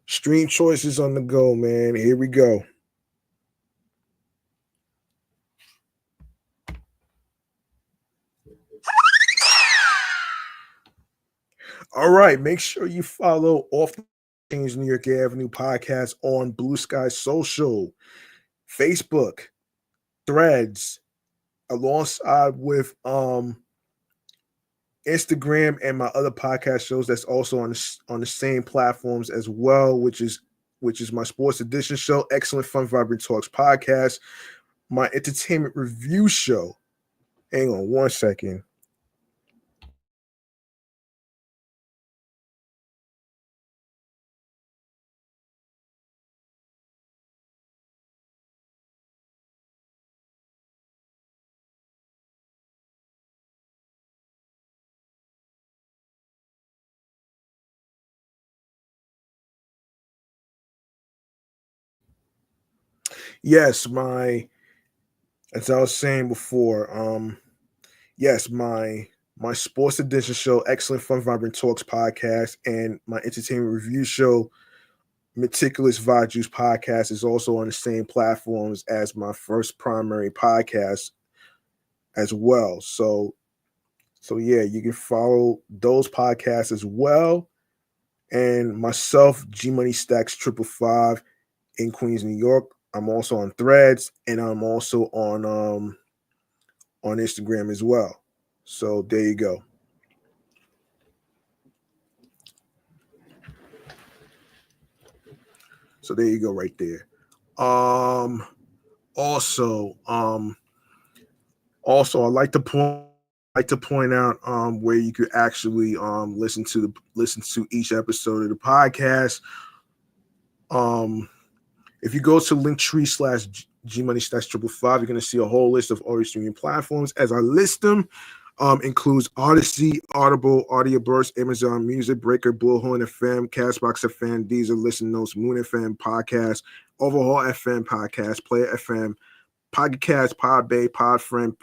Stream choices on the go, man. Here we go. All right. Make sure you follow Off the Chainz New York Avenue podcast on Bluesky Social, Facebook, Threads, alongside with Instagram and my other podcast shows that's also on the same platforms as well, which is my sports edition show, Excellent Fun Vibrant Talks podcast, my entertainment review show. Hang on one second. Yes, as I was saying before, yes, my sports edition show, Excellent Fun Vibrant Talks podcast, and my entertainment review show, Meticulous Vibe Juice podcast, is also on the same platforms as my first primary podcast as well. So yeah, you can follow those podcasts as well. And myself, G Money Stacks 555 in Queens, New York. I'm also on Threads, and I'm also on Instagram as well. So there you go. So there you go, right there. Um, also, I like to point out where you could actually listen to each episode of the podcast. If you go to Linktree / G Money Stacks 555, you're gonna see a whole list of audio streaming platforms. As I list them, includes Odyssey, Audible, Audio Burst, Amazon Music, Breaker, Bullhorn FM, Castbox FM, Deezer, Listen Notes, Moon FM Podcast, Overhaul FM Podcast, Player FM, Podcast, Podbay, Podfriend,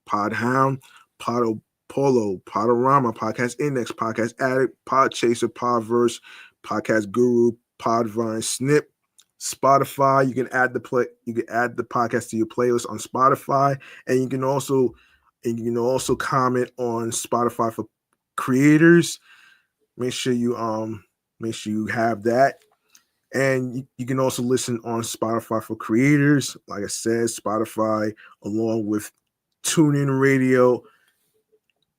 Podhound, Polo, Podorama, Podcast Index, Podcast Addict, Podchaser, Podverse, Podcast Guru, Podvine, Snip, Spotify. You can add the podcast to your playlist on Spotify, and you can also comment on Spotify for creators. Make sure you have that. And you can also listen on Spotify for creators. Like I said, Spotify, along with TuneIn Radio,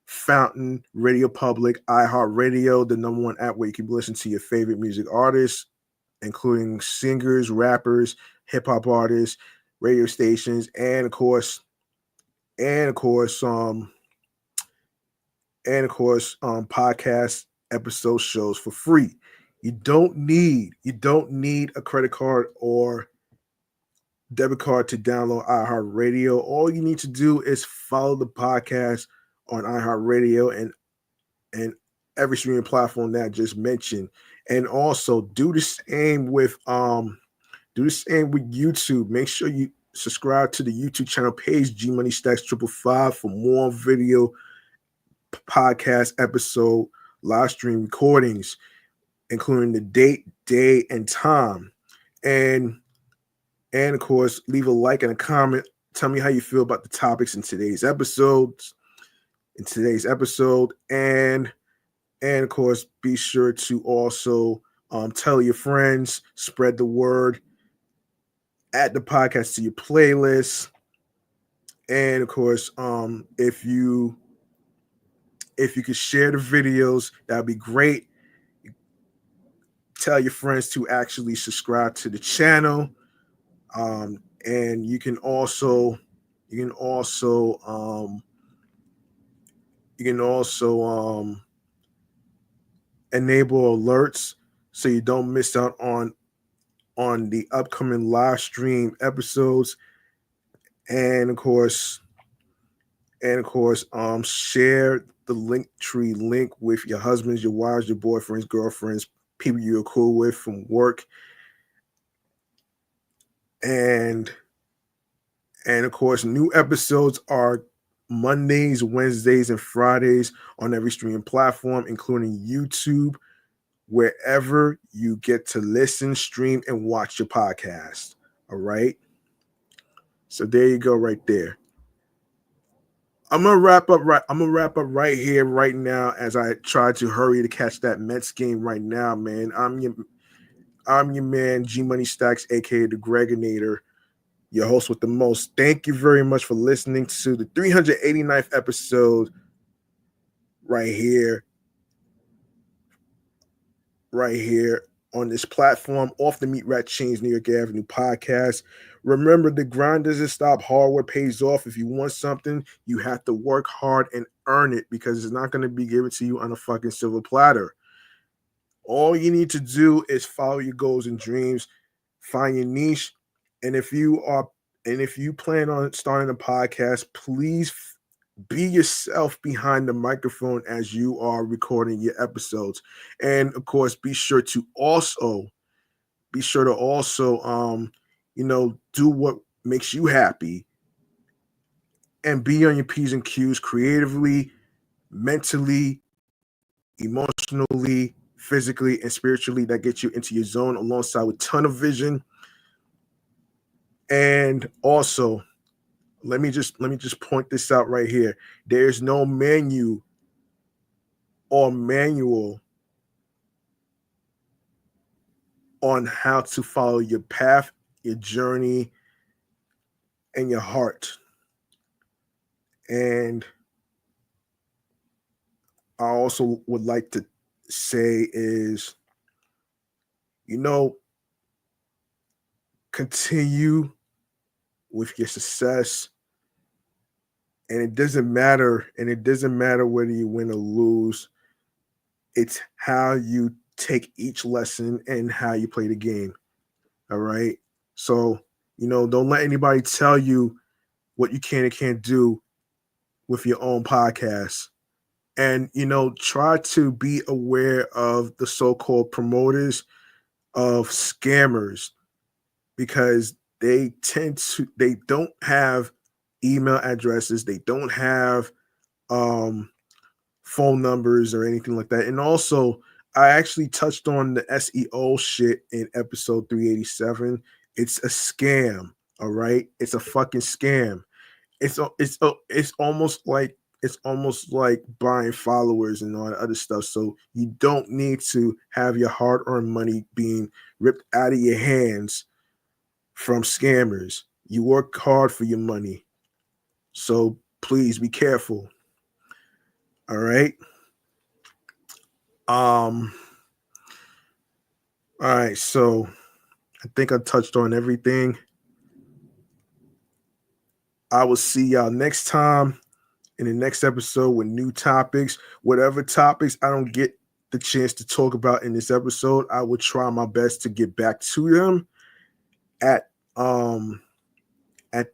Fountain, Radio Public, iHeartRadio, the #1 app where you can listen to your favorite music artists, including singers, rappers, hip hop artists, radio stations, and of course, podcast episode shows for free. You don't need a credit card or debit card to download iHeartRadio. All you need to do is follow the podcast on iHeartRadio and every streaming platform that I just mentioned. And also do the same with YouTube. Make sure you subscribe to the YouTube channel page, G Money Stacks 555, for more video podcast episode live stream recordings. including the date, day, and time. And of course, leave a like and a comment. Tell me how you feel about the topics in today's episodes. And of course, be sure to also tell your friends, spread the word, add the podcast to your playlist. And of course, if you could share the videos, that'd be great. Tell your friends to actually subscribe to the channel. And you can also enable alerts so you don't miss out on the upcoming live stream episodes. And of course, share the Linktree link with your husbands, your wives, your boyfriends, girlfriends, people you're cool with from work. And of course, new episodes are Mondays, Wednesdays, and Fridays on every streaming platform, including YouTube, wherever you get to listen, stream, and watch your podcast. All right. So there you go, right there. I'm gonna wrap up right here, right now, as I try to hurry to catch that Mets game right now, man. I'm your man, G Money Stacks, aka the Gregonator, your host with the most. Thank you very much for listening to the 389th episode right here on this platform, off the Meat Rat Chainz New York Avenue podcast. Remember, the grind doesn't stop. Hard work pays off. If you want something, you have to work hard and earn it, because it's not going to be given to you on a fucking silver platter. All you need to do is follow your goals and dreams, find your niche, and if you plan on starting a podcast, please be yourself behind the microphone as you are recording your episodes. And of course, be sure to also do what makes you happy, and be on your P's and Q's creatively, mentally, emotionally, physically, and spiritually. That gets you into your zone, alongside with tunnel vision. And also, let me just point this out right here. There's no menu or manual on how to follow your path, your journey, and your heart. And I also would like to say is, continue with your success. And it doesn't matter whether you win or lose. It's how you take each lesson and how you play the game. All right. So, don't let anybody tell you what you can and can't do with your own podcast. And, try to be aware of the so-called promoters of scammers, because they don't have email addresses. They don't have phone numbers or anything like that. And also, I actually touched on the SEO shit in episode 387. It's a scam. All right. It's a fucking scam. It's almost like buying followers and all that other stuff. So you don't need to have your hard-earned money being ripped out of your hands from scammers. You work hard for your money. So please be careful. All right. All right. So I think I touched on everything. I will see y'all next time in the next episode with new topics. Whatever topics I don't get the chance to talk about in this episode, I will try my best to get back to them at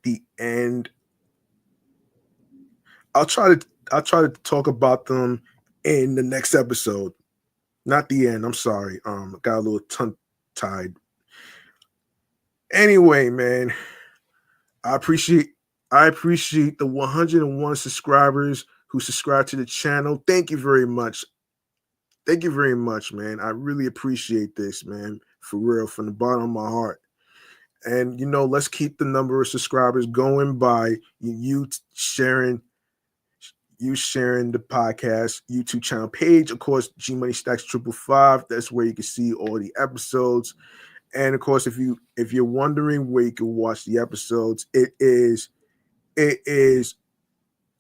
the end. I'll try to talk about them in the next episode. Not the end. I'm sorry. Got a little tongue-tied. Anyway, man, I appreciate the 101 subscribers who subscribe to the channel. Thank you very much. Thank you very much, man. I really appreciate this, man. For real, from the bottom of my heart. And let's keep the number of subscribers going by you sharing the podcast YouTube channel page. Of course, G Money Stacks 555. That's where you can see all the episodes. And of course, if you're wondering where you can watch the episodes, it is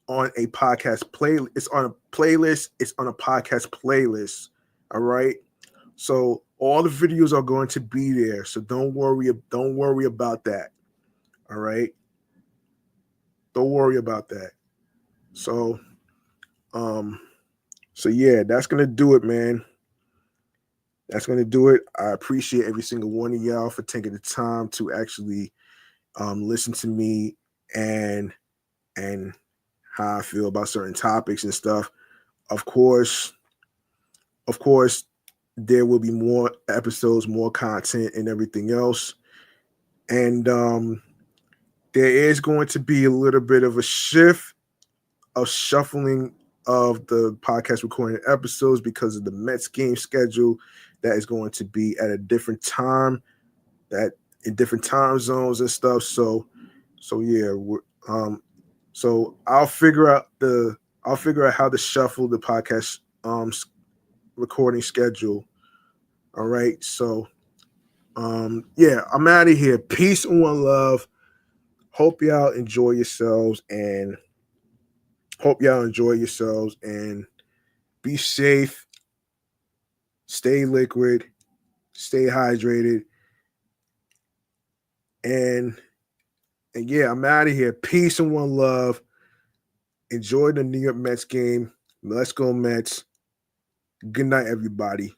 on a podcast playlist. It's on a playlist. It's on a podcast playlist. All right. So all the videos are going to be there. So don't worry about that. All right. Don't worry about that. So yeah, that's gonna do it, man. That's gonna do it. I appreciate every single one of y'all for taking the time to actually listen to me and how I feel about certain topics and stuff. Of course, there will be more episodes, more content, and everything else. And there is going to be a little bit of a shuffling of the podcast recording episodes because of the Mets game schedule that is going to be at a different time, that in different time zones and stuff. So yeah, so I'll figure out how to shuffle the podcast recording schedule. All right. So yeah, I'm out of here. Peace and one love. Hope y'all enjoy yourselves and be safe. Stay liquid, stay hydrated. And yeah, I'm out of here. Peace and one love. Enjoy the New York Mets game. Let's go Mets. Good night, everybody.